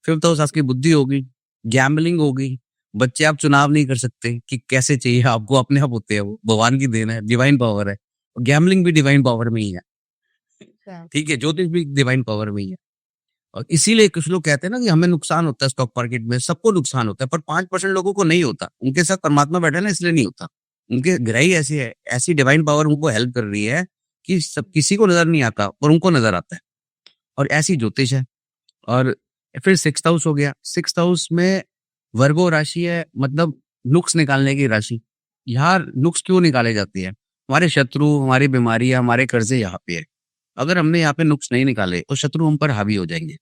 फिफ्थ हाउस आपकी बुद्धि होगी, गैम्बलिंग होगी। बच्चे आप चुनाव नहीं कर सकते कि कैसे चाहिए आपको, अपने आप होते हैं, वो भगवान की देन है, डिवाइन पावर है। गैम्बलिंग भी डिवाइन पावर में ही है। ठीक है, ज्योतिष भी डिवाइन पावर में ही है। और इसीलिए कुछ लोग कहते हैं ना कि हमें नुकसान होता है स्टॉक मार्केट में, सबको नुकसान होता है, पर 5% लोगों को नहीं होता। उनके साथ परमात्मा बैठा है ना, इसलिए नहीं होता। उनके ग्रह ही ऐसी है, ऐसी डिवाइन पावर उनको हेल्प कर रही है कि सब किसी को नजर नहीं आता पर उनको नजर आता है। और ऐसी ज्योतिष है। और फिर 6th हाउस हो गया। 6th हाउस में वर्गो राशि है, मतलब नुक्स निकालने की राशि। यहाँ नुक्स क्यों निकाले जाती है? हमारे शत्रु, हमारी बीमारियां, हमारे कर्जे यहाँ पे है। अगर हमने यहाँ पे नुक्स नहीं निकाले तो शत्रु हम पर हावी हो जाएंगे,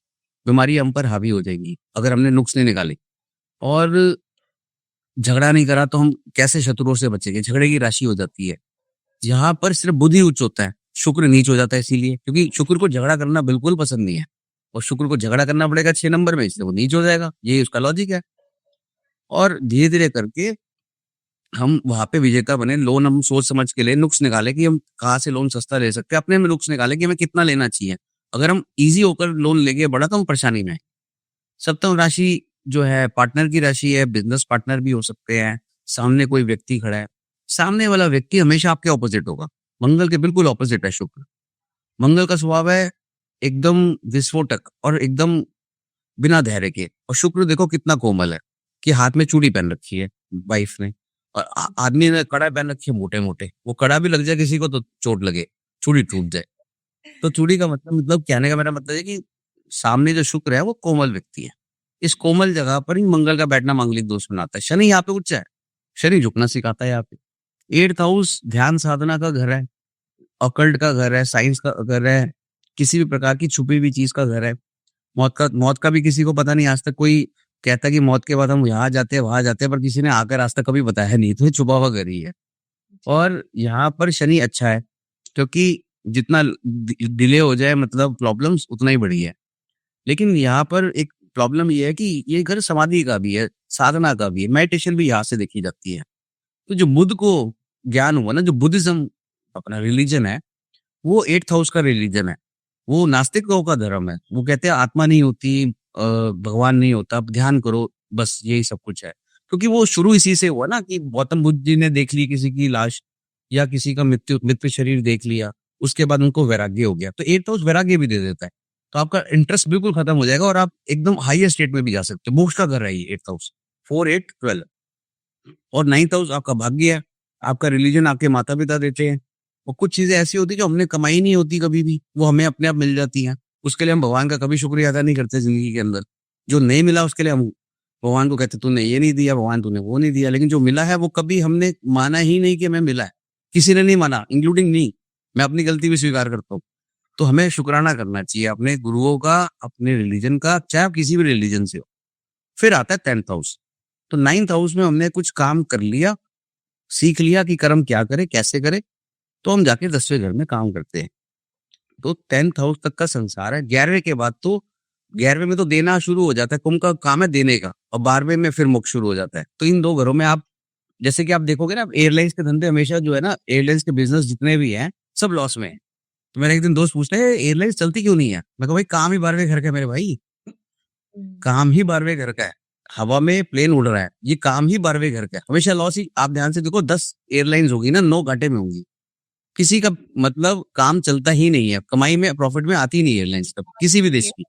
बीमारी हम पर हावी हो जाएंगी अगर हमने नुक्स नहीं निकाले। और झगड़ा नहीं करा तो हम कैसे शत्रुओं से बचेंगे? झगड़े की राशि हो जाती है। यहाँ पर सिर्फ बुद्धि उच्च होता है, शुक्र नीच हो जाता है। इसीलिए क्योंकि शुक्र को झगड़ा करना बिल्कुल पसंद नहीं है, और शुक्र को झगड़ा करना पड़ेगा 6 नंबर में, इसलिए वो नीच हो जाएगा। यही उसका लॉजिक है। और धीरे धीरे करके हम वहां पे विजेता बने। लोन हम सोच समझ के ले, नुक्स निकाले कि हम कहाँ से लोन सस्ता ले सकते हैं, अपने में नुक्स निकाले कि हमें कितना लेना चाहिए। अगर हम इजी होकर लोन लेंगे बड़ा, तो हम परेशानी में हैं। सप्तम राशि जो है पार्टनर की राशि है, बिजनेस पार्टनर भी हो सकते हैं। सामने कोई व्यक्ति खड़ा है, सामने वाला व्यक्ति हमेशा आपके ऑपोजिट होगा। मंगल के बिल्कुल ऑपोजिट है शुक्र। मंगल का स्वभाव है एकदम विस्फोटक और एकदम बिना धैर्य के। और शुक्र देखो कितना कोमल है, कि हाथ में चूड़ी पहन रखी है वाइफ ने, और आदमी ने कड़ा पहन रखी है मोटे मोटे। वो कड़ा भी लग जाए किसी को तो चोट लगे, चूड़ी टूट जाए। तो चूड़ी का मतलब कहने का मेरा मतलब है कि सामने जो शुक्र है वो कोमल व्यक्ति है। इस कोमल जगह पर ही मंगल का बैठना मांगलिक दोष बनाता है। शनि यहाँ पे उच्च है, शनि झुकना सिखाता है यहाँ पे। 8th हाउस ध्यान साधना का घर है, ऑकल्ट का घर है, साइंस का घर है, किसी भी प्रकार की छुपी हुई चीज का घर है। मौत का भी किसी को पता नहीं आज तक। कोई कहता कि मौत के बाद हम यहाँ जाते हैं वहां जाते हैं, पर किसी ने आकर रास्ता कभी बताया नहीं, तो ये छुपा हुआ घर ही है। और यहाँ पर शनि अच्छा है, क्योंकि जितना डिले हो जाए मतलब प्रॉब्लम्स उतना ही बढ़ी है। लेकिन यहाँ पर एक प्रॉब्लम ये है कि ये घर समाधि का भी है, साधना का भी है, मेडिटेशन भी यहाँ से देखी जाती है। तो जो बुद्ध को ज्ञान हुआ ना, जो बुद्धिज्म अपना रिलीजन है, वो 8th हाउस का रिलीजन है। वो नास्तिकों का धर्म है। वो कहते हैं आत्मा नहीं होती, भगवान नहीं होता, आप ध्यान करो, बस यही सब कुछ है। क्योंकि वो शुरू इसी से हुआ ना कि गौतम बुद्ध जी ने देख ली किसी की लाश या किसी का मृत शरीर देख लिया, उसके बाद उनको वैराग्य हो गया। तो 8th हाउस वैराग्य भी दे देता है। तो आपका इंटरेस्ट बिल्कुल खत्म हो जाएगा और आप एकदम हाईएस्ट स्टेट में भी जा सकते हो। मोक्ष का घर है ये 8th हाउस, 4, 8, 12। और 9th हाउस आपका भाग्य है, आपका रिलीजन आपके माता-पिता देते हैं। और कुछ चीज़ें ऐसी होती हैं जो हमने कमाई नहीं होती कभी भी, वो हमें अपने आप मिल जाती हैं। उसके लिए हम भगवान का कभी शुक्रिया अदा नहीं करते ज़िंदगी के अंदर। जो नहीं मिला उसके लिए हम भगवान को कहते तूने ये नहीं दिया, भगवान तूने वो नहीं दिया। लेकिन जो मिला है वो कभी हमने माना ही नहीं कि हमें मिला है। किसी ने नहीं माना, इंक्लूडिंग मी। मैं अपनी गलती भी स्वीकार करता हूँ। तो हमें शुकराना करना चाहिए अपने गुरुओं का, अपने रिलीजन का, चाहे आप किसी भी रिलीजन से हो। फिर आता है 10th हाउस। तो 9th हाउस में हमने कुछ काम कर लिया, सीख लिया कि कर्म क्या करे, कैसे करे, तो हम जाके 10वें घर में काम करते हैं। तो 10th हाउस तक का संसार है। 11वें के बाद तो 11वें में तो देना शुरू हो जाता है, कुंभ का काम है देने का, और 12वें में फिर मोक्ष शुरू हो जाता है। तो इन 2 घरों में आप जैसे कि आप देखोगे ना, एयरलाइंस के धंधे हमेशा जो है ना, एयरलाइंस के बिज़नेस जितने भी हैं, सब लॉस में हैं। तो मेरा एक दिन दोस्त पूछता है, "एयरलाइंस चलती क्यों नहीं है?" मैं कहा, "भाई काम ही 12वें घर का है मेरे भाई, काम ही 12वें घर का है। हवा में प्लेन उड़ रहा है, ये काम ही 12वें घर का है। हमेशा लॉस ही।" आप ध्यान से देखो, 10 एयरलाइंस होगी ना, 9 घाटे में होंगी। किसी का मतलब काम चलता ही नहीं है, कमाई में, प्रॉफिट में आती नहीं है एयरलाइंस कभी, किसी भी देश की।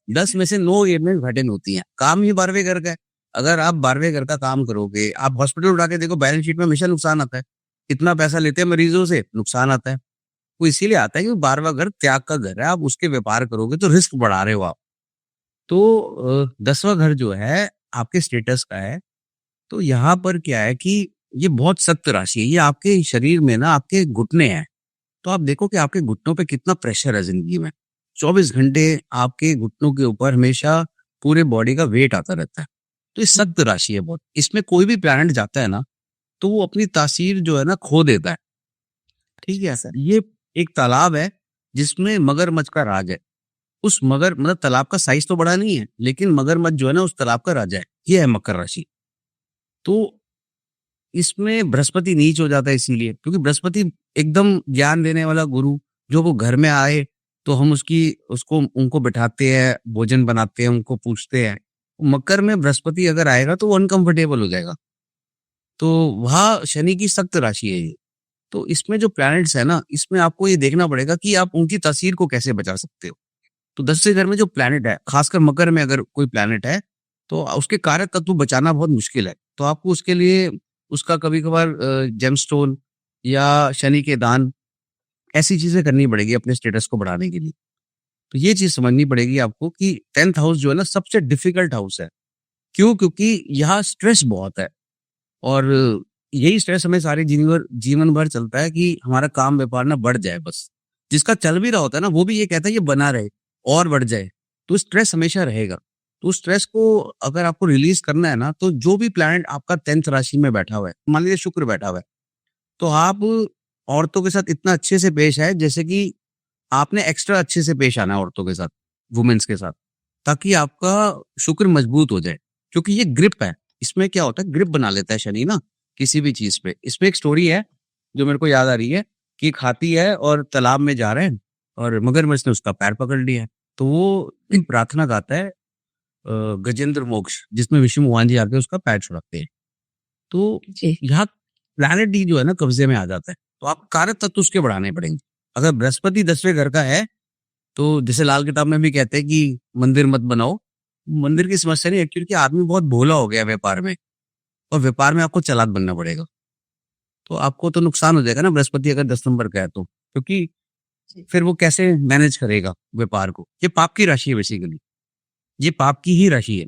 10 में से 9 एयरलाइंस घाटे में होती हैं। काम ही 12वें घर का है। अगर आप 12वें घर का काम करोगे, आप हॉस्पिटल उठा के देखो, बैलेंस शीट में हमेशा नुकसान आता है। इतना पैसा लेते हैं मरीजों से, नुकसान आता है। वो इसीलिए आता है कि 12वां घर त्याग का घर है, आप उसके व्यापार करोगे तो रिस्क बढ़ा रहे हो आप। तो 10वां घर जो है आपके स्टेटस का है। तो यहाँ पर क्या है कि ये बहुत सख्त राशि है। ये आपके शरीर में ना आपके घुटने हैं। तो आप देखो कि आपके घुटनों पे कितना प्रेशर है ज़िंदगी में। 24 घंटे आपके घुटनों के ऊपर हमेशा पूरे बॉडी का वेट आता रहता है। तो ये सख्त राशि है बहुत। इसमें कोई भी प्लैनेट जाता है ना, तो वो अपनी तासीर जो है ना खो देता है। ठीक है? सर। ये एक तालाब है जिसमें मगरमच्छ का राज है। उस मगर मतलब तालाब का साइज़ तो बड़ा नहीं है, लेकिन मगरमच्छ जो है ना उस तालाब का राजा है। ये है मकर राशि। तो इसमें बृहस्पति नीच हो जाता है इसीलिए, क्योंकि बृहस्पति एकदम ज्ञान देने वाला गुरु, जो वो घर में आए तो हम उसको उनको बिठाते हैं, भोजन बनाते हैं, उनको पूछते हैं। मकर में बृहस्पति अगर आएगा तो वो अनकंफर्टेबल हो जाएगा। तो वहाँ शनि की सख्त राशि है ये। तो इसमें जो प्लैनेट्स है ना, इसमें आपको ये देखना पड़ेगा कि आप उनकी तासीर को कैसे बचा सकते हो। तो 10वें घर में जो प्लैनेट है, खासकर मकर में अगर कोई प्लैनेट है, तो उसके कारक तत्व बचाना बहुत मुश्किल है। तो आपको उसके लिए उसका कभी-कभार जेमस्टोन या शनि के दान, ऐसी चीज़ें करनी पड़ेगी अपने स्टेटस को बढ़ाने के लिए। तो ये चीज़ समझनी पड़ेगी आपको कि 10th हाउस जो है ना सबसे डिफ़िकल्ट हाउस है। क्यों? क्योंकि यहाँ स्ट्रेस बहुत है और यही स्ट्रेस हमें सारे जीवन भर चलता है कि हमारा काम व्यापार ना बढ़ जाए बस। जिसका चल भी रहा होता है ना, वो भी ये कहता है ये बना रहे और बढ़ जाए। तो स्ट्रेस हमेशा रहेगा। तो स्ट्रेस को अगर आपको रिलीज़ करना है ना, तो जो भी प्लैनेट आपका 10th राशि में बैठा हुआ है, मान लीजिए शुक्र बैठा हुआ है, तो आप औरतों के साथ इतना अच्छे से पेश आए जैसे कि आपने एक्स्ट्रा अच्छे से पेश आना है औरतों के साथ, वुमेन्स के साथ, ताकि आपका शुक्र मजबूत हो जाए। क्योंकि ये ग्रिप है, इसमें क्या होता है ग्रिप बना लेता है शनि ना किसी भी चीज़ पे। इसमें एक स्टोरी है जो मेरे को याद आ रही है कि एक हाथी है और तालाब में जा रहे हैं और मगरमच्छ ने उसका पैर पकड़ लिया है। तो वो एक प्रार्थना गाता है गजेंद्र मोक्ष, जिसमें विष्णु भगवान जी आके उसका पैर छुड़ाते हैं। तो जी। यहाँ प्लैनेट डी जो है ना कब्जे में आ जाता है। तो आप कारक तत्व उसके बढ़ाने पड़ेंगे। अगर बृहस्पति 10वें घर का है, तो जैसे लाल किताब में भी कहते हैं कि मंदिर मत बनाओ। मंदिर की समस्या नहीं, एक्चुअली कि आदमी बहुत भोला हो गया है व्यापार में, और व्यापार में आपको चालाक बनना पड़ेगा। तो आपको तो नुकसान हो जाएगा ना बृहस्पति अगर 10 नंबर का है तो, क्योंकि फिर वो कैसे मैनेज करेगा व्यापार को। ये पाप की राशि है बेसिकली, ये पाप की ही राशि है।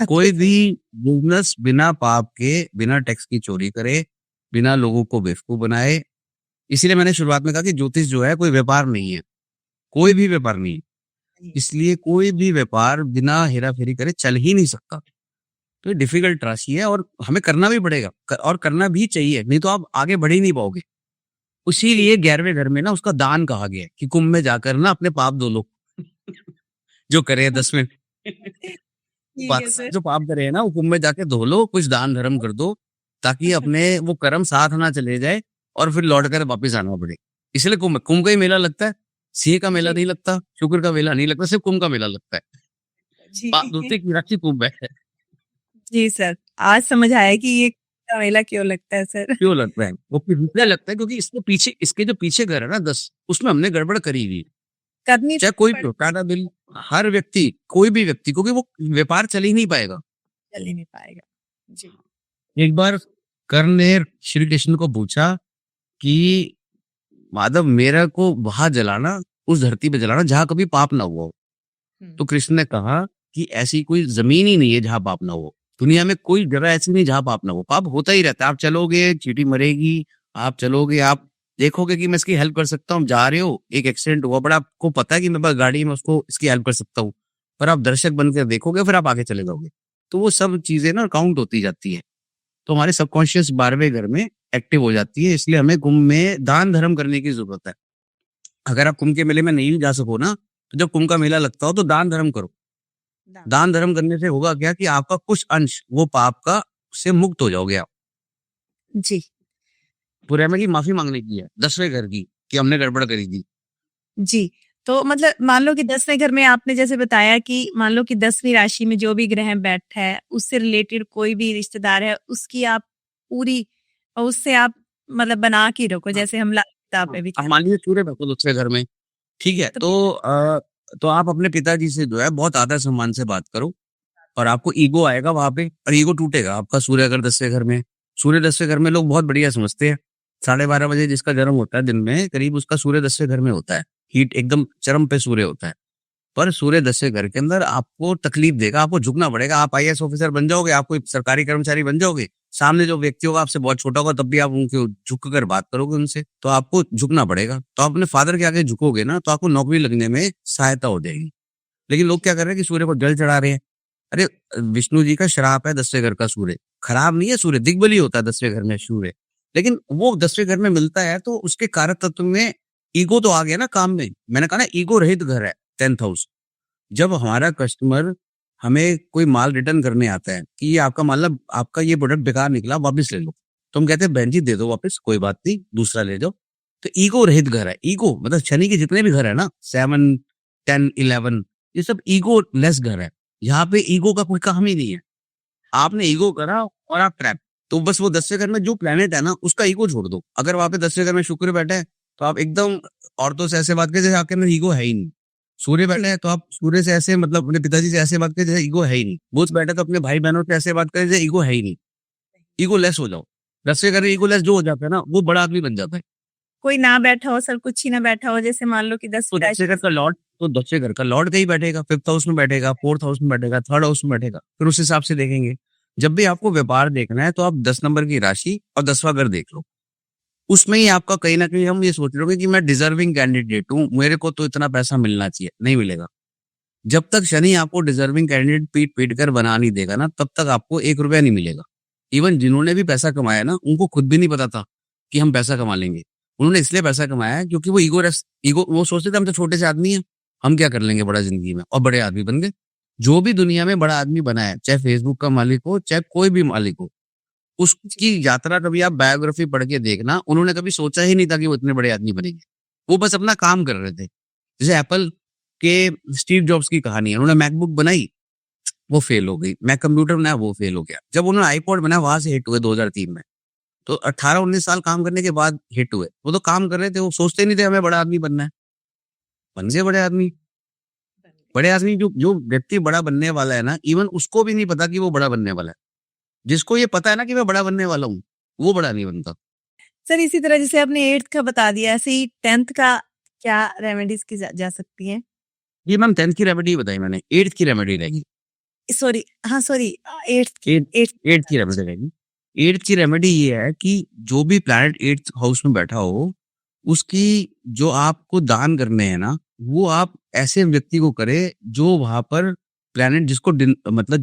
कोई अच्छा। भी बिज़नेस बिना पाप के, बिना टैक्स की चोरी करे, बिना लोगों को बेवकूफ़ बनाए। इसीलिए मैंने शुरुआत में कहा कि ज्योतिष जो है कोई व्यापार नहीं है, कोई भी व्यापार नहीं है। इसलिए कोई भी व्यापार बिना हेरा फेरी करे चल ही नहीं सकता। तो ये डिफिकल्ट राशि है और हमें करना भी पड़ेगा और करना भी चाहिए, नहीं तो आप आगे बढ़ ही नहीं पाओगे। उसीलिए 11वें घर में ना उसका दान कहा गया है कि कुंभ में जाकर ना अपने पाप धो लो। जो करे 10वें ठीक है सर। जो पाप करे है ना वो कुंभ में जाके धो लो, कुछ दान धर्म कर दो, ताकि अपने वो कर्म साथ ना चले जाए और फिर लौट कर वापिस आना पड़े। इसलिए कुंभ कुंभ का ही मेला लगता है, सिंह का मेला नहीं लगता, शुक्र का मेला नहीं लगता, सिर्फ कुंभ का मेला लगता है। पाप धोते की राशि कुंभ है। जी सर, आज समझ आया कि ये मेला क्यों लगता है सर। क्यों लगता है? वो इसलिए लगता है क्योंकि इसके जो पीछे घर है ना 10, उसमें हमने गड़बड़ करी हुई है। करनी चाहे कोई भी हो, टाटा बिल, हर व्यक्ति, कोई भी व्यक्ति, क्योंकि वो व्यापार चल ही नहीं पाएगा। चल ही नहीं पाएगा। जी। एक बार कर्ण ने श्री कृष्ण को पूछा कि माधव मेरा को वहां जलाना, उस धरती पे जलाना जहां कभी पाप ना हुआ हो। तो कृष्ण ने कहा कि ऐसी कोई जमीन ही नहीं है जहां पाप ना हो। दुनिया में कोई जगह ऐसी नहीं जहां पाप ना हो। पाप होता ही रहता है। आप चलोगे, चींटी मरेगी, आप चलोगे, आप देखोगे कि मैं इसकी हेल्प कर सकता हूँ। जा रहे हो, एक एक्सीडेंट हुआ, बट आपको पता है कि मेरे पास गाड़ी में उसको इसकी हेल्प कर सकता हूँ, पर आप दर्शक बनकर देखोगे, फिर आप आगे चले जाओगे। तो वो सब चीजें ना काउंट होती जाती है। तो हमारे सबकॉन्शियस 12वें घर में एक्टिव हो जाती है। इसलिए हमें कुंभ में दान धर्म करने की जरूरत है। अगर आप कुंभ के मेले में नहीं जा सको ना, तो जब कुंभ का मेला लगता हो तो दान धर्म करो। दान धर्म करने से होगा क्या कि आपका कुछ अंश वो पाप का से मुक्त हो जाओगे आप। जी। पूरे में की माफी मांगने की है 10वें घर की कि हमने गड़बड़ करी थी। जी। तो मतलब मान लो कि 10वें घर में आपने जैसे बताया कि मान लो कि 10वीं राशि में जो भी ग्रह बैठा है, उससे रिलेटेड कोई भी रिश्तेदार है, उसकी आप पूरी उससे आप मतलब बना के रखो, जैसे हम किताब में भी अब मान लीजिए सूर्य बैठो 10वें घर में, ठीक है, तो आप अपने पिताजी से जो है बहुत आदर सम्मान से बात करो, और आपको ईगो आएगा वहां पे, और ईगो टूटेगा आपका। सूर्य अगर 10वें घर में, सूर्य 10वें घर में लोग बहुत बढ़िया समझते हैं। 12:30 बजे जिसका जन्म होता है दिन में, करीब उसका सूर्य 10वें घर में होता है। हीट एकदम चरम पे सूर्य होता है। पर सूर्य 10वें घर के अंदर आपको तकलीफ देगा, आपको झुकना पड़ेगा। आप आईएएस ऑफिसर बन जाओगे, आप कोई सरकारी कर्मचारी बन जाओगे, सामने जो व्यक्ति होगा आपसे बहुत छोटा होगा, तब भी आप उनके झुक कर बात करोगे उनसे, तो आपको झुकना पड़ेगा। तो आप अपने फादर के आगे झुकोगे ना, तो आपको नौकरी लगने में सहायता हो जाएगी। लेकिन लोग क्या कर रहे हैं कि सूर्य को जल चढ़ा रहे हैं। अरे विष्णु जी का श्राप है 10वें घर का सूर्य, खराब नहीं है सूर्य, दिग्बली होता है 10वें घर में सूर्य, लेकिन वो 10वें घर में मिलता है तो उसके कारक तत्व में ईगो तो आ गया ना काम में। मैंने कहा ना ईगो रहित घर है 10th हाउस। जब हमारा कस्टमर हमें कोई माल रिटर्न करने आता है कि ये आपका मतलब आपका ये प्रोडक्ट बेकार निकला, वापस ले लो, तो हम कहते हैं बहन जी दे दो वापस, कोई बात नहीं, दूसरा ले जाओ। तो ईगो रहित घर है। ईगो मतलब शनि के जितने भी घर है ना, 7, 10, 11, ये सब ईगो लेस घर है। यहाँ पे ईगो का कोई काम ही नहीं है। आपने ईगो करा और आप ट्रैप। तो बस वो 10वें घर में जो प्लेनेट है ना, उसका ईगो छोड़ दो। अगर वहां पे 10वें घर में शुक्र बैठा है, तो आप एकदम औरतों से ऐसे बात करें जैसे आपके अंदर ईगो है ही नहीं। सूर्य बैठा है तो आप सूर्य से ऐसे, मतलब अपने पिताजी से ऐसे बात करें जैसे ईगो है ही नहीं। बुध बैठा तो अपने भाई बहनों से ऐसे बात करें जैसे ईगो है ही नहीं। ईगो लेस हो जाओ। 10वें घर में ईगो लेस जो हो जाता है ना, वो बड़ा आदमी बन जाता है। कोई ना बैठा हो सर, कुछ ही ना बैठा हो, जैसे मान लो कि 10 तो 10वें घर का लॉर्ड, तो 10वें घर का लॉर्ड कहीं बैठेगा, 5th हाउस में बैठेगा, 4th हाउस में बैठेगा, 3rd हाउस में बैठेगा, फिर उस हिसाब से देखेंगे। जब भी आपको व्यापार देखना है तो आप 10 नंबर की राशि और 10वां घर देख लो। उसमें ही आपका कहीं ना कहीं हम ये सोच रहे कि मैं डिजर्विंग कैंडिडेट हूँ, मेरे को तो इतना पैसा मिलना चाहिए, नहीं मिलेगा। जब तक शनि आपको डिजर्विंग कैंडिडेट पीट पीट कर बना नहीं देगा ना, तब तक आपको 1 रुपया नहीं मिलेगा। इवन जिन्होंने भी पैसा कमाया ना, उनको खुद भी नहीं पता था कि हम पैसा कमा लेंगे। उन्होंने इसलिए पैसा कमाया है क्योंकि वो ईगो वो सोचते थे हम तो छोटे से आदमी हैं, हम क्या कर लेंगे बड़ा जिंदगी में, और बड़े आदमी बन गए। जो भी दुनिया में बड़ा आदमी बना है, चाहे फेसबुक का मालिक हो, चाहे कोई भी मालिक हो, उसकी यात्रा कभी आप बायोग्राफी पढ़ के देखना, उन्होंने कभी सोचा ही नहीं था कि वो इतने बड़े आदमी बनेंगे। वो बस अपना काम कर रहे थे। जैसे एप्पल के स्टीव जॉब्स की कहानी है, उन्होंने मैकबुक बनाई, वो फेल हो गई। मैक कंप्यूटर बनाया, वो फेल हो गया। जब उन्होंने आईपॉड बनाया, वहां से हिट हुए 2003 में। तो 18-19 साल काम करने के बाद हिट हुए। वो तो काम कर रहे थे, वो सोचते नहीं थे हमें बड़ा आदमी बनना है। बन गए बड़े आदमी। बड़े आदमी जो जो व्यक्ति बड़ा बनने वाला है ना, इवन उसको भी नहीं पता कि वो बड़ा बनने वाला है। जिसको ये पता है ना कि मैं बड़ा बनने वाला हूँ, वो बड़ा नहीं बनता। सर इसी तरह जैसे आपने 8th का बता दिया, ऐसे ही 10th का क्या रेमेडीज की जा सकती हैं? ये मैम 10th की रेमेडी बताई मैंने, 8th की रेमेडी रहेगी। सॉरी, हाँ सॉरी, 8th 8th की रेमेडी रहेगी। 8th की रेमेडी ये है कि जो भी प्लैनेट 8th हाउस में बैठा हो, उसकी जो आपको दान करने हैं ना, वो आप ऐसे व्यक्ति को करें जो वहां पर प्लेनेट मतलब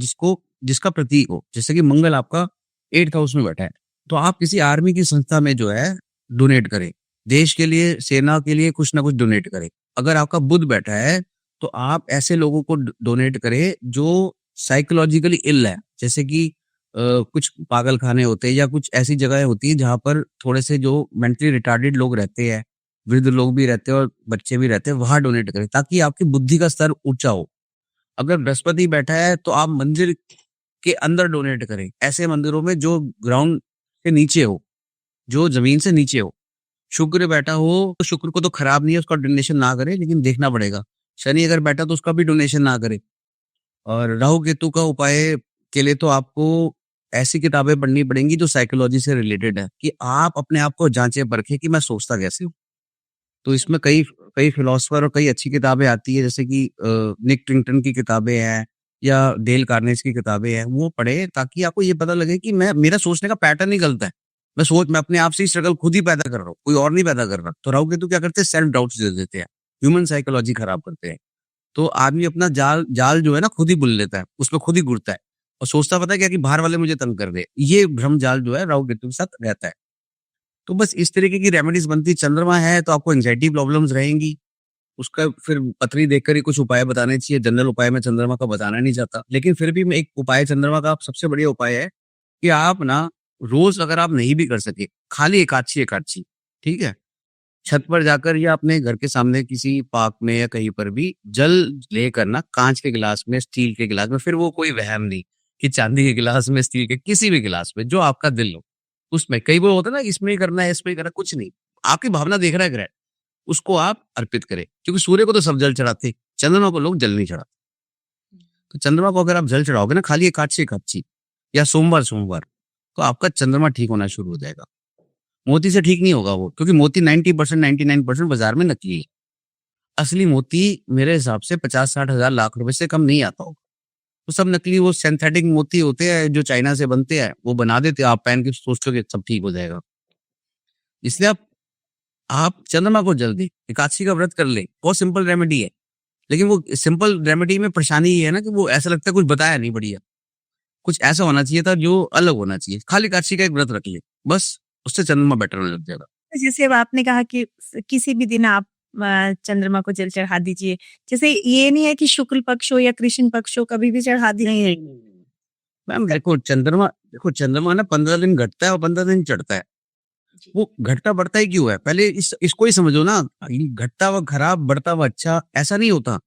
जिसका प्रतीक हो। जैसे कि मंगल आपका 8th हाउस में बैठा है, तो आप किसी आर्मी की संस्था में जो है डोनेट करें, देश के लिए, सेना के लिए कुछ ना कुछ डोनेट करें। अगर आपका बुध बैठा है, तो आप ऐसे लोगों को डोनेट करें जो साइकोलॉजिकली इल है। जैसे कि कुछ पागल खाने होते हैं या कुछ ऐसी जगह होती है जहां पर थोड़े से जो मेंटली रिटार्डेड लोग रहते हैं, वृद्ध लोग भी रहते हैं और बच्चे भी रहते हैं, वहां डोनेट करें ताकि आपकी बुद्धि का स्तर ऊंचा हो। अगर बृहस्पति बैठा है तो आप मंदिर के अंदर डोनेट करें, ऐसे मंदिरों में जो ग्राउंड के नीचे हो, जो जमीन से नीचे हो। शुक्र बैठा हो तो शुक्र को तो खराब नहीं है, उसका डोनेशन ना करें, लेकिन देखना पड़ेगा। शनि अगर बैठा तो उसका भी डोनेशन ना करें। और राहु केतु का उपाय के लिए तो आपको ऐसी किताबें पढ़नी पड़ेंगी जो साइकोलॉजी से रिलेटेड है, कि आप अपने आप को जांचे परखें कि मैं सोचता कैसे हूँ। तो इसमें कई कई फिलोसफर और कई अच्छी किताबें आती है, जैसे कि निक ट्रिंगटन की किताबें हैं या डेल कार्नेज की किताबें हैं, वो पढ़े ताकि आपको ये पता लगे कि मेरा सोचने का पैटर्न ही गलत है। मैं अपने आप से ही स्ट्रगल खुद ही पैदा कर रहा हूँ, कोई और नहीं पैदा कर रहा। तो राहु केतु क्या करते हैं, सेल्फ डाउट्स दे देते हैं, ह्यूमन साइकोलॉजी खराब करते हैं। तो आदमी अपना जाल जाल जो है ना खुद ही बुन लेता है, उसमें खुद ही घुरता है और सोचता पता है क्या कि बाहर वाले मुझे तंग कर दे। ये भ्रम जाल जो है राहु केतु के साथ रहता है। तो बस इस तरीके की रेमेडीज बनती। चंद्रमा है तो आपको एंजाइटी प्रॉब्लम्स रहेंगी, उसका फिर पथरी देखकर ही कुछ उपाय बताने चाहिए। जनरल उपाय में चंद्रमा का बताना नहीं चाहता, लेकिन फिर भी मैं एक उपाय चंद्रमा का सबसे बढ़िया उपाय है कि आप ना रोज, अगर आप नहीं भी कर सके, खाली एकादशी एकादशी, ठीक है, छत पर जाकर या अपने घर के सामने किसी पार्क में या कहीं पर भी जल लेकर ना, कांच के गिलास में, स्टील के गिलास में, फिर वो कोई वहम नहीं कि चांदी के गिलास में, स्टील के, किसी भी गिलास में जो आपका दिल हो उसमें। कई वो होता है ना, इसमें ही करना है, इसमें ही करना, कुछ नहीं, आपकी भावना देख रहा है ग्रह, उसको आप अर्पित करें। क्योंकि सूर्य को तो सब जल चढ़ाते, चंद्रमा को लोग जल नहीं चढ़ाते। तो चंद्रमा को अगर आप जल चढ़ाओगे ना, खाली एकादशी एकादशी या सोमवार सोमवार, तो आपका चंद्रमा ठीक होना शुरू हो जाएगा। मोती से ठीक नहीं होगा वो, क्योंकि मोती 90% 99% बाजार में नकली है। असली मोती मेरे हिसाब से 50-60 हजार लाख रुपए से कम नहीं आता होगा। तो सब नकली, वो सिंथेटिक मोती होते हैं जो चाइना से बनते हैं, वो बना देते हैं, आप पहन के सोचते हो कि सब ठीक हो जाएगा। इसलिए आप चंद्रमा को जल दें, एकादशी का व्रत कर ले, बहुत सिंपल रेमेडी है। लेकिन वो सिंपल रेमेडी में परेशानी ये है ना कि वो ऐसा लगता है कुछ बताया नहीं बढ़िया, कुछ ऐसा होना चाहिए था जो अलग होना चाहिए। खाली एकादशी का एक व्रत रख ले, बस उससे चंद्रमा बेटर होने लग जाएगा। जैसे अब आपने कहा कि किसी भी दिन आप चंद्रमा को जल चढ़ा दीजिए। जैसे ये नहीं है कि शुक्ल पक्ष हो या कृष्ण पक्ष हो, कभी भी चढ़ा दीजिए। मैम देखो चंद्रमा ना 15 दिन घटता है और 15 दिन चढ़ता है। वो घटता बढ़ता ही क्यों है, पहले इसको ही समझो ना। घटता हुआ खराब, बढ़ता हुआ अच्छा, ऐसा नहीं होता।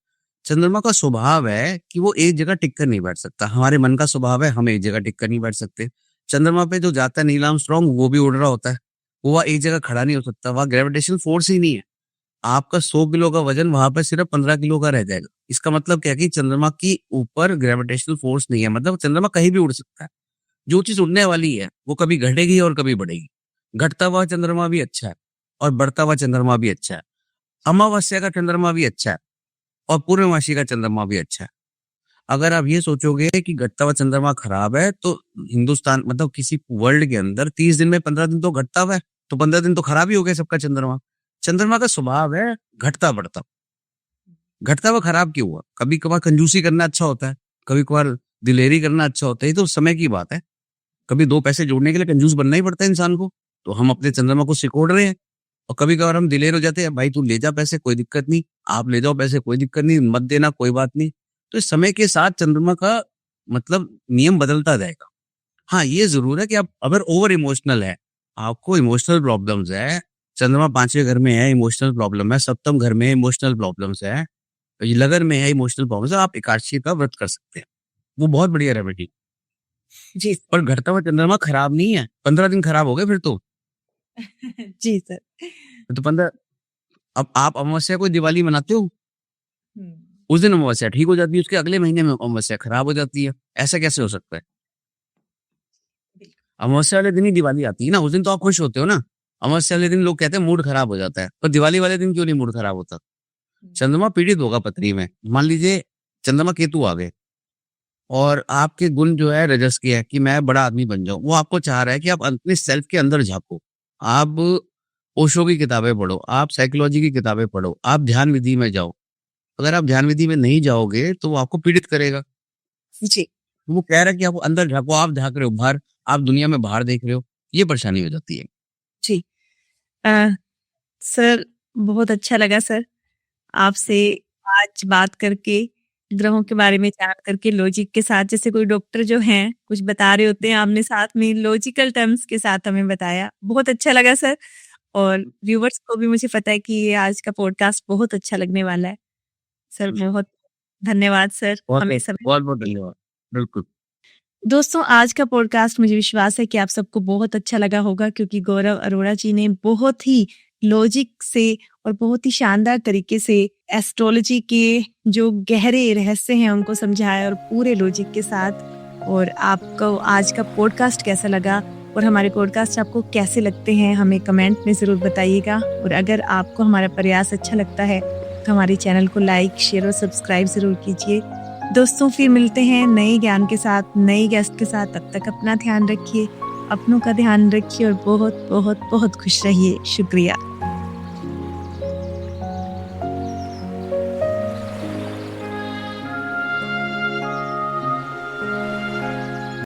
चंद्रमा का स्वभाव है कि वो एक जगह टिक कर नहीं बैठ सकता। हमारे मन का स्वभाव है, हम एक जगह टिक कर नहीं बैठ सकते। चंद्रमा पे जो जाता है नील आर्मस्ट्रांग, वो भी उड़ रहा होता है, वो वहाँ एक जगह खड़ा नहीं हो सकता, वहाँ ग्रेविटेशनल फोर्स ही नहीं है। आपका 100 किलो का वजन वहां पर सिर्फ 15 किलो का रह जाएगा। इसका मतलब क्या है कि चंद्रमा की ऊपर ग्रेविटेशनल फोर्स नहीं है, मतलब चंद्रमा कहीं भी उड़ सकता है। जो चीज उड़ने वाली है वो कभी घटेगी और कभी बढ़ेगी। घटता हुआ चंद्रमा भी अच्छा है और बढ़ता हुआ चंद्रमा भी अच्छा है। अमावस्या का चंद्रमा भी अच्छा है और पूर्णमासी का चंद्रमा भी अच्छा है। अगर आप ये सोचोगे कि घटता हुआ चंद्रमा खराब है, तो हिंदुस्तान मतलब किसी वर्ल्ड के अंदर 30 दिन में 15 दिन तो घटता हुआ है, तो 15 दिन तो खराब ही हो गया सबका चंद्रमा। चंद्रमा का स्वभाव है घटता बढ़ता। घटता हुआ खराब क्यों हुआ? कभी कभार कंजूसी करना अच्छा होता है, कभी कभार दिलेरी करना अच्छा होता है, ये तो समय की बात है। कभी 2 पैसे जोड़ने के लिए कंजूस बनना ही पड़ता है इंसान को, तो हम अपने चंद्रमा को सिकोड़ रहे हैं। और कभी कभार हम दिलेर हो जाते हैं, भाई तू ले जा पैसे कोई दिक्कत नहीं, आप ले जाओ पैसे कोई दिक्कत नहीं, मत देना कोई बात नहीं। तो इस समय के साथ चंद्रमा का मतलब नियम बदलता जाएगा। हाँ, ये जरूर है कि आप अगर ओवर इमोशनल है, आपको इमोशनल प्रॉब्लम्स है, चंद्रमा 5वें घर में है, इमोशनल प्रॉब्लम है, सप्तम घर में इमोशनल प्रॉब्लम्स है, ये लगन में है इमोशनल प्रॉब्लम्स है, आप एकादशी का व्रत कर सकते हैं। वो बहुत बढ़िया रेमेडी। जी पर घटता हुआ चंद्रमा खराब नहीं है, 15 दिन खराब हो गए फिर तो। जी सर। तो 15, अब आप अमावस्या को दिवाली मनाते हो, हम्म, उस दिन अमावस्या ठीक हो जाती है, उसके अगले महीने में अमावस्या खराब हो जाती है। ऐसा कैसे हो सकता है? अमावस्या वाले दिन ही दिवाली आती है ना, उस दिन तो आप खुश होते हो ना। अमावस्या वाले दिन लोग कहते हैं मूड खराब हो जाता है, पर दिवाली वाले दिन क्यों नहीं मूड खराब होता? चंद्रमा पीड़ित होगा पत्री में। मान लीजिए चंद्रमा केतु आ गए और आपके गुण जो है रजस के है कि मैं बड़ा आदमी बन जाऊं, वो आपको चाह रहा है कि आप अपने सेल्फ के अंदर झांको। आप ओशो की किताबें पढ़ो, आप साइकोलॉजी की किताबें पढ़ो, आप ध्यान विधि में जाओ, अगर आप ध्यान विधि में नहीं जाओगे तो वो आपको पीड़ित करेगा। जी। वो कह रहा है कि आप अंदर झाँको, आप झाँक रहे हो बाहर, आप दुनिया में बाहर देख रहे हो, ये परेशानी हो जाती है। जी। अ, सर बहुत अच्छा लगा सर आपसे आज बात करके, ग्रहों के बारे में जान करके लॉजिक के साथ जैसे कोई डॉक्टर जो हैं, कुछ बता रहे होते हैं, आपने साथ में लॉजिकल टर्म्स के साथ हमें बताया। बहुत अच्छा लगा सर और व्यूअर्स को भी मुझे पता है कि ये आज का पॉडकास्ट बहुत अच्छा लगने वाला है। सर बहुत धन्यवाद सर, हमें समय बहुत-बहुत धन्यवाद। बिल्कुल। दोस्तों आज का पॉडकास्ट मुझे विश्वास है कि आप सबको बहुत अच्छा लगा होगा क्योंकि गौरव अरोड़ा जी ने बहुत ही लॉजिक से और बहुत ही शानदार तरीके से एस्ट्रोलॉजी के जो गहरे रहस्य हैं उनको समझाया और पूरे लॉजिक के साथ। और आपको आज का पॉडकास्ट कैसा लगा और हमारे पॉडकास्ट आपको कैसे लगते हैं हमें कमेंट में ज़रूर बताइएगा। और अगर आपको हमारा प्रयास अच्छा लगता है तो हमारे चैनल को लाइक शेयर और सब्सक्राइब ज़रूर कीजिए। दोस्तों फिर मिलते हैं नए ज्ञान के साथ, नए गेस्ट के साथ। तब तक अपना ध्यान रखिए, अपनों का ध्यान रखिए और बहुत बहुत बहुत खुश रहिए। शुक्रिया।